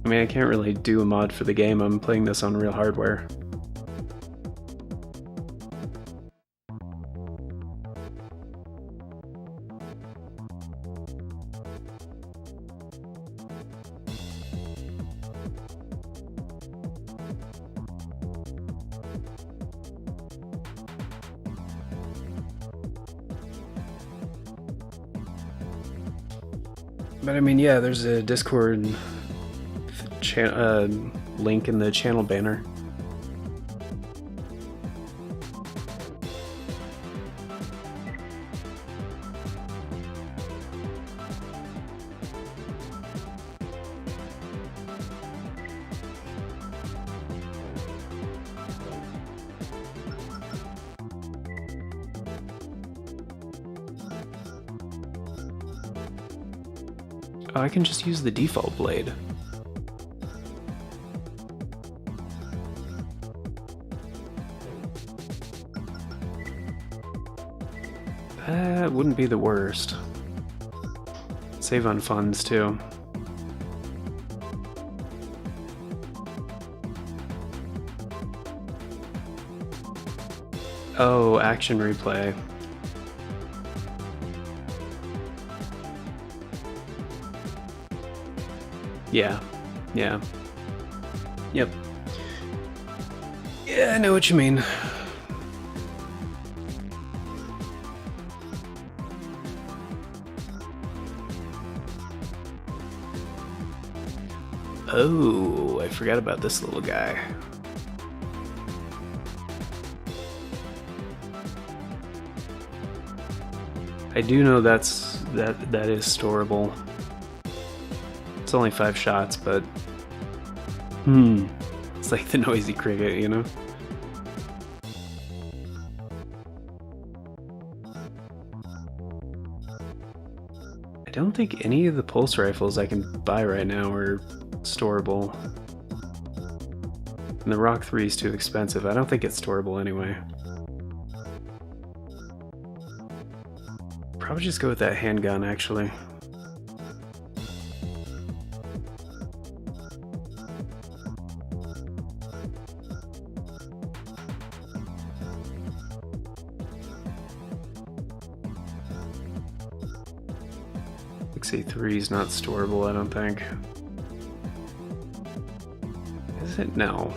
I mean, I can't really do a mod for the game. I'm playing this on real hardware. But I mean, yeah, there's a Discord link in the channel banner. Oh, I can just use the default blade. That wouldn't be the worst. Save on funds too. Oh, action replay. Yeah. Yep. Yeah, I know what you mean. Oh, I forgot about this little guy. I do know that is storable. It's only 5 shots, but it's like the noisy cricket, you know? I don't think any of the pulse rifles I can buy right now are storable. And the Rock 3 is too expensive. I don't think it's storable anyway. Probably just go with that handgun, actually. XA3 is not storable, I don't think. Is it? No.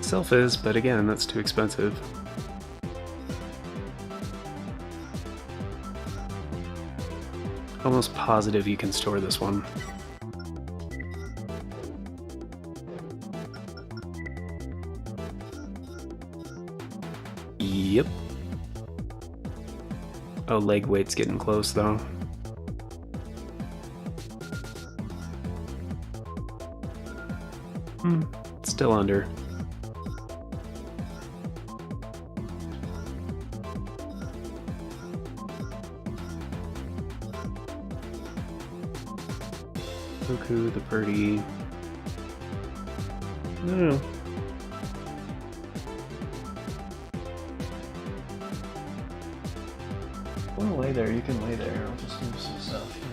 Self is, but again, that's too expensive. Almost positive you can store this one. Yep. Oh, leg weight's getting close though. Still under. Goku, the birdie. No. I want to lay there, you can lay there. I'll just move some stuff here.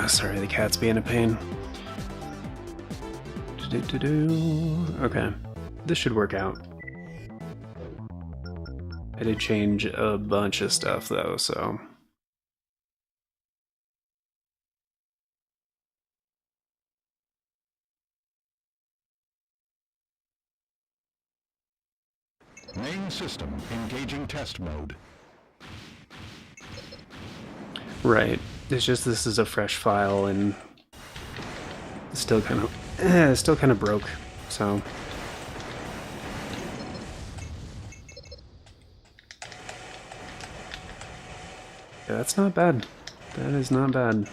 Sorry, the cat's being a pain. Okay, this should work out. I did change a bunch of stuff though, so. Main system engaging test mode. Right. It's just this is a fresh file and it's still kind of broke. So. Yeah, that's not bad. That is not bad.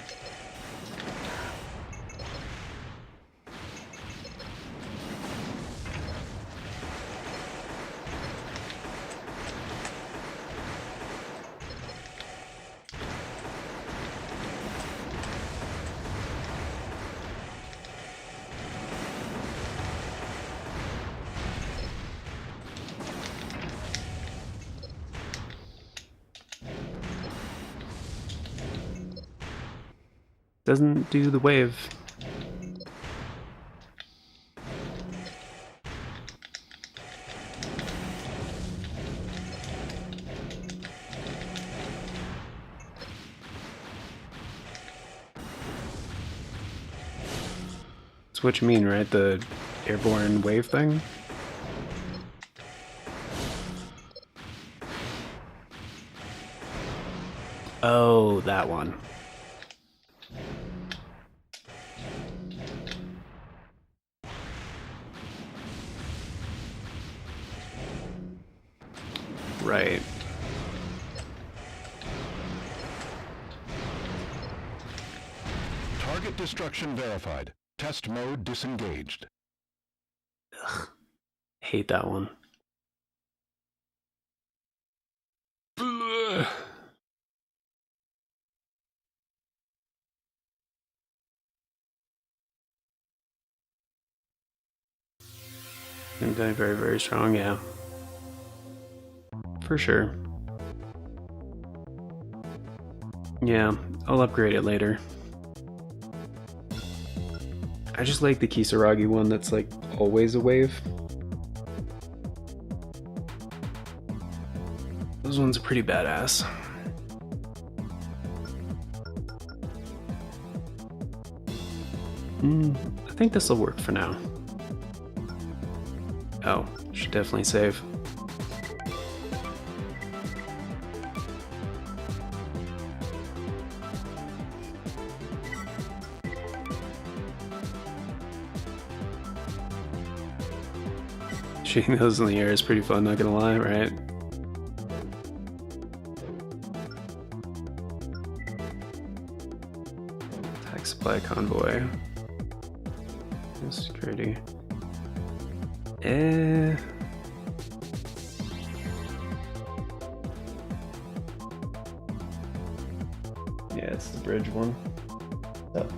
Doesn't do the wave. That's what you mean, right? The airborne wave thing? Oh, that one. Right. Target destruction verified. Test mode disengaged. Ugh. Hate that one. Ugh. Very, very strong, yeah. For sure. Yeah, I'll upgrade it later. I just like the Kisaragi one that's like always a wave. Those ones are pretty badass. I think this will work for now. Oh, should definitely save. Shooting those in the air is pretty fun, not gonna lie, right? Attack supply convoy. Security. Yeah, it's the bridge one. Oh.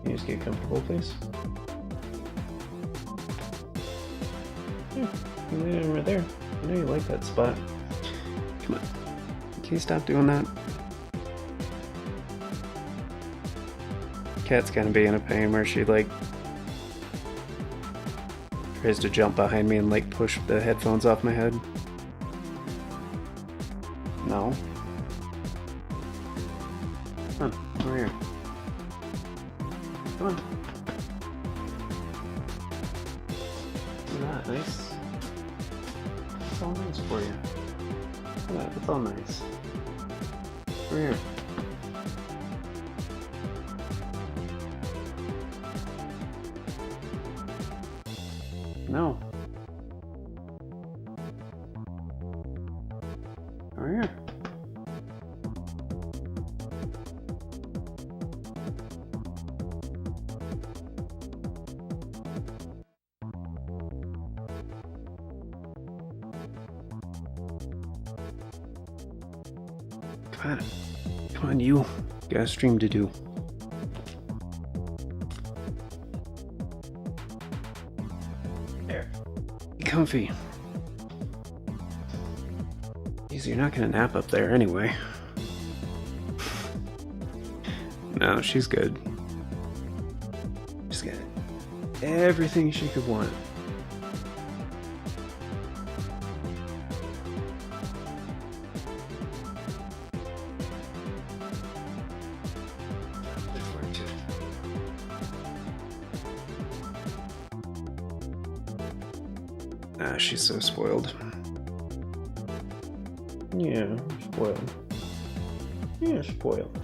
Can you just get comfortable, please? Yeah, you lay it right there. I know you like that spot. Come on. Can you stop doing that? Cat's gonna be in a pain where she like tries to jump behind me and like push the headphones off my head. No. Come on, over here. Come on. Look at that, nice. It's all nice for you. Look at that, it's all nice. Over here. No. Over here. Come on. Come on, you. Got a stream to do. There. Be comfy. Jeez, you're not gonna nap up there anyway. No, she's good. She's got everything she could want. Ah, she's so spoiled. Yeah, spoiled. Yeah, spoiled.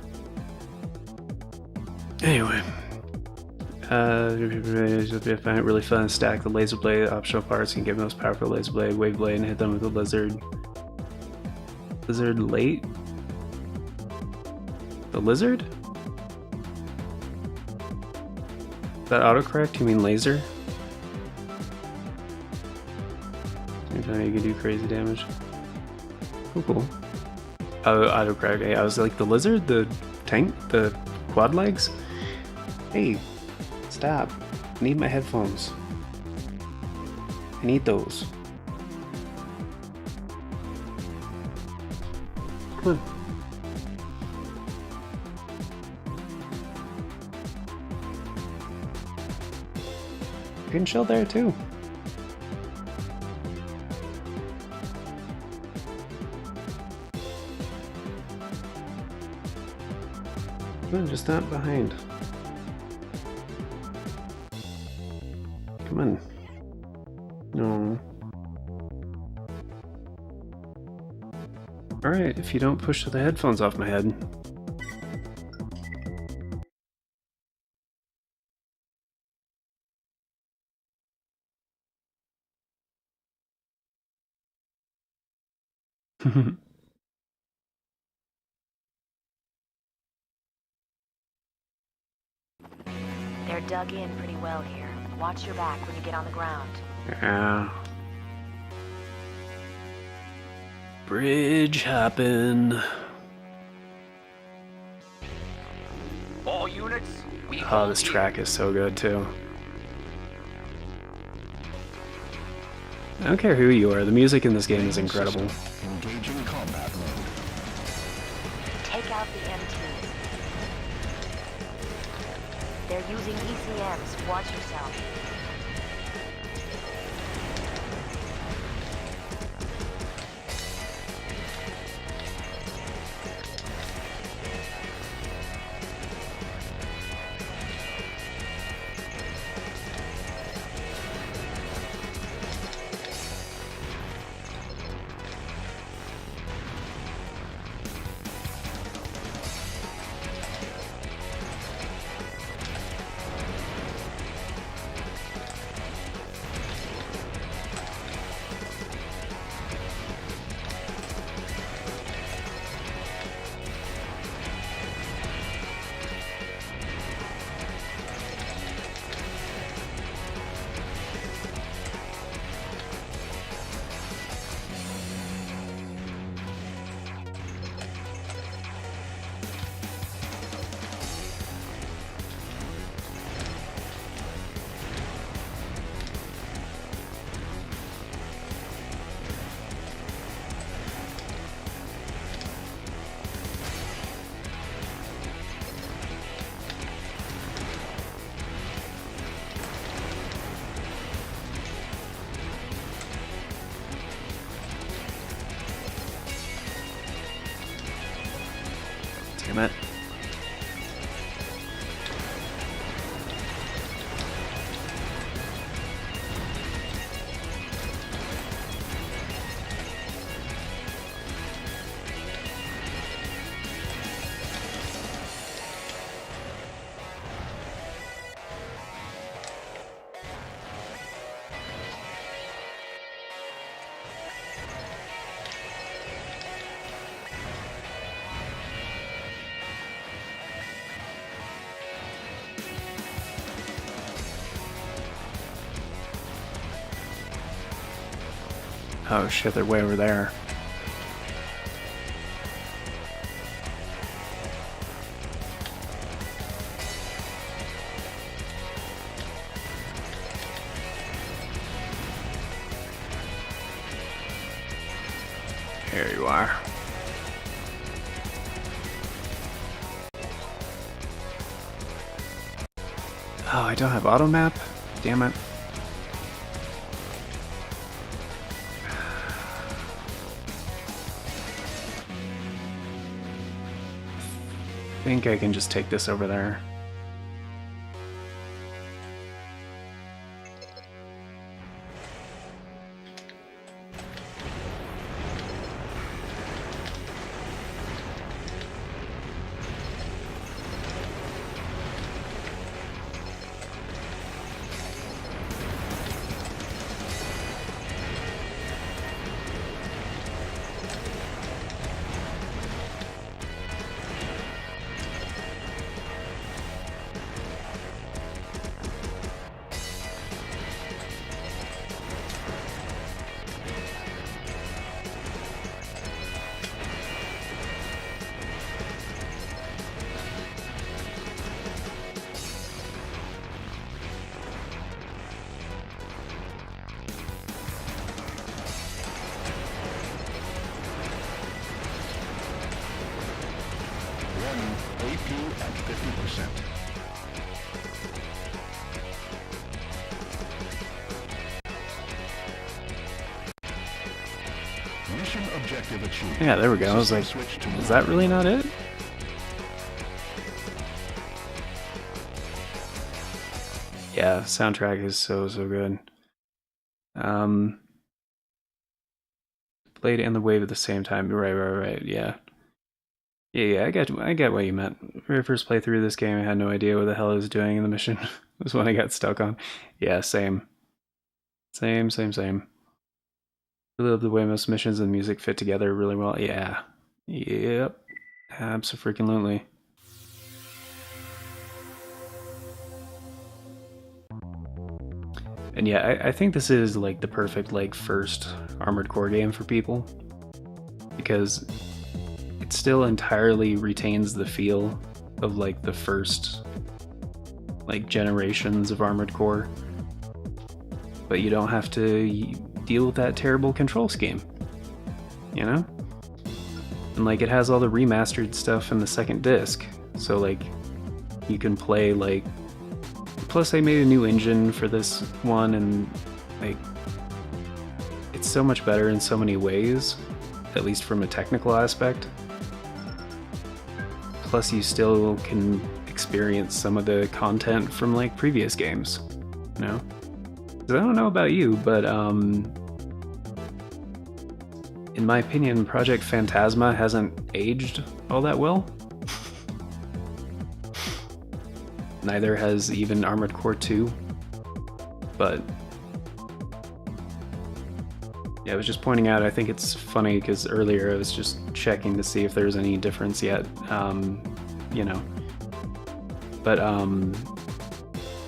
Anyway. I find it really fun to stack the laser blade optional parts and get most powerful laser blade, wave blade, and hit them with the lizard. Lizard late? The lizard? That autocorrect? You mean laser? Anytime you can do crazy damage. Cool. Oh, autocorrect. Hey, I was like, the lizard? The tank? The quad legs? Hey, stop. I need my headphones. I need those. Come on. You can chill there too. Come on, just not behind. Come on. No. Alright, if you don't push the headphones off my head. They're dug in pretty well here. Watch your back when you get on the ground. Yeah. Bridge hopping. All units, we Oh, this track is so good too. I don't care who you are, the music in this game is incredible. Engaging combat mode. Take out the MTs. They're using ECMs. Watch yourself. Damn it. Oh shit, they're way over there. Here you are. Oh, I don't have auto map? Damn it. I think I can just take this over there. at 50%. Mission objective achieved. Yeah, there we go. I was like, is that really not it? Yeah, soundtrack is so good. Blade and the Wave at the same time. Right. Yeah. Yeah, I get what you meant. Very first playthrough of this game, I had no idea what the hell I was doing in the mission. It was when I got stuck on. Yeah, same. Same. I love the way most missions and music fit together really well. Yeah. Yep. Abso-freaking-lutely. And yeah, I think this is like the perfect like first Armored Core game for people, because it still entirely retains the feel of like the first like generations of Armored Core, but you don't have to deal with that terrible control scheme, you know? And like it has all the remastered stuff in the second disc, so like you can play like. Plus, they made a new engine for this one, and like it's so much better in so many ways, at least from a technical aspect. Plus, you still can experience some of the content from like previous games, you know? 'Cause I don't know about you, but in my opinion, Project Phantasma hasn't aged all that well. Neither has even Armored Core 2, but yeah, I was just pointing out, I think it's funny because earlier I was just checking to see if there's any difference yet, you know, but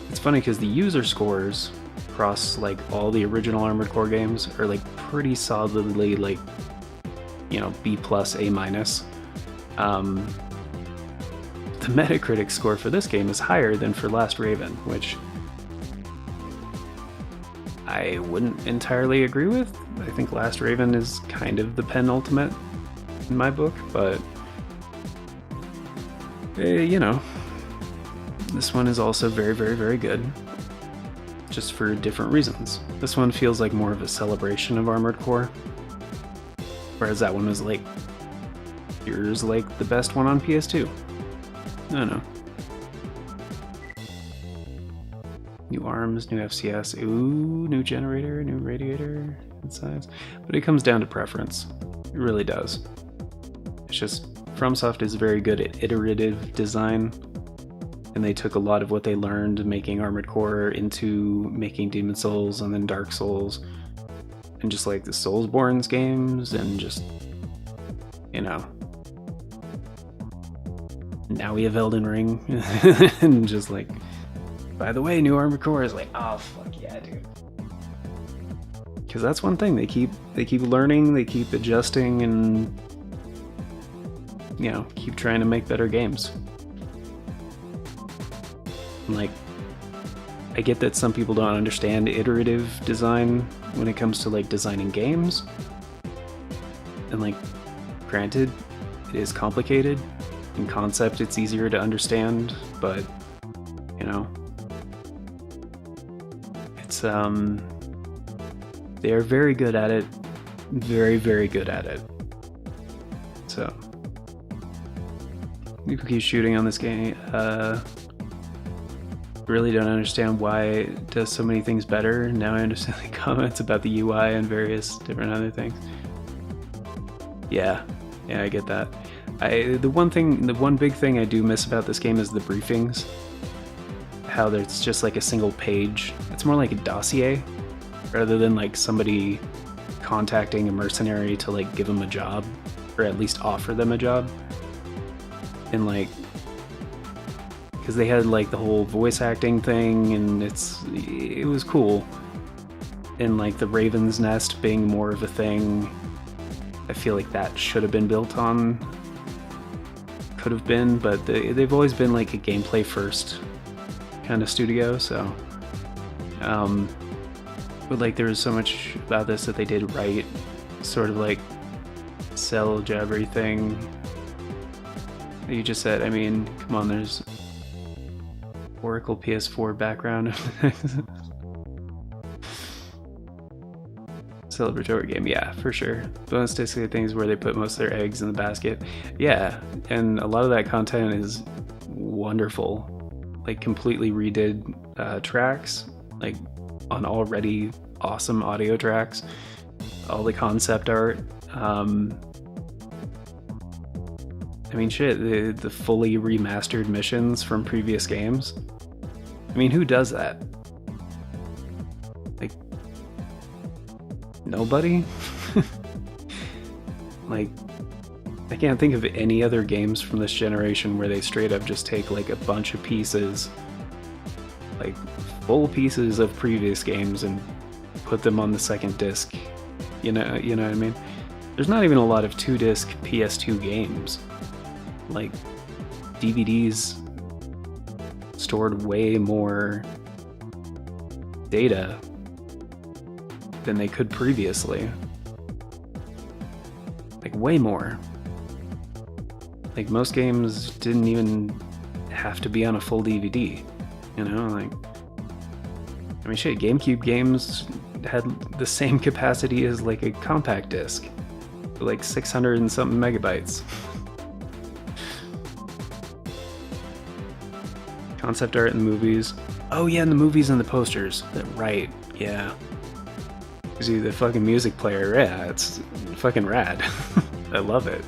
it's funny because the user scores across like all the original Armored Core games are like pretty solidly like, you know, B+, A-. The Metacritic score for this game is higher than for Last Raven, which I wouldn't entirely agree with. I think Last Raven is kind of the penultimate in my book, but you know, this one is also very good, just for different reasons. This one feels like more of a celebration of Armored Core, whereas that one was like, here's like the best one on PS2. I don't know. New arms, new FCS, ooh, new generator, new radiator and size. But it comes down to preference. It really does. It's just, FromSoft is very good at iterative design, and they took a lot of what they learned making Armored Core into making Demon Souls and then Dark Souls, and just like the Soulsborne's games, and just, you know, now we have Elden Ring. And just like, by the way, new Armored Core is like, oh fuck yeah, dude. Because that's one thing, they keep learning, they keep adjusting, and you know, keep trying to make better games. And like, I get that some people don't understand iterative design when it comes to like designing games, and like, granted, it is complicated. In concept, it's easier to understand, but you know, it's they are very good at it, very good at it. So people keep shooting on this game. Really don't understand why it does so many things better. Now I understand the comments about the UI and various different other things. Yeah, I get that. The one big thing I do miss about this game is the briefings. How it's just like a single page. It's more like a dossier, rather than like somebody contacting a mercenary to like give them a job, or at least offer them a job. And like, because they had like the whole voice acting thing, and it was cool. And like the Raven's Nest being more of a thing, I feel like that should have been built on. Could have been, but they've always been like a gameplay first kind of studio, so but like there was so much about this that they did right, sort of like sell everything, You just said, I mean, come on, there's Oracle PS4 background. Celebratory game, yeah, for sure. Bonus disc things where they put most of their eggs in the basket. Yeah, and a lot of that content is wonderful. Like completely redid tracks, like on already awesome audio tracks. All the concept art. I mean, shit, the fully remastered missions from previous games. I mean, who does that? Like, nobody? Like, I can't think of any other games from this generation where they straight up just take like a bunch of pieces, like full pieces of previous games, and put them on the second disc. You know what I mean? There's not even a lot of 2-disc PS2 games. Like, DVDs stored way more data than they could previously. Like, way more. Like, most games didn't even have to be on a full DVD, you know? Like, I mean, shit, GameCube games had the same capacity as, like, a compact disc. Like 600 and something megabytes. Concept art in the movies. Oh yeah, in the movies and the posters. Right, yeah. See, the fucking music player, yeah, it's fucking rad. I love it.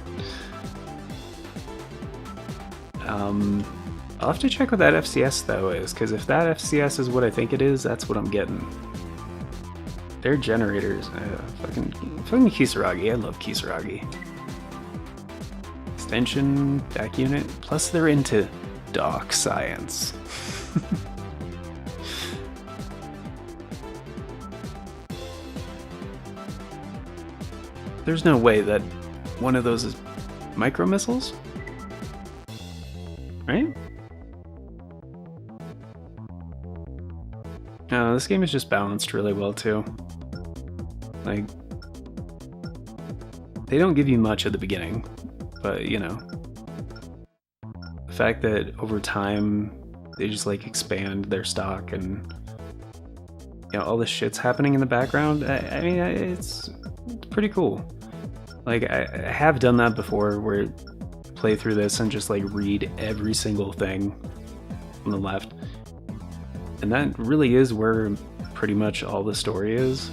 I'll have to check what that FCS though is, because if that FCS is what I think it is, that's what I'm getting. Their generators, fucking Kisaragi. I love Kisaragi. Extension, back unit. Plus they're into doc science. There's no way that one of those is micro missiles, right? No, this game is just balanced really well too. Like, they don't give you much at the beginning, but you know, the fact that over time they just like expand their stock, and you know, all this shit's happening in the background. I mean, it's pretty cool. Like, I have done that before, where I play through this and just like read every single thing on the left, and that really is where pretty much all the story is.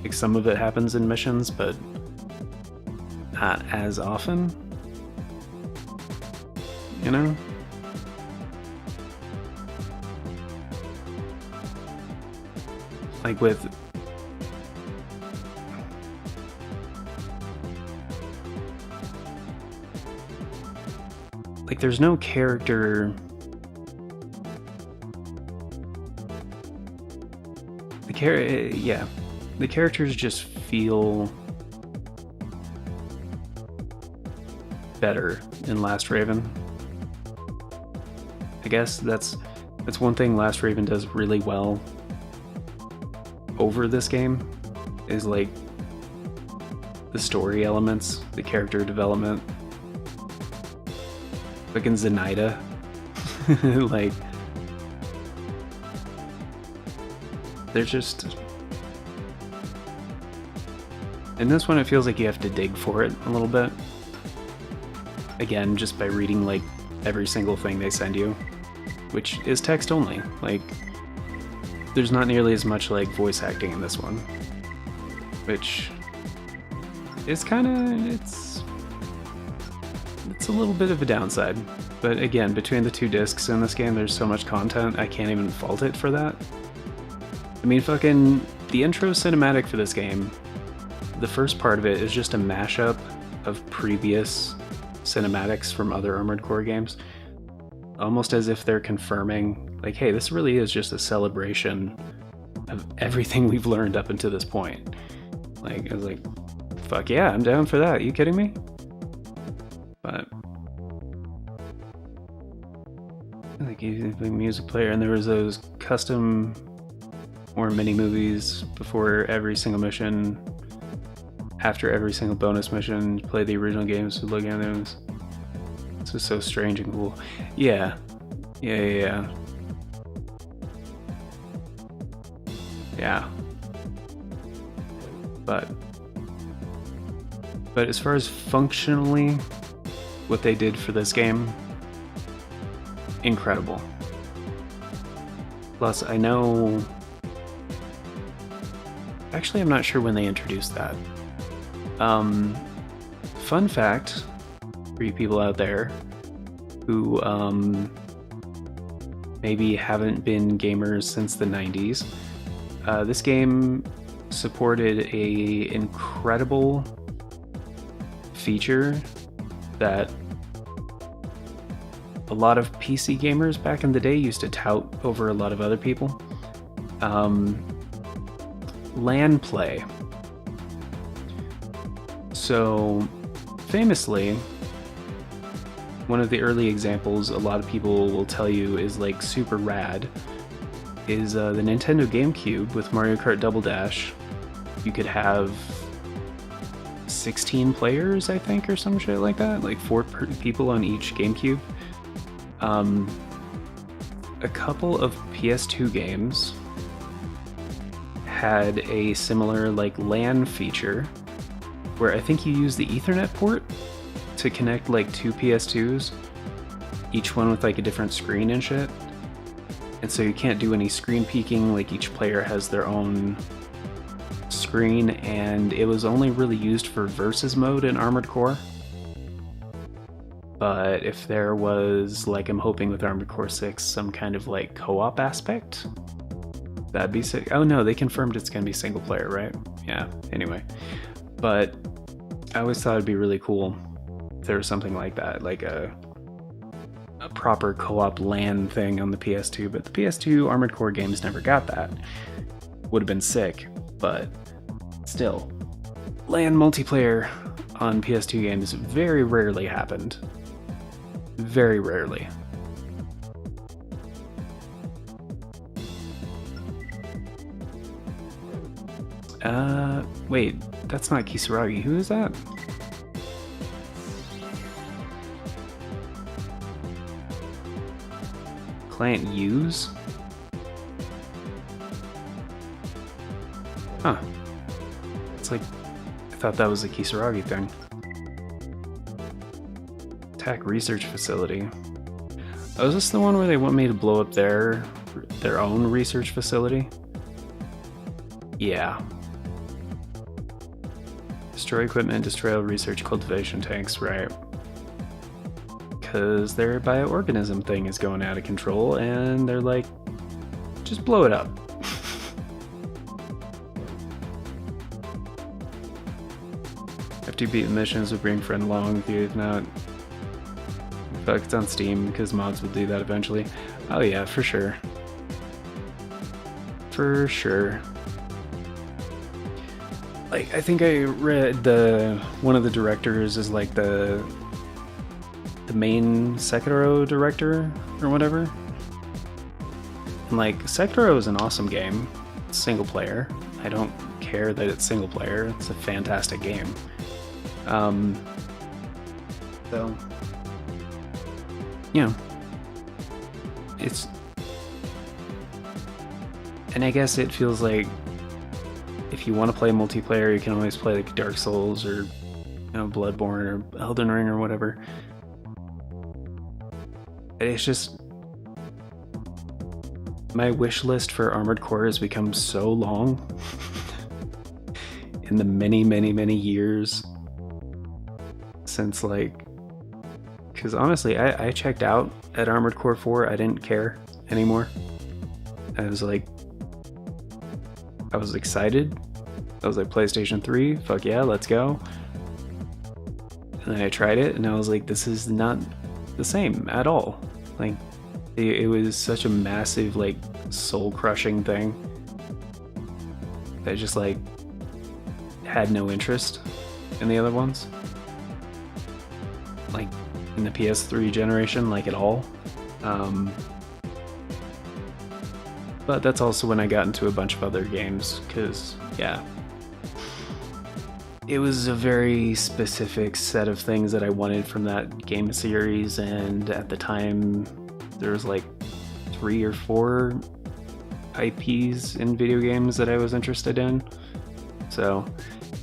Like, some of it happens in missions, but not as often, you know? Like with... Like, there's no character... Yeah. The characters just feel better in Last Raven. I guess that's one thing Last Raven does really well over this game, is like the story elements, the character development. Fucking Zenaida. Like, they're just... In this one, it feels like you have to dig for it a little bit. Again, just by reading, like, every single thing they send you, which is text only. Like, there's not nearly as much, like, voice acting in this one, which is kind of... It's a little bit of a downside. But again, between the 2 discs in this game, there's so much content, I can't even fault it for that. I mean, fucking... The intro cinematic for this game, the first part of it is just a mashup of previous cinematics from other Armored Core games, almost as if they're confirming, like, hey, this really is just a celebration of everything we've learned up until this point. Like, I was like, fuck yeah, I'm down for that. Are you kidding me? But like, the music player, and there was those custom or mini movies before every single mission. After every single bonus mission, play the original games with Logan. This is so strange and cool. Yeah. Yeah. Yeah. But as far as functionally, what they did for this game, incredible. Plus, I know... Actually, I'm not sure when they introduced that. Fun fact for you people out there who maybe haven't been gamers since the 90s, this game supported a incredible feature that a lot of PC gamers back in the day used to tout over a lot of other people. LAN play. So, famously, one of the early examples a lot of people will tell you is like super rad is the Nintendo GameCube with Mario Kart Double Dash. You could have 16 players, I think, or some shit like that, like 4 people on each GameCube. A couple of PS2 games had a similar like LAN feature where I think you use the Ethernet port to connect like 2 PS2s, each one with like a different screen and shit. And so you can't do any screen peeking, like each player has their own screen, and it was only really used for versus mode in Armored Core. But if there was, like I'm hoping with Armored Core 6, some kind of like co-op aspect, that'd be sick. Oh no, they confirmed it's gonna be single player, right? Yeah, anyway. But I always thought it'd be really cool if there was something like that, like a proper co-op LAN thing on the PS2, but the PS2 Armored Core games never got that. Would have been sick, but still. LAN multiplayer on PS2 games very rarely happened. Very rarely. Wait, that's not Kisaragi. Who is that? Client use? Huh. It's like, I thought that was a Kisaragi thing. Attack research facility. Oh, is this the one where they want me to blow up their own research facility? Yeah. Destroy equipment, destroy all research cultivation tanks, right? Because their bioorganism thing is going out of control, and they're like, just blow it up. After you beat the missions with bring friend along with you, if not, fuck, it's on Steam, because mods will do that eventually. Oh yeah, for sure. For sure. Like, I think I read one of the directors is like the main Sekiro director or whatever. And like, Sekiro is an awesome game. It's single player. I don't care that it's single player. It's a fantastic game. So, you know, it's, and I guess it feels like if you want to play multiplayer, you can always play like Dark Souls or, you know, Bloodborne or Elden Ring or whatever. It's just, my wish list for Armored Core has become so long in the many years since, like, because honestly, I checked out at Armored Core 4. I didn't care anymore. I was like, I was excited. I was like, PlayStation 3, fuck yeah, let's go. And then I tried it, and I was like, this is not the same at all. Like, it was such a massive, like, soul-crushing thing that I just, like, had no interest in the other ones. Like, in the PS3 generation, like, at all. But that's also when I got into a bunch of other games, because, yeah. it was a very specific set of things that I wanted from that game series, and at the time there was like 3 or 4 IPs in video games that I was interested in. So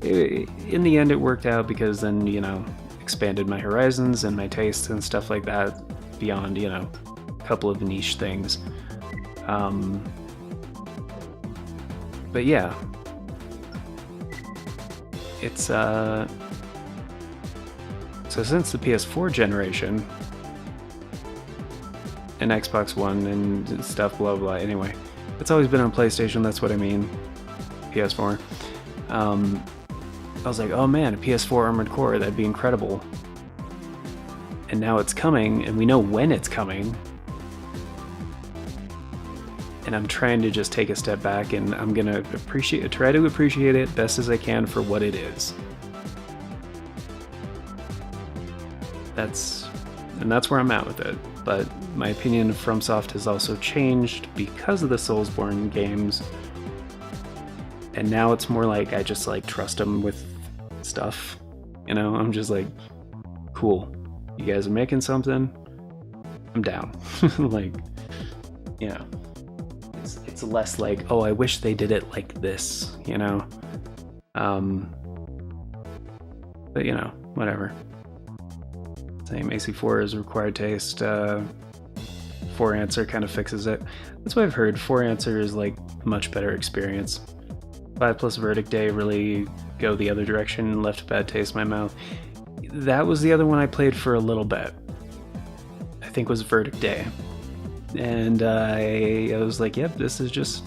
in the end it worked out, because then, you know, expanded my horizons and my tastes and stuff like that beyond, you know, a couple of niche things. But yeah, it's so since the PS4 generation and Xbox One and stuff, blah blah. Anyway, it's always been on PlayStation. That's what I mean. PS4. I was like, oh man, a PS4 Armored Core, that'd be incredible. And now it's coming, and we know when it's coming. And I'm trying to just take a step back, and I'm gonna try to appreciate it best as I can for what it is. That's where I'm at with it. But my opinion of FromSoft has also changed because of the Soulsborne games. And now it's more like I just like trust them with stuff. You know, I'm just like, cool, you guys are making something, I'm down. Like, you know, it's less like, oh, I wish they did it like this, you know. But you know, whatever. Same, AC4 is required taste. 4answer kind of fixes it. That's what I've heard. 4answer is like much better experience. 5 plus Verdict Day really go the other direction, left a bad taste in my mouth. That was the other one I played for a little bit. I think was Verdict Day. And I was like, yep, this is just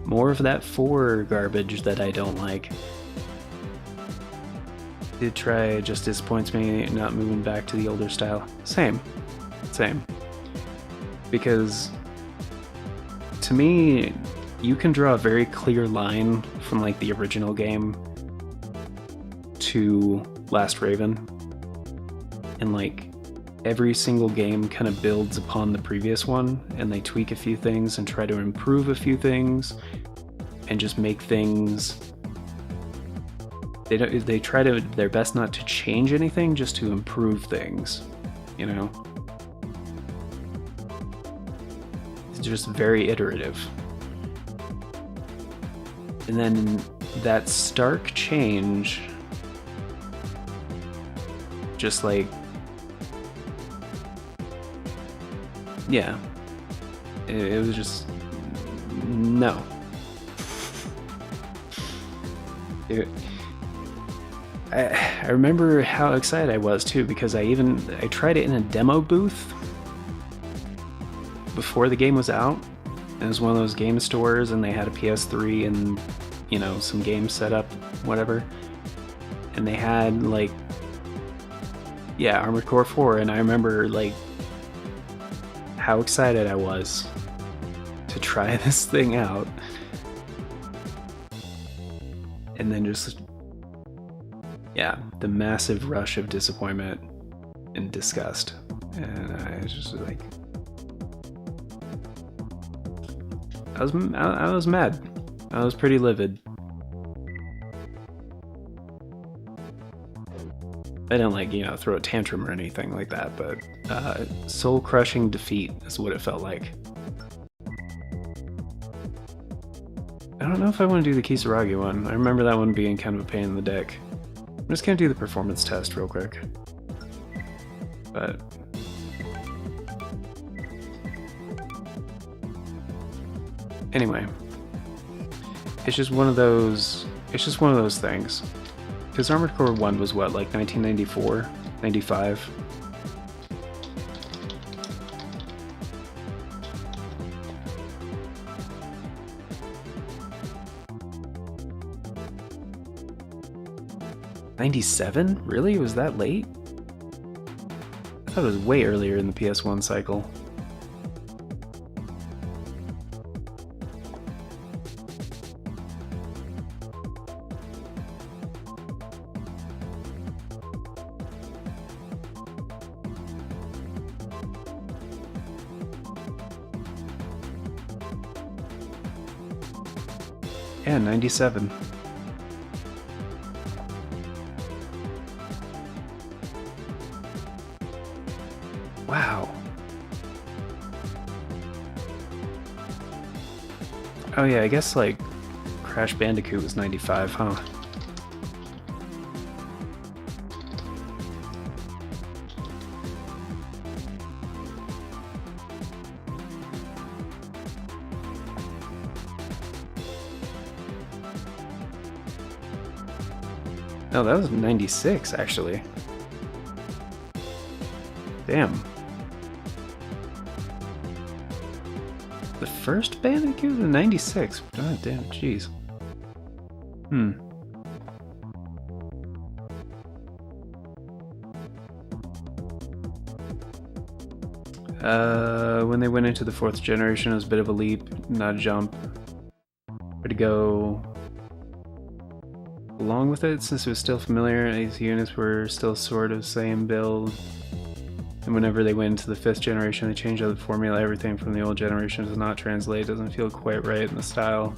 more of that 4 garbage that I don't like. Did try, just disappoints me, not moving back to the older style. Same. Because to me, you can draw a very clear line from like the original game to Last Raven, and like every single game kind of builds upon the previous one, and they tweak a few things and try to improve a few things and just make things, they try to their best not to change anything, just to improve things, you know. It's just very iterative. And then that stark change, just like, yeah, it was just, no. I remember how excited I was too, because I tried it in a demo booth before the game was out. It was one of those game stores, and they had a PS3 and, you know, some games set up, whatever. And they had like, yeah, Armored Core 4, and I remember like how excited I was to try this thing out. And then just, yeah, the massive rush of disappointment and disgust. And I was just like, I was mad. I was pretty livid. I didn't like, you know, throw a tantrum or anything like that, but soul-crushing defeat is what it felt like. I don't know if I want to do the Kisaragi one. I remember that one being kind of a pain in the dick. I'm just gonna do the performance test real quick. But anyway, it's just one of those things. Because Armored Core 1 was what, like 1994, 95? '97? Really? It was that late? I thought it was way earlier in the PS1 cycle. Yeah, 97. Wow. Oh yeah, I guess like Crash Bandicoot was 95, huh? No, that was 96 actually. Damn. The first Bandicoot in 96. God damn, jeez. When they went into the 4th generation, it was a bit of a leap, not a jump. But to go along with it, since it was still familiar, these units were still sort of same build. And whenever they went into the 5th generation, they changed out the formula. Everything from the old generation does not translate, doesn't feel quite right in the style.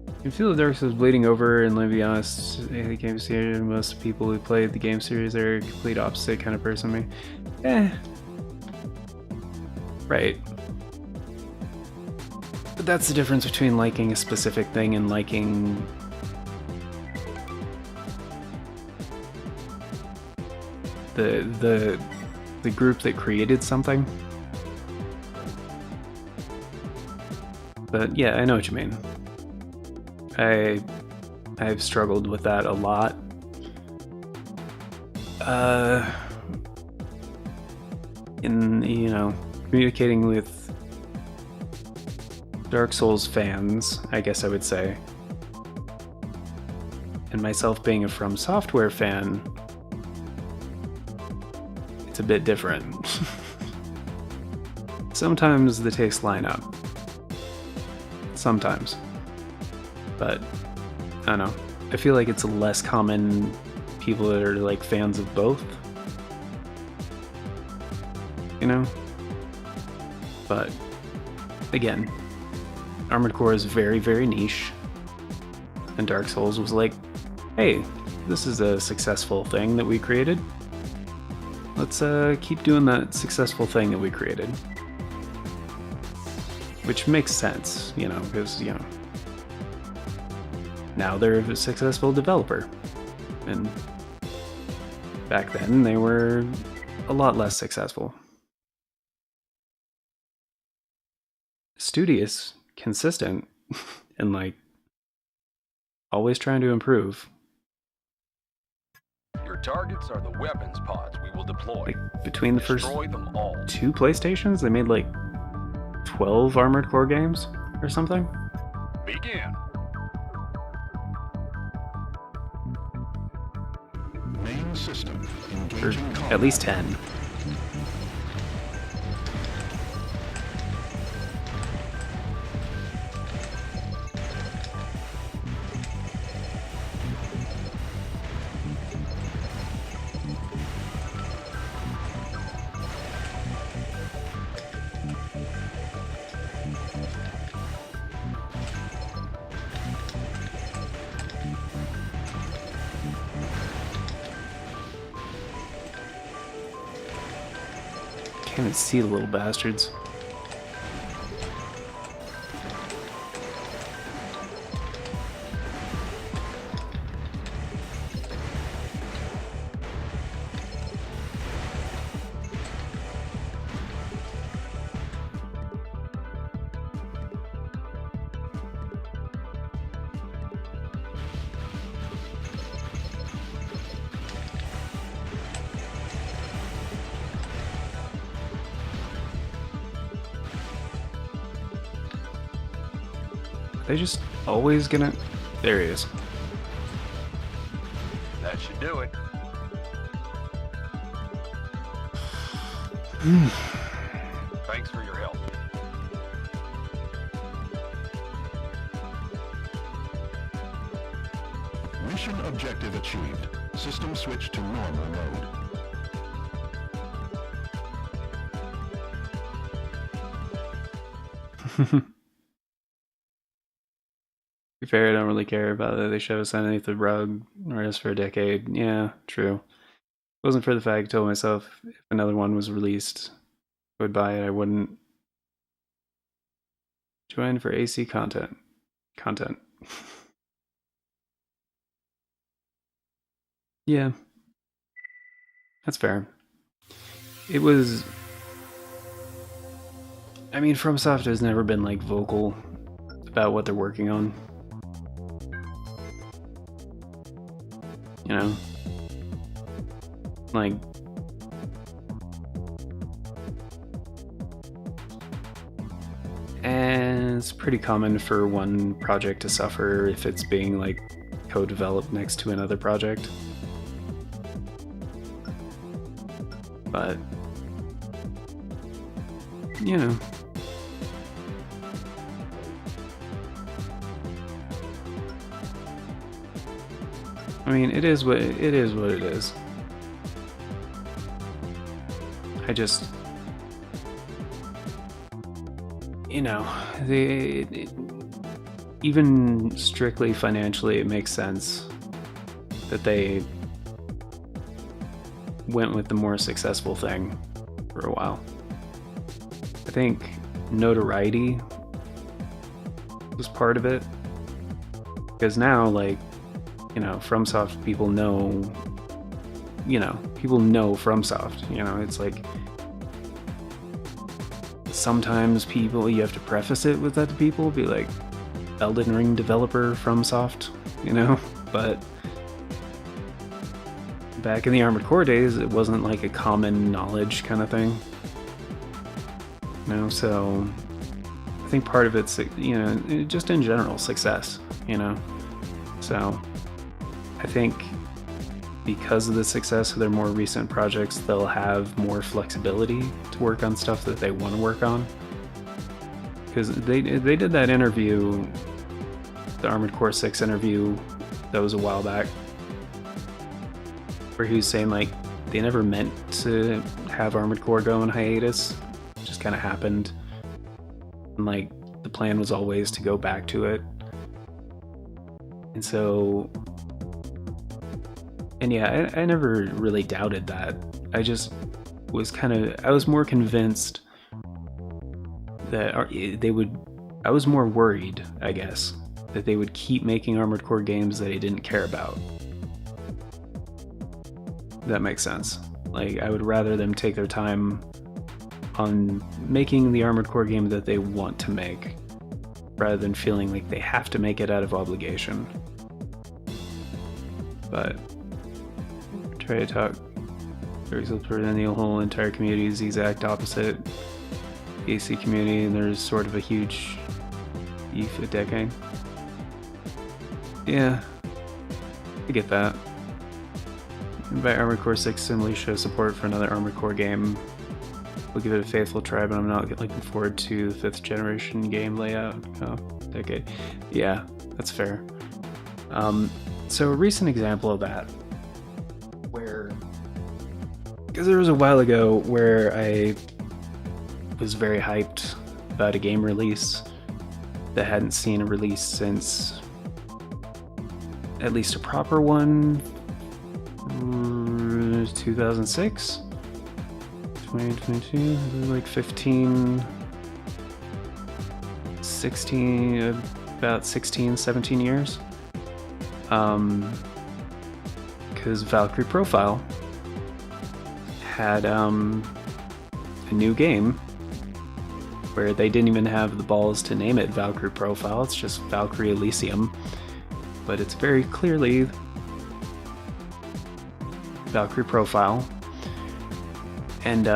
You can feel the Dark Souls bleeding over, and let me be honest, the game series, most people who played the game series are a complete opposite kind of person to me. Right. But that's the difference between liking a specific thing and liking the group that created something. But yeah, I know what you mean. I've struggled with that a lot. In, you know, communicating with Dark Souls fans, I guess I would say, and myself being a From Software fan, it's a bit different. Sometimes the tastes line up. Sometimes. But, I don't know. I feel like it's less common people that are like fans of both. You know? But, again, Armored Core is very, very niche. And Dark Souls was like, hey, this is a successful thing that we created. Let's keep doing that successful thing that we created. Which makes sense, you know, because, you know, now they're a successful developer. And back then they were a lot less successful. Studious, consistent, and like always trying to improve. Your targets are the weapons pods we will deploy. Like between the first Destroy them all. 2 PlayStations, they made like 12 Armored Core games or something. Begin. Main system Or engaging combat. at least 10. Can't even see the little bastards. They just always gonna... There he is. That should do it. Thanks for your help. Mission objective achieved. System switch to normal mode. To be fair, I don't really care about it. They shove us underneath the rug or us for a decade. Yeah, true. wasn't for the fact I told myself if another one was released, I would buy it. I wouldn't join for AC content. Yeah, that's fair. It was. I mean, FromSoft has never been like vocal about what they're working on. You know, like. And it's pretty common for one project to suffer if it's being like co-developed next to another project. But you know, I mean, it is what it is. I just, you know, even strictly financially, it makes sense that they went with the more successful thing for a while. I think notoriety was part of it, because now, like, you know, FromSoft people know FromSoft. You know, it's like sometimes people, you have to preface it with that to people, be like, Elden Ring developer FromSoft, you know, but back in the Armored Core days, it wasn't like a common knowledge kind of thing. You know, so I think part of it's, you know, just in general, success, you know. So I think because of the success of their more recent projects, they'll have more flexibility to work on stuff that they want to work on. Because they did that interview, the Armored Core 6 interview, that was a while back, where he was saying like they never meant to have Armored Core go on hiatus, it just kind of happened, and like the plan was always to go back to it. And so, and yeah, I never really doubted that. I just was I was more convinced that they would, I was more worried, I guess, that they would keep making Armored Core games that I didn't care about. That makes sense. Like, I would rather them take their time on making the Armored Core game that they want to make, rather than feeling like they have to make it out of obligation. But try to talk and the whole entire community is the exact opposite. AC community, and there's sort of a huge beef a decade. Yeah, I get that. By Armored Core 6 similarly shows support for another Armored Core game. We'll give it a faithful try, but I'm not looking forward to the 5th generation game layout. Oh, decade. Yeah, that's fair. So a recent example of that, where, because there was a while ago where I was very hyped about a game release that hadn't seen a release since, at least a proper one, 2006, 2022, like 15, 16, about 16, 17 years. Because Valkyrie Profile had a new game where they didn't even have the balls to name it Valkyrie Profile. It's just Valkyrie Elysium, but it's very clearly Valkyrie Profile. And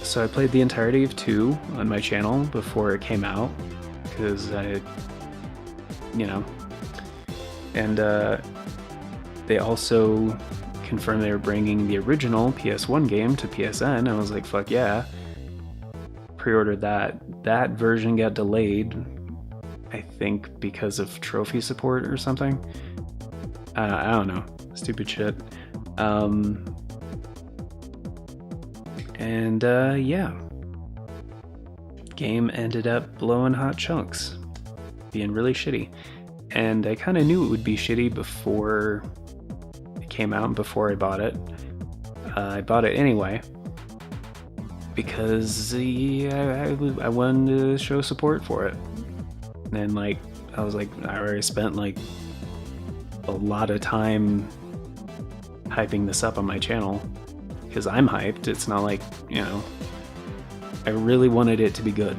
so I played the entirety of 2 on my channel before it came out, because I, you know, and they also confirmed they were bringing the original PS1 game to PSN. I was like, fuck yeah. Pre-ordered that. That version got delayed, I think because of trophy support or something. I don't know. Stupid shit. Yeah. Game ended up blowing hot chunks, being really shitty. And I kind of knew it would be shitty before it came out and before I bought it. I bought it anyway because I wanted to show support for it. And like, I was like, I already spent like a lot of time hyping this up on my channel because I'm hyped. It's not like, you know, I really wanted it to be good.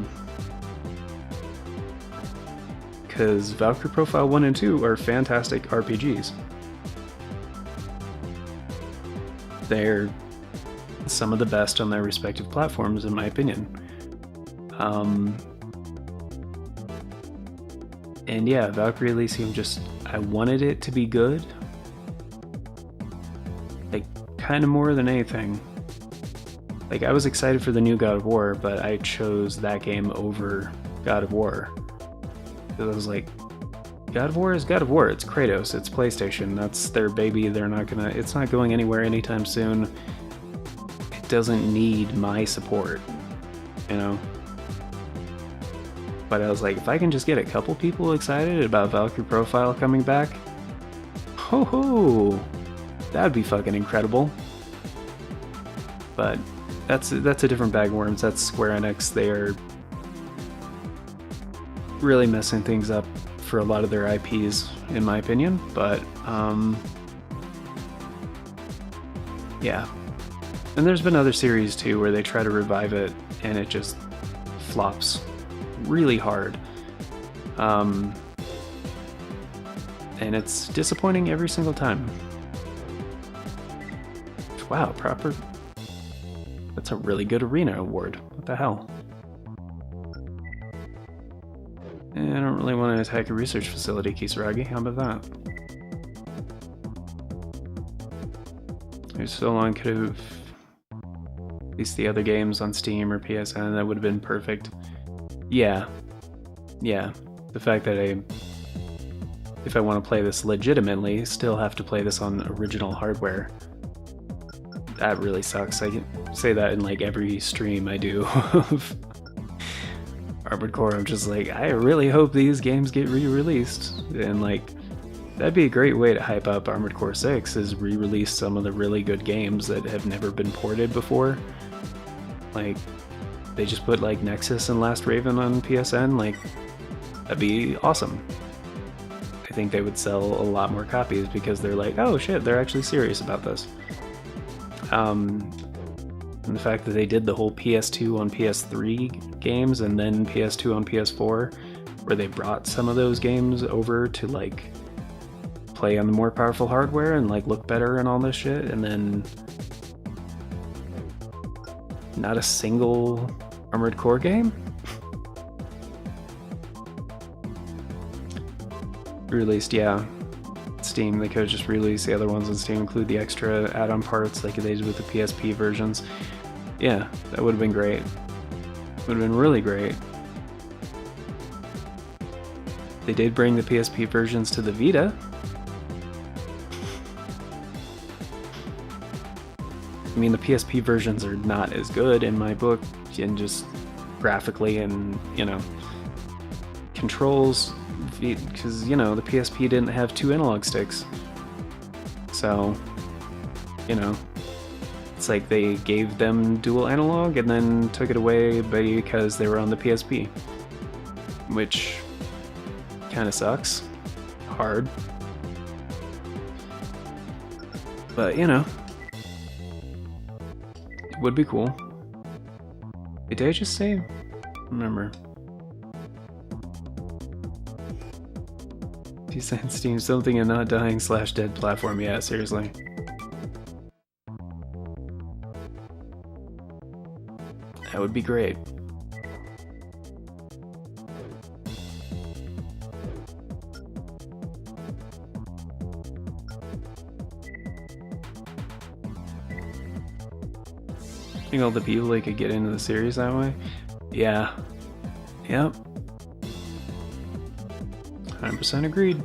Because Valkyrie Profile 1 and 2 are fantastic RPGs. They're some of the best on their respective platforms, in my opinion. And yeah, Valkyrie Elysium just, I wanted it to be good. Like, kind of more than anything. Like, I was excited for the new God of War, but I chose that game over God of War. Because I was like, God of War is God of War. It's Kratos. It's PlayStation. That's their baby. They're not gonna, it's not going anywhere anytime soon. It doesn't need my support, you know? But I was like, if I can just get a couple people excited about Valkyrie Profile coming back, ho ho, that'd be fucking incredible. But that's a different bag of worms. That's Square Enix. They are really messing things up for a lot of their IPs, in my opinion. But yeah. And there's been other series too where they try to revive it and it just flops really hard. And it's disappointing every single time. Wow, proper. That's a really good arena award. What the hell? I don't really want to attack a research facility, Kisaragi. How about that? There's so long could have released the other games on Steam or PSN. That would have been perfect. Yeah. The fact that if I want to play this legitimately, still have to play this on original hardware. That really sucks. I say that in like every stream I do of Armored Core. I'm just like, I really hope these games get re-released. And like, that'd be a great way to hype up Armored Core 6, is re-release some of the really good games that have never been ported before. Like, they just put like Nexus and Last Raven on PSN, like, that'd be awesome. I think they would sell a lot more copies because they're like, oh shit, they're actually serious about this. And the fact that they did the whole PS2 on PS3 games and then PS2 on PS4, where they brought some of those games over to like play on the more powerful hardware and like look better and all this shit, and then not a single Armored Core game? Released, yeah. Steam, they could have just released the other ones on Steam, include the extra add-on parts like they did with the PSP versions. Yeah, that would have been great. Would have been really great. They did bring the PSP versions to the Vita. I mean, the PSP versions are not as good in my book, and just graphically and, you know, controls, because, you know, the PSP didn't have 2 analog sticks. So, you know, it's like they gave them dual analog and then took it away because they were on the PSP, which kind of sucks. Hard. But, you know, it would be cool. Did I just say? Remember. He sent Steam something a not dying / dead platform. Yeah, seriously. That would be great. Think all the people they could get into the series that way? Yeah. Yep. 100% agreed.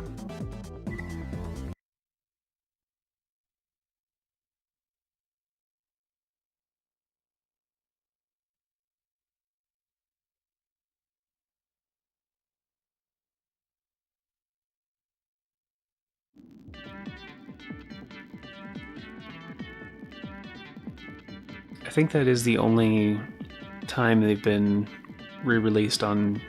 I think that is the only time they've been re-released on...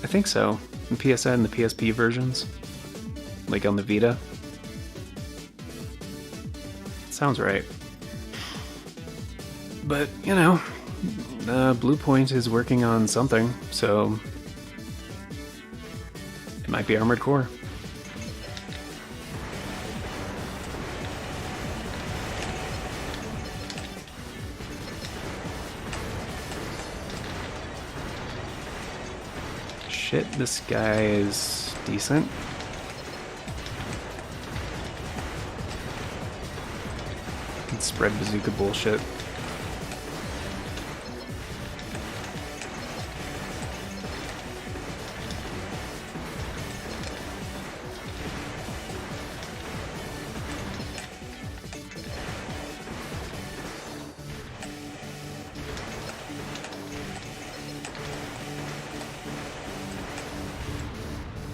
I think so. In PSN and the PSP versions. Like on the Vita. Sounds right. But, you know, Blue Point is working on something, so it might be Armored Core. Shit, this guy is decent. Can spread bazooka bullshit.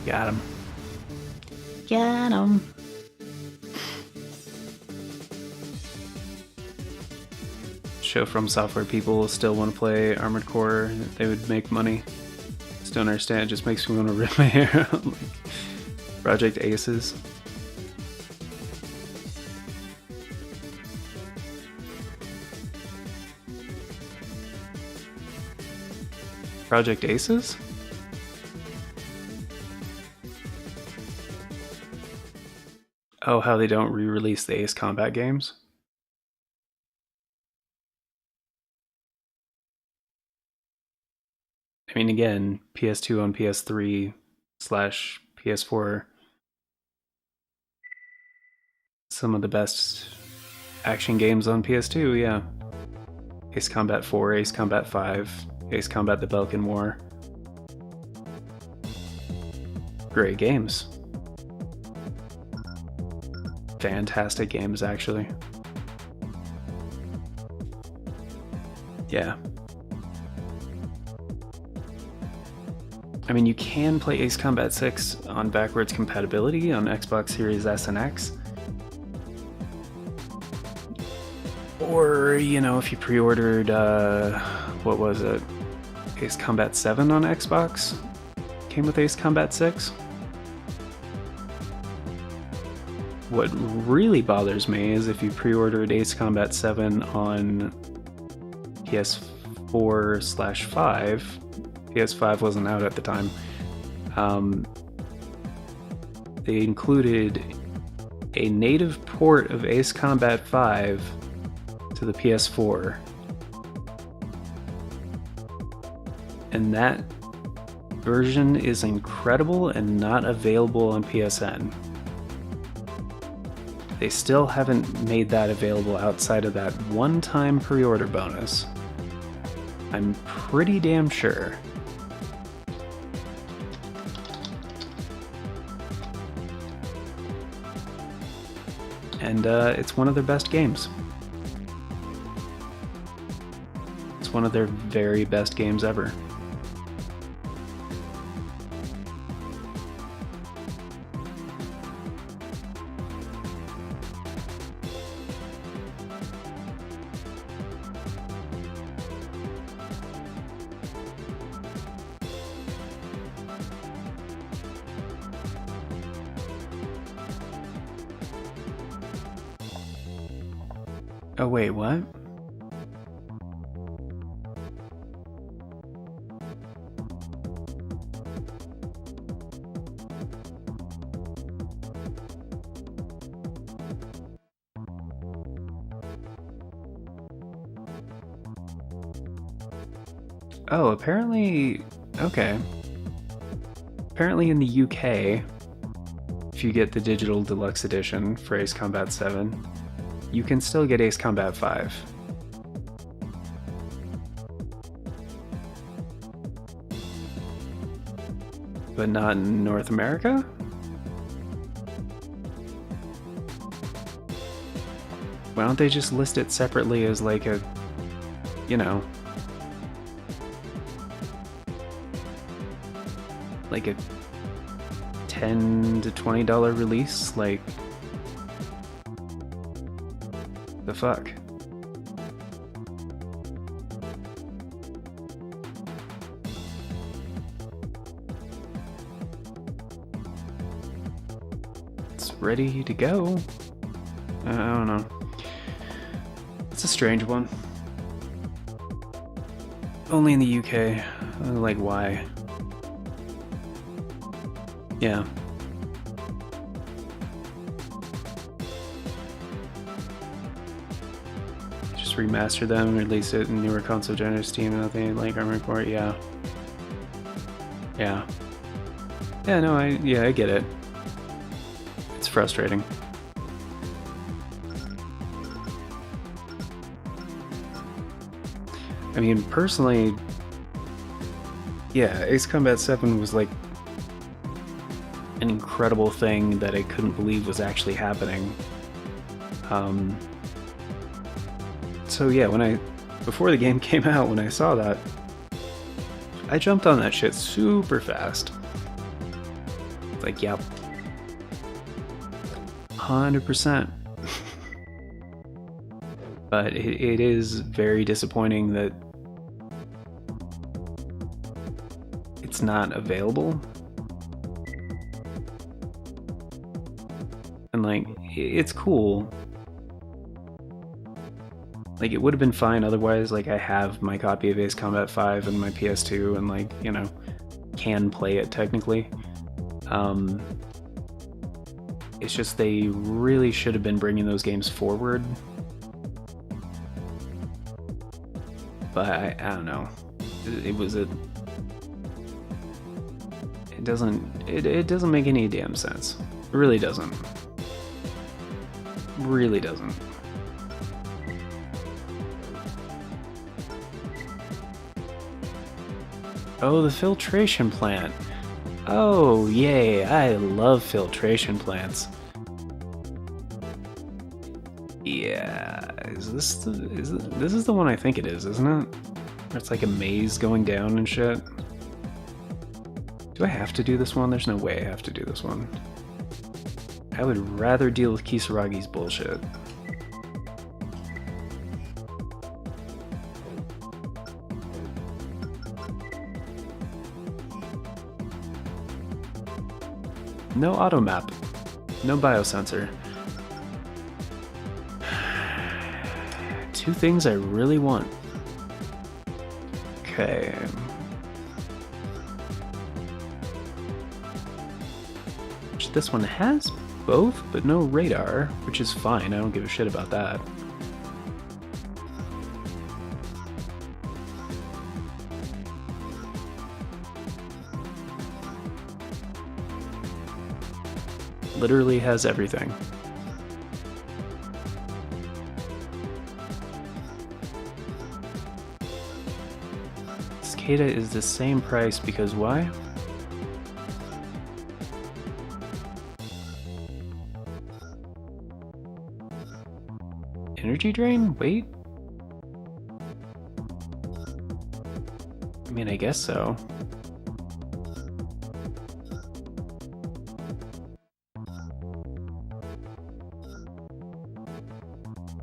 Got him. Got him. Show From Software people still want to play Armored Core. They would make money. Just don't understand. It just makes me want to rip my hair out. Like Project Aces. Project Aces? Oh, how they don't re-release the Ace Combat games? I mean, again, PS2 on PS3 / PS4. Some of the best action games on PS2, yeah. Ace Combat 4, Ace Combat 5, Ace Combat the Balkan War. Great games. Fantastic games, actually. Yeah. I mean, you can play Ace Combat 6 on backwards compatibility on Xbox Series S and X. Or, you know, if you pre-ordered, what was it? Ace Combat 7 on Xbox? Came with Ace Combat 6? What really bothers me is if you pre-ordered Ace Combat 7 on PS4/5, PS5 wasn't out at the time, they included a native port of Ace Combat 5 to the PS4. And that version is incredible and not available on PSN. They still haven't made that available outside of that one-time pre-order bonus. I'm pretty damn sure. And it's one of their best games. It's one of their very best games ever. Oh wait, what? Oh, apparently... okay. Apparently in the UK, if you get the digital deluxe edition for Ace Combat 7, you can still get Ace Combat 5. But not in North America? Why don't they just list it separately as like a, you know, like a $10 to $20 release? Like, The fuck? It's ready to go. I don't know. It's a strange one. Only in the UK. Like, why? Yeah. Just remaster them, release it in newer console generators, Steam, nothing like Armored Core. Yeah. Yeah. Yeah, no, I get it. It's frustrating. I mean, personally, yeah, Ace Combat 7 was like an incredible thing that I couldn't believe was actually happening. So yeah, before the game came out, when I saw that, I jumped on that shit super fast. Like, yep. 100%. But it is very disappointing that it's not available. And like, it's cool. Like, it would have been fine otherwise. Like, I have my copy of Ace Combat 5 and my PS2 and, like, you know, can play it technically. It's just they really should have been bringing those games forward. But I don't know. It doesn't make any damn sense. It really doesn't. Really doesn't. Oh, the filtration plant. Oh, yay, I love filtration plants. Yeah, this is the one I think it is, isn't it? Where it's like a maze going down and shit. Do I have to do this one? There's no way I have to do this one. I would rather deal with Kisaragi's bullshit. No auto map. No biosensor. Two things I really want. Okay. This one has both, but no radar, which is fine. I don't give a shit about that. Literally has everything. Cicada is the same price because why? Energy drain? Wait. I mean, I guess so.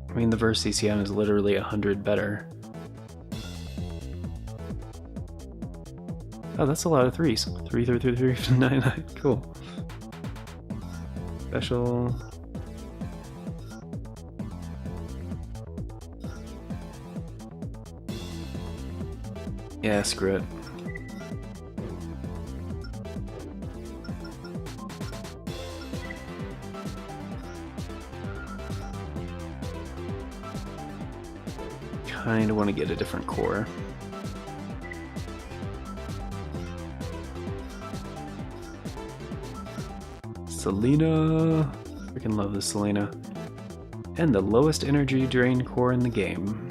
I mean, the Verse CCM is literally 100 better. Oh, that's a lot of threes. 3, 3, 3, 3, 9, 9. Cool. Special. Yeah, screw it. Kinda want to get a different core. Selena. Freaking love this Selena. And the lowest energy drain core in the game.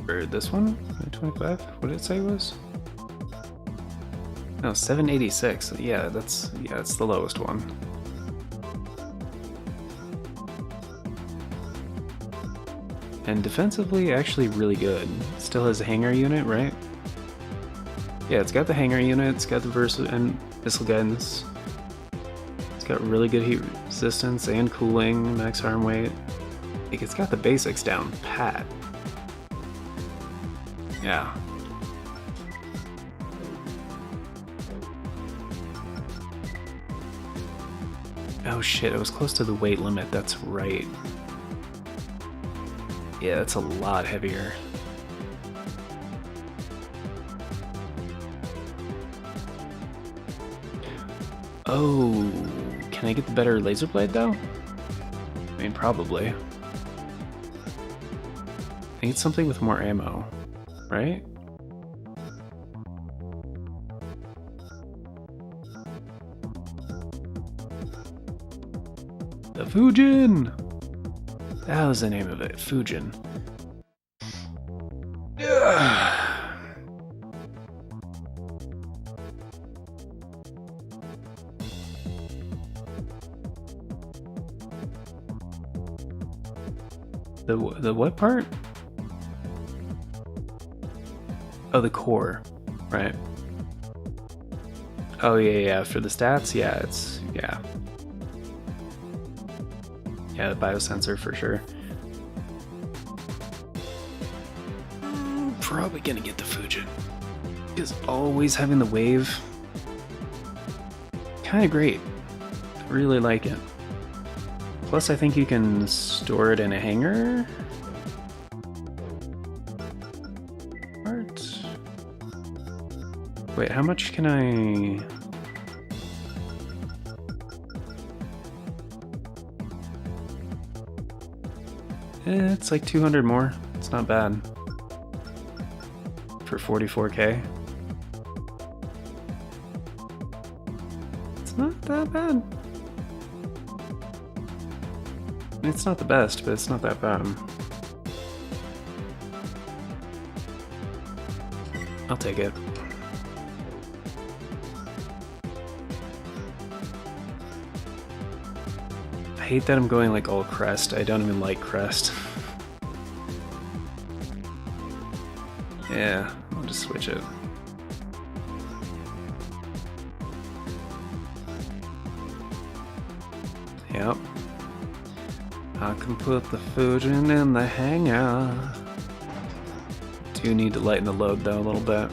Or this one? 25? What did it say it was? No, 786. Yeah, that's the lowest one. And defensively, actually really good. Still has a hanger unit, right? Yeah, it's got the hanger unit, it's got the versa and missile guidance. It's got really good heat resistance and cooling, max arm weight. Like, it's got the basics down pat. Yeah. Oh shit, it was close to the weight limit, that's right. Yeah, that's a lot heavier. Oh, can I get the better laser blade though? I mean, probably. I need something with more ammo, right? The Fujin! That was the name of it, Fujin. The what part? Oh, the core, right? Oh yeah, for the stats, yeah, it's yeah, the biosensor for sure. Probably gonna get the Fujin because always having the wave, kind of great. I really like it. Plus, I think you can store it in a hangar. Part. Wait, how much can I? It's like 200 more. It's not bad for 44k. It's not that bad. It's not the best, but it's not that bad. I'll take it. I hate that I'm going like all crest. I don't even like crest. Yeah, I'll just switch it. Yep. I can put the Fujin in the hangar. Do need to lighten the load though a little bit.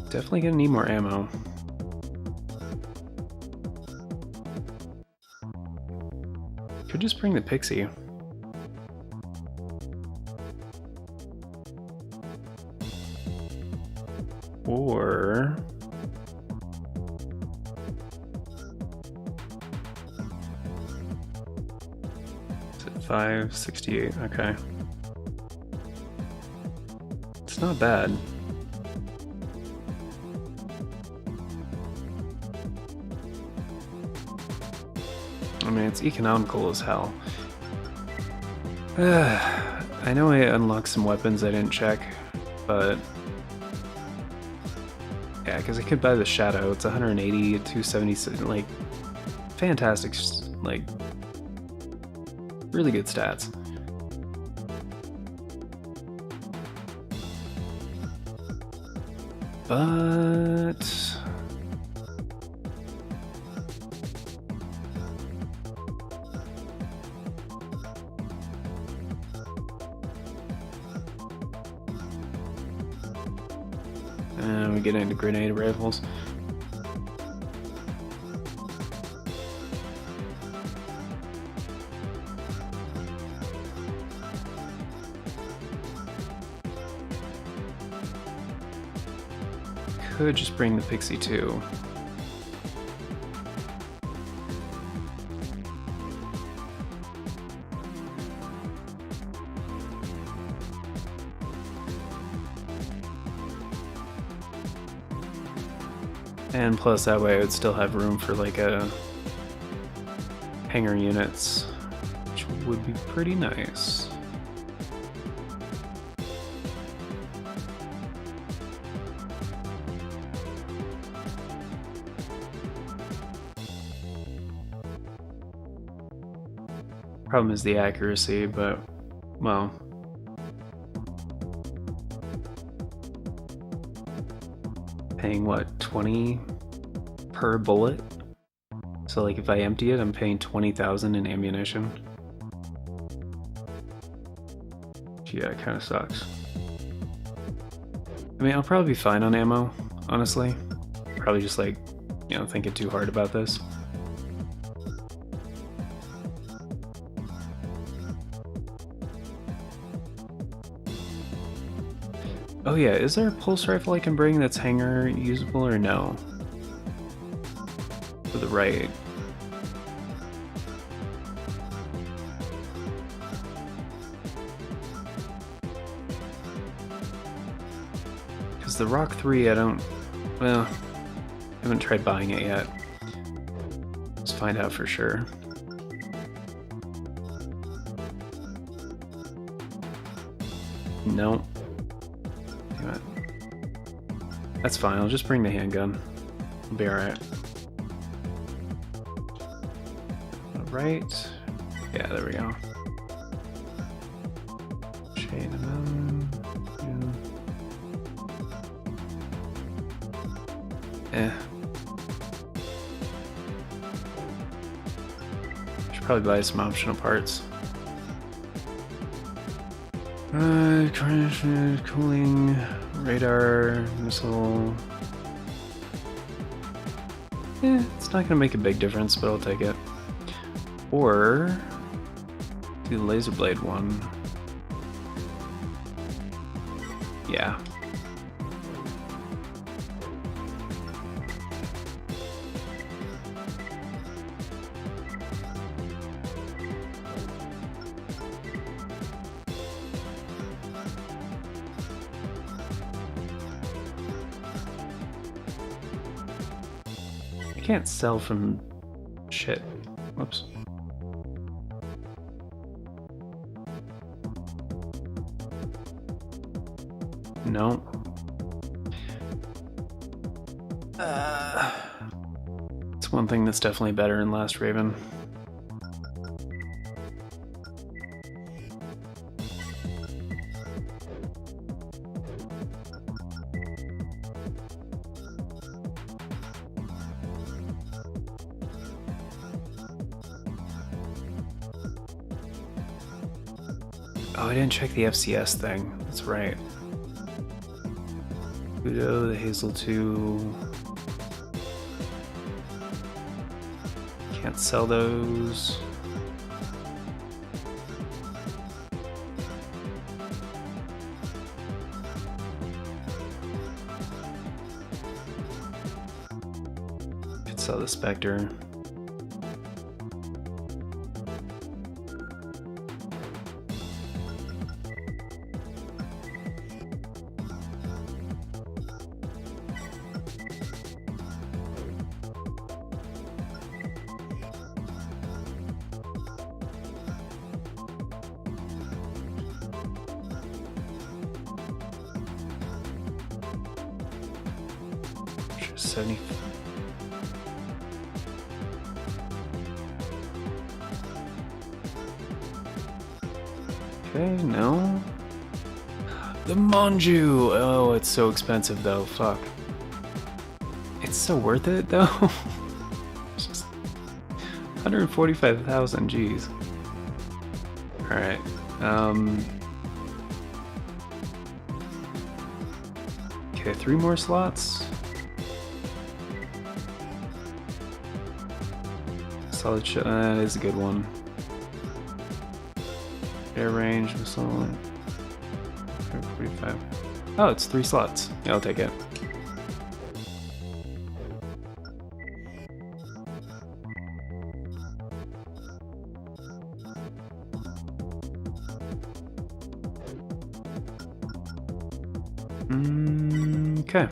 Definitely gonna need more ammo. Could just bring the Pixie. Or is it 568? Okay. It's not bad. I mean, it's economical as hell. I know I unlocked some weapons I didn't check, but yeah, because I could buy the Shadow. It's 180 at 276, like fantastic, like really good stats. But we get into grenade rifles. Could just bring the Pixie too. And plus that way I would still have room for like a hangar units, which would be pretty nice. Problem is the accuracy, but, well. Paying what, 20 per bullet? So like if I empty it, I'm paying 20,000 in ammunition. Yeah, it kind of sucks. I mean, I'll probably be fine on ammo, honestly. Probably just like, you know, thinking too hard about this. Oh yeah, is there a pulse rifle I can bring that's hanger usable or no? To the right. Because the Rock 3, I don't... Well, I haven't tried buying it yet. Let's find out for sure. No. Damn it. That's fine, I'll just bring the handgun. I'll be alright. Right. Yeah, there we go. Chain them yeah. Should probably buy some optional parts. Cooling, radar, missile. It's not gonna make a big difference, but I'll take it. Or do the laser blade one. Yeah. I can't sell from shit. Whoops. No. It's one thing that's definitely better in Last Raven. Oh, I didn't check the FCS thing. That's right. Udo, the Hazel 2. Can't sell those. Could sell the Spectre. Okay, no. The Manju! Oh, it's so expensive though, fuck. It's so worth it though. It's just 145,000, jeez. Alright, okay, 3 more slots. Solid shot, that is a good one. Air range, missile. 45. Oh, it's 3 slots. Yeah, I'll take it. Okay.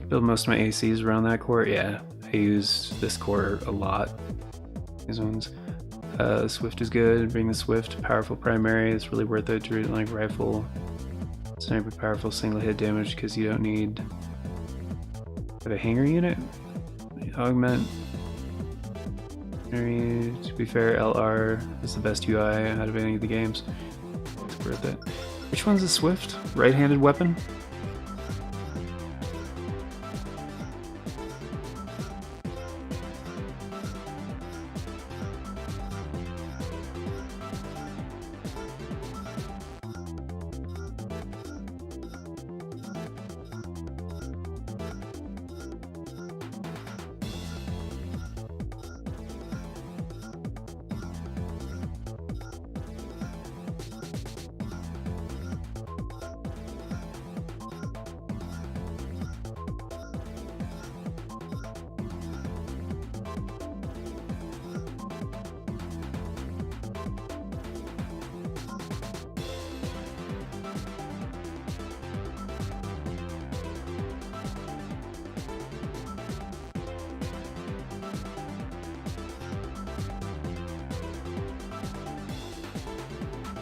Build most of my ACs around that core. Yeah, I use this core a lot. These ones. Swift is good. Bring the Swift. Powerful primary. It's really worth it to read like rifle. Sniper powerful single hit damage because you don't need. Have a hanger unit? Augment. To be fair, LR is the best UI out of any of the games. It's worth it. Which one's a Swift? Right-handed weapon?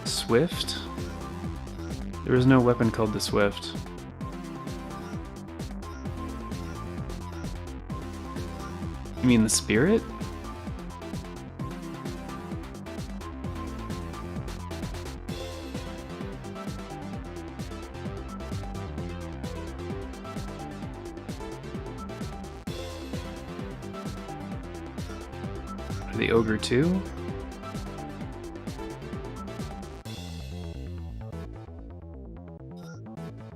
Swift? There is no weapon called the Swift. You mean the Spirit? Or the Ogre 2?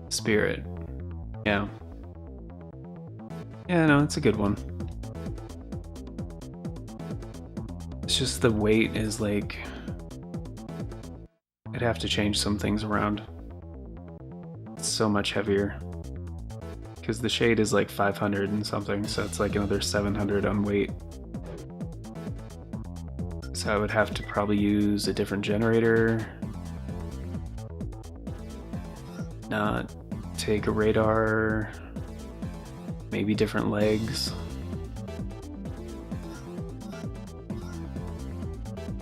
Spirit. Yeah. Yeah, no, it's a good one. It's just the weight is like... I'd have to change some things around. It's so much heavier. Because the Shade is like 500 and something, so it's like another 700 on weight. So I would have to probably use a different generator. Not take a radar, maybe different legs,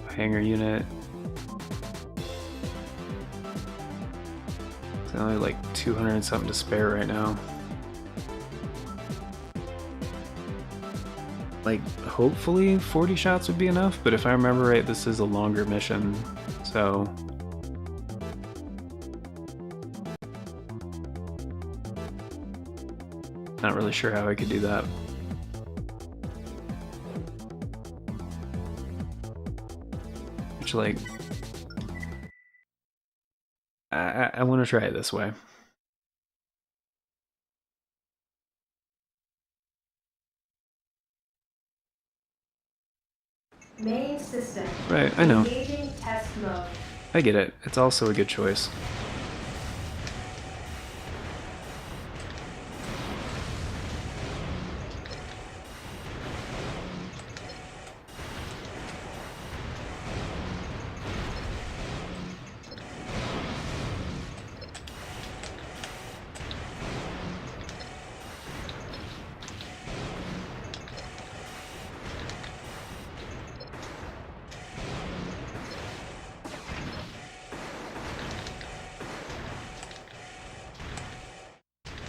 hanger unit. It's only like 200 and something to spare right now. Like, hopefully 40 shots would be enough, but if I remember right, this is a longer mission, so... Not really sure how I could do that. Which, like... I want to try it this way. Main system. Right, I know. Engaging test mode. I get it. It's also a good choice.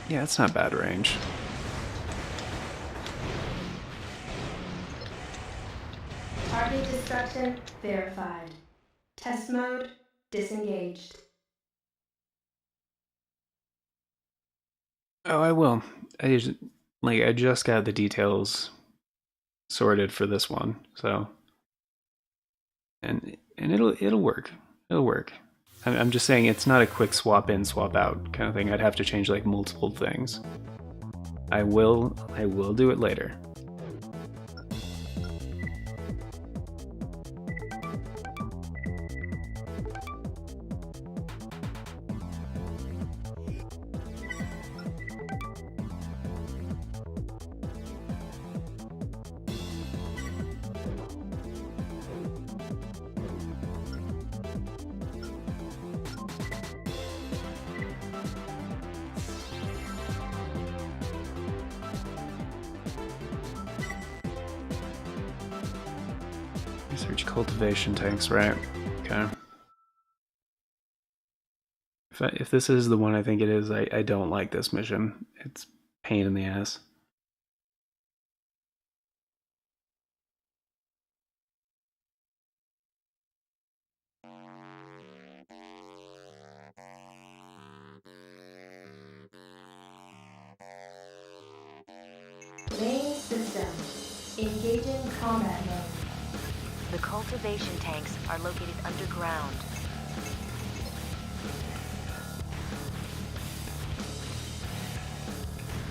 Yeah, it's not bad range. Target destruction verified. Test mode disengaged. Oh, I will. I just got the details sorted for this one, so and it'll work. It'll work. I'm just saying it's not a quick swap in, swap out kind of thing. I'd have to change like multiple things. I will do it later. Research cultivation tanks, right? Okay. If this is the one I think it is, I don't like this mission. It's a pain in the ass. Engaging combat mode. The cultivation tanks are located underground.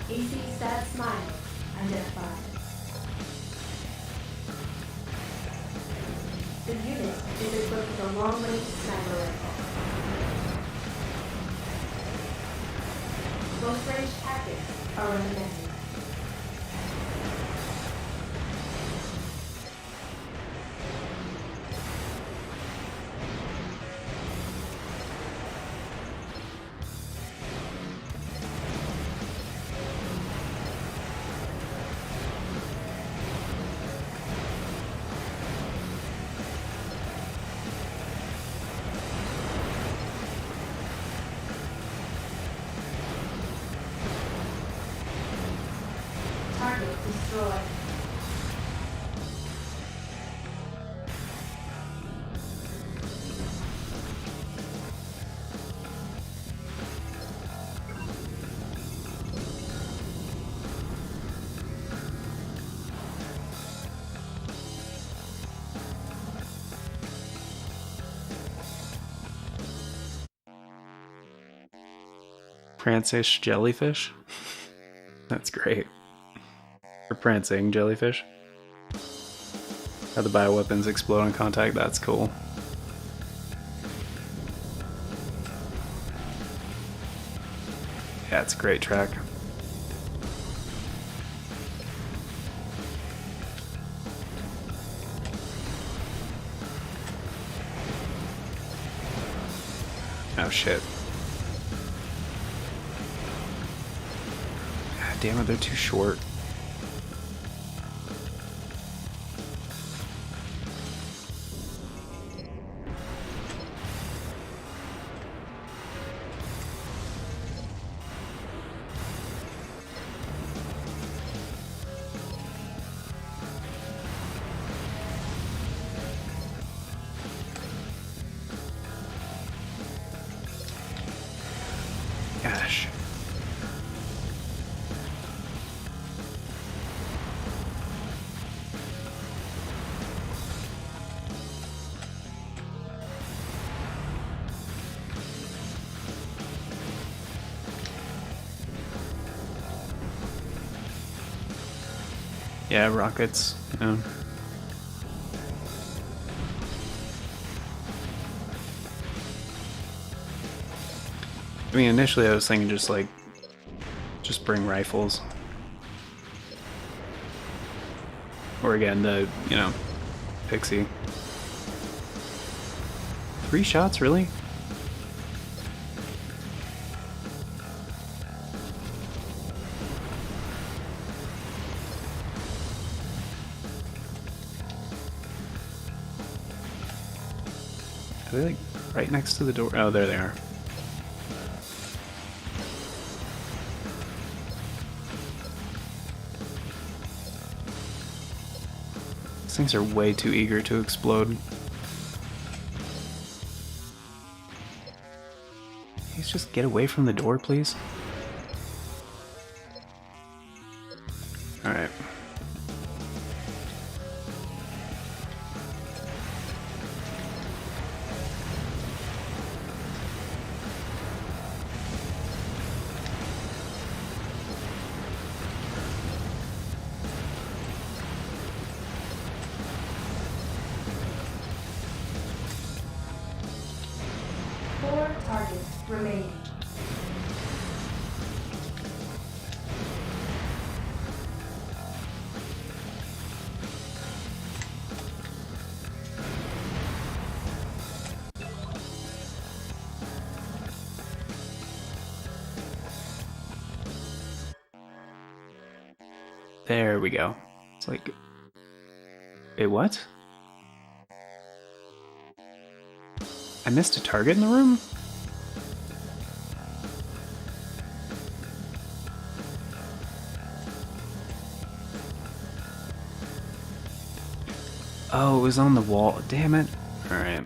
AC stats minor identified. The unit is equipped with a long-range sniper rifle. Close-range tactics are recommended. Target destroyed. Prancish jellyfish? That's great. Or prancing jellyfish. How the bioweapons explode on contact, that's cool. Yeah, it's a great track. Oh shit. God damn it, they're too short. Gosh. Yeah, rockets. Yeah. I mean, initially I was thinking just bring rifles. Or again, Pixie. 3 shots, really? Are they like right next to the door? Oh, there they are. These things are way too eager to explode. Please just get away from the door, please. Alright. Targets remaining. There we go. It's like... Wait, what? I missed a target in the room? Oh, it was on the wall. Damn it. Alright.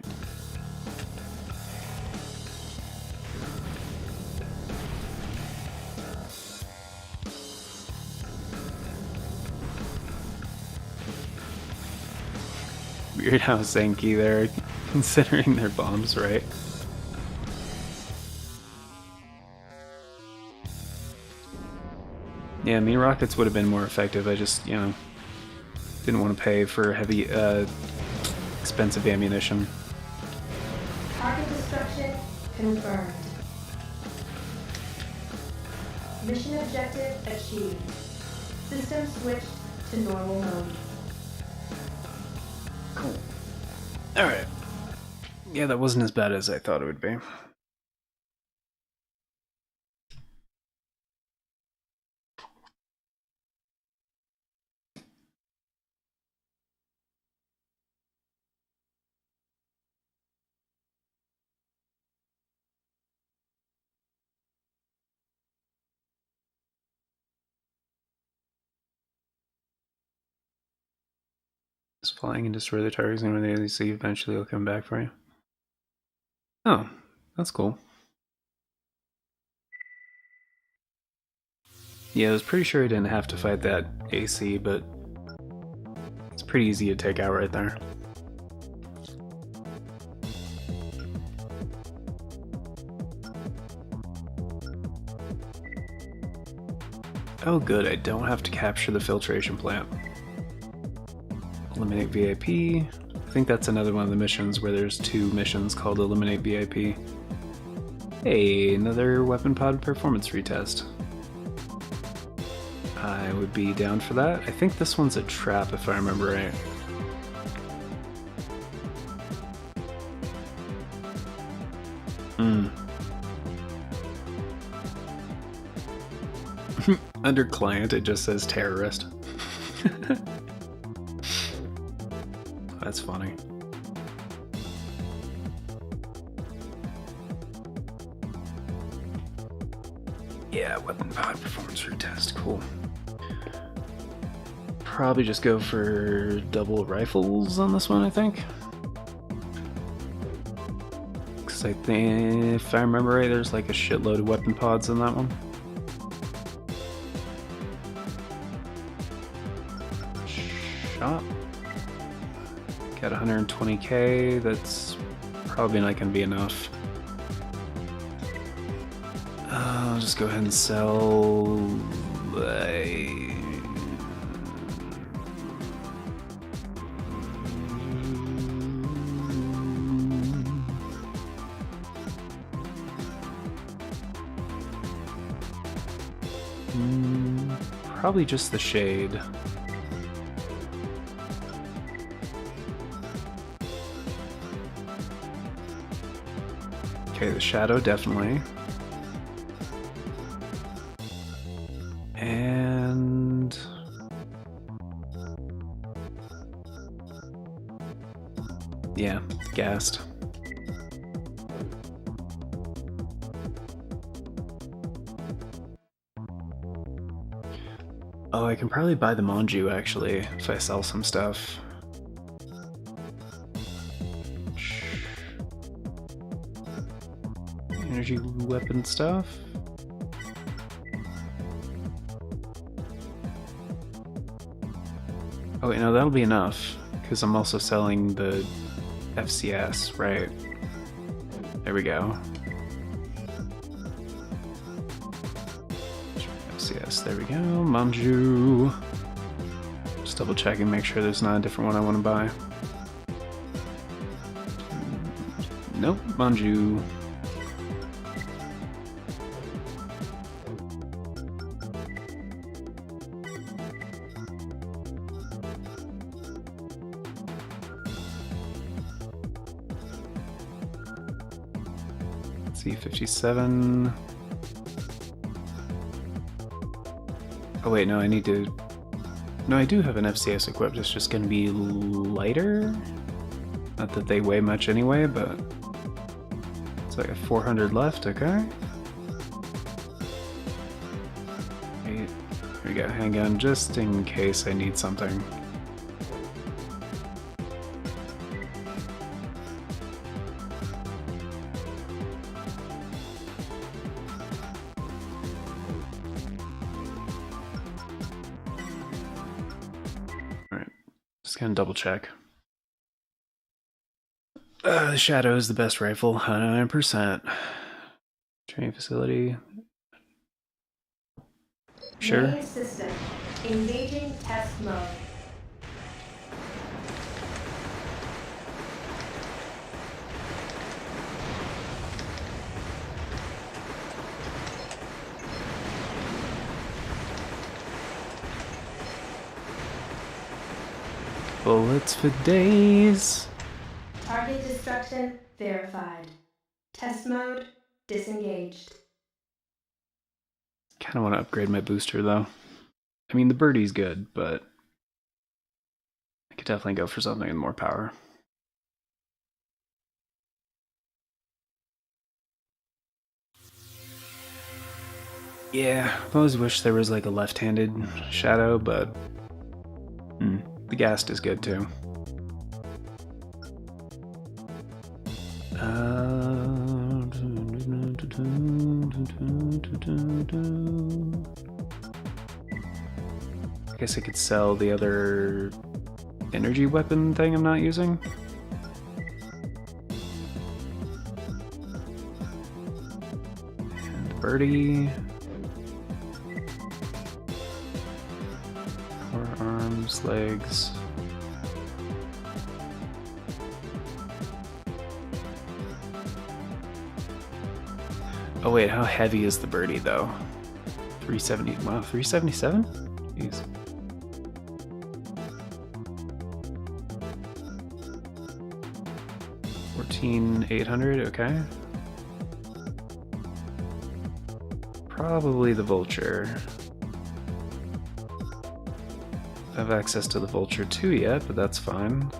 Weird how Zenki there, considering their bombs, right? Yeah, I mean, rockets would have been more effective. I just, you know, didn't want to pay for heavy, expensive ammunition. Target destruction confirmed. Mission objective achieved. System switched to normal mode. Cool. Alright. Yeah, that wasn't as bad as I thought it would be. Just flying and destroy the targets, and when they see eventually they'll come back for you. Oh, that's cool. Yeah, I was pretty sure I didn't have to fight that AC, but it's pretty easy to take out right there. Oh good, I don't have to capture the filtration plant. Eliminate VIP. I think that's another one of the missions where there's 2 missions called Eliminate VIP. Hey, another weapon pod performance retest. I would be down for that. I think this one's a trap if I remember right. Under client, it just says terrorist. That's funny. Yeah, weapon pod performance retest, cool. Probably just go for double rifles on this one, I think. Because I think, if I remember right, there's like a shitload of weapon pods in that one. Shot. Got 120k, that's probably not going to be enough. I'll just go ahead and sell... probably just the Shade. Okay, the Shadow, definitely. And... yeah, gassed. Oh, I can probably buy the Manju, actually, if I sell some stuff. Energy weapon stuff. Oh wait, no, that'll be enough, because I'm also selling the FCS, right? There we go. FCS, there we go. Manju. Just double checking, make sure there's not a different one I want to buy. Nope, Manju. C57. Oh wait, no, I need to... No, I do have an FCS equipped, it's just gonna be lighter? Not that they weigh much anyway, but... it's like a 400 left, okay. Here we go, hang on, just in case I need something. Just gonna double check. The Shadow is the best rifle, 100%. Training facility. Sure. Main system. Engaging test mode. Bullets for days. Target destruction verified. Test mode disengaged. Kind of want to upgrade my booster though. I mean, the birdie's good, but I could definitely go for something with more power. Yeah, I always wish there was like a left-handed Shadow, but the Ghast is good too. I guess I could sell the other energy weapon thing I'm not using. And birdie. Arms, legs. Oh wait, how heavy is the birdie though? 370. Wow, 377? Jeez. $14,800, okay. Probably the Vulture. I have access to the Vulture 2 yet, but that's fine.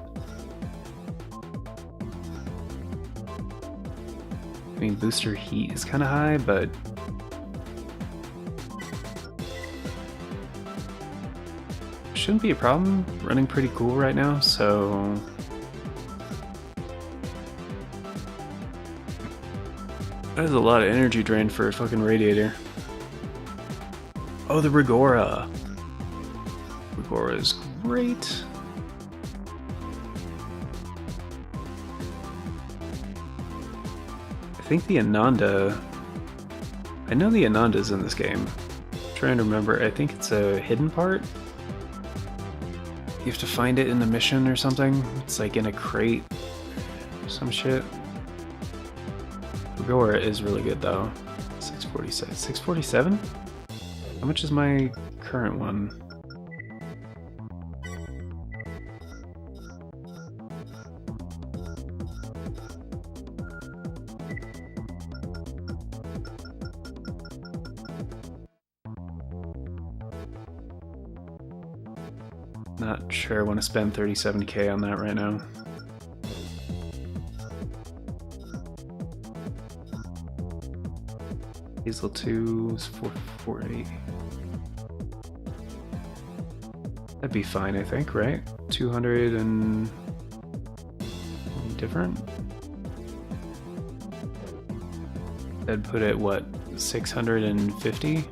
I mean, booster heat is kind of high, but shouldn't be a problem. Running pretty cool right now, so that is a lot of energy drain for a fucking radiator. Oh, the Rigora. Rigora is great. I think the Ananda... I know the Ananda's in this game. I'm trying to remember. I think it's a hidden part. You have to find it in the mission or something. It's like in a crate. Some shit. Rigora is really good though. 646. 647? How much is my current one? Not sure I want to spend 37k on that right now. Hazel 2 is 448. That'd be fine, I think, right? 200 and... different? That'd put it, what, 650?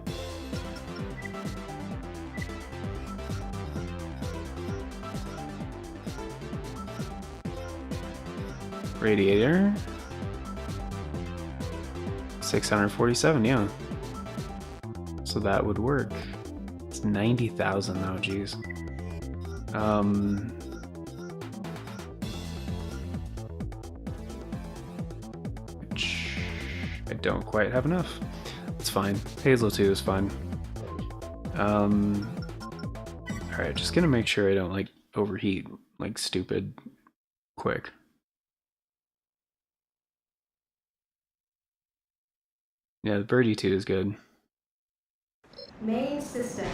Radiator. 647, yeah. So that would work. It's 90,000 though, geez. Which I don't quite have enough. It's fine. Hazel 2 is fine. Alright, just gonna make sure I don't like overheat like stupid quick. Yeah, the Birdie 2 is good. Main system.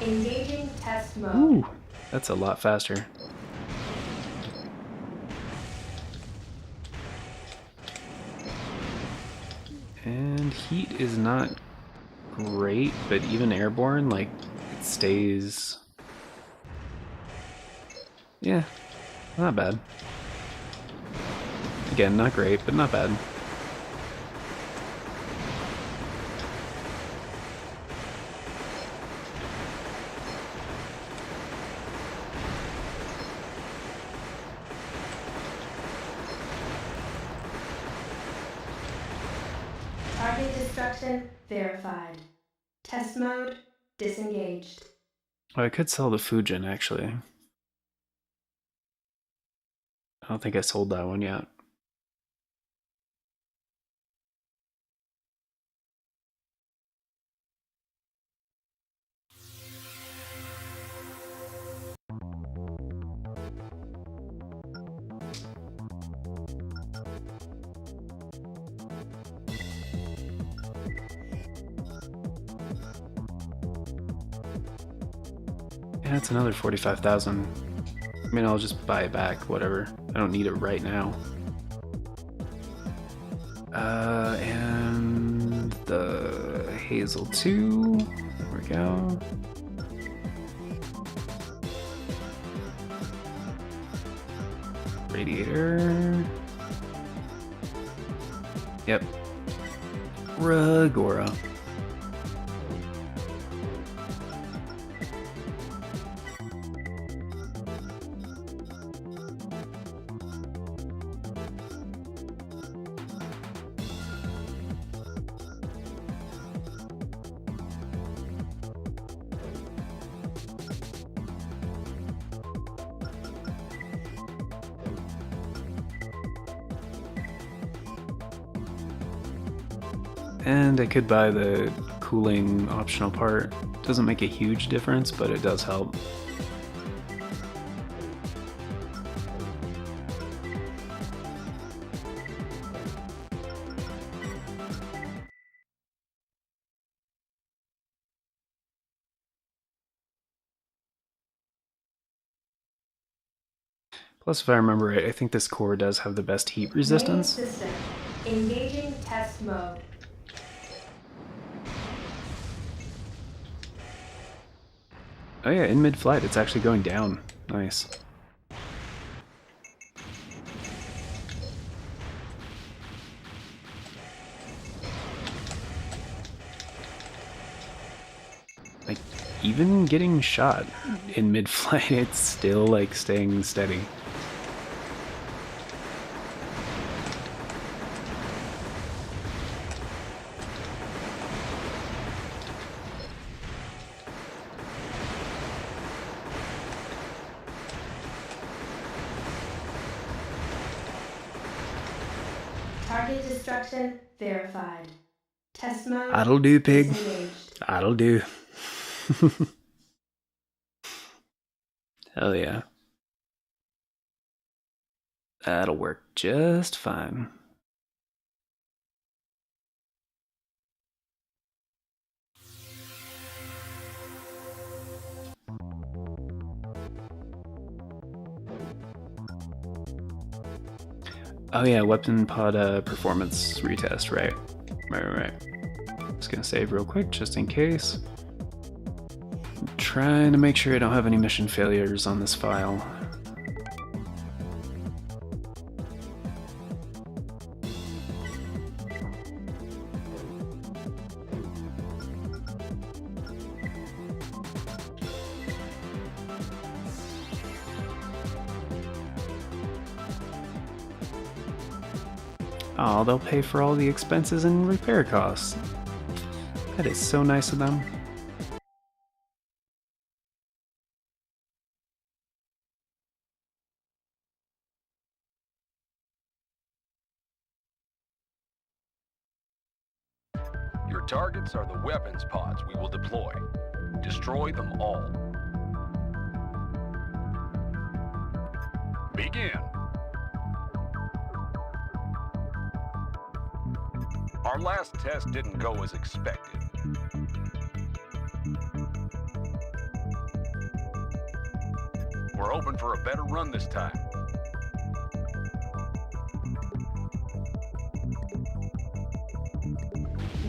Engaging test mode. Ooh, that's a lot faster. And heat is not great, but even airborne, like, it stays... Yeah, not bad. Again, not great, but not bad. destruction verified. Test mode disengaged. Oh, I could sell the Fujin, actually. I don't think I sold that one yet. Yeah, it's another 45,000. I mean, I'll just buy it back, whatever. I don't need it right now. And the Hazel 2. There we go. Radiator. Yep. Ragora. And I could buy the cooling optional part. Doesn't make a huge difference, but it does help. Plus, if I remember right, I think this core does have the best heat resistance. Main system engaging test mode. Oh yeah, in mid-flight, it's actually going down. Nice. Like, even getting shot in mid-flight, it's still, like, staying steady. Target destruction verified. Test mode That'll do, pig. disengaged. That'll do. Hell yeah. That'll work just fine. Oh yeah, weapon pod performance retest, right. Right. Just gonna save real quick, just in case. I'm trying to make sure I don't have any mission failures on this file. Oh, they'll pay for all the expenses and repair costs. That is so nice of them. Your targets are the weapons pods we will deploy. Destroy them all. Begin. Our last test didn't go as expected. We're hoping for a better run this time.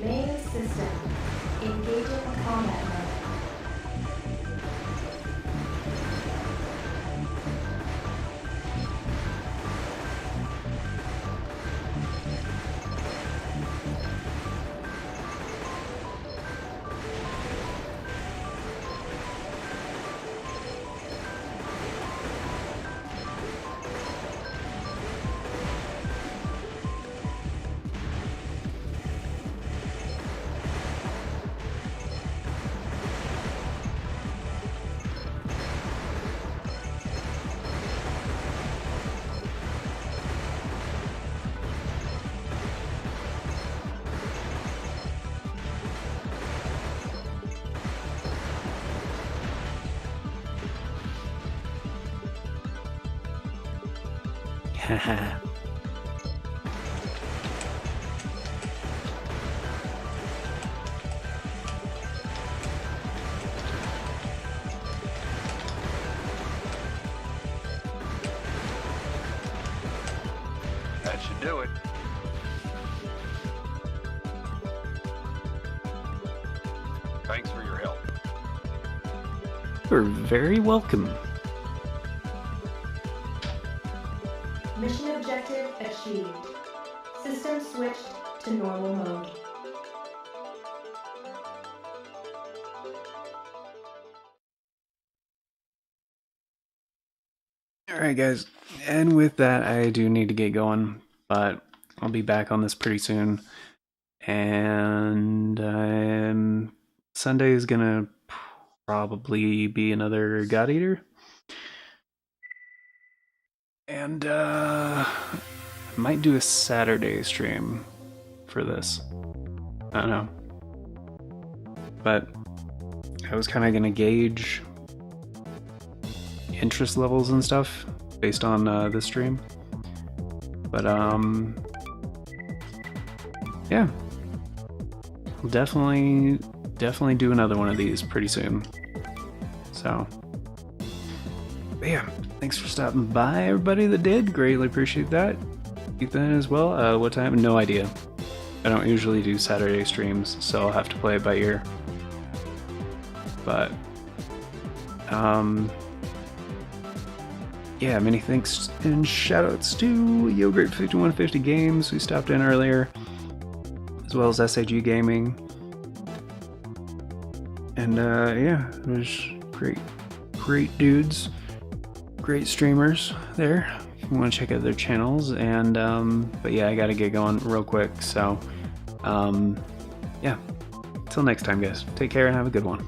Main system engaging combat mode. That should do it. Thanks for your help. You're very welcome. Mission objective achieved. System switched to normal mode. Alright guys, and with that I do need to get going, but I'll be back on this pretty soon. And Sunday is gonna probably be another God Eater. And I might do a Saturday stream for this. I don't know. But I was kind of gonna gauge interest levels and stuff based on this stream. But yeah, I'll definitely do another one of these pretty soon. So, but yeah, thanks for stopping by, everybody that did. Greatly appreciate that. Ethan as well. What time? No idea. I don't usually do Saturday streams, so I'll have to play it by ear. But yeah, many thanks and shoutouts to Yogurt5150 Games, who stopped in earlier, as well as SAG Gaming. And yeah, there's great dudes, great streamers there. If you want to check out their channels. And but yeah, I gotta get going real quick. So yeah, till next time, guys. Take care and have a good one.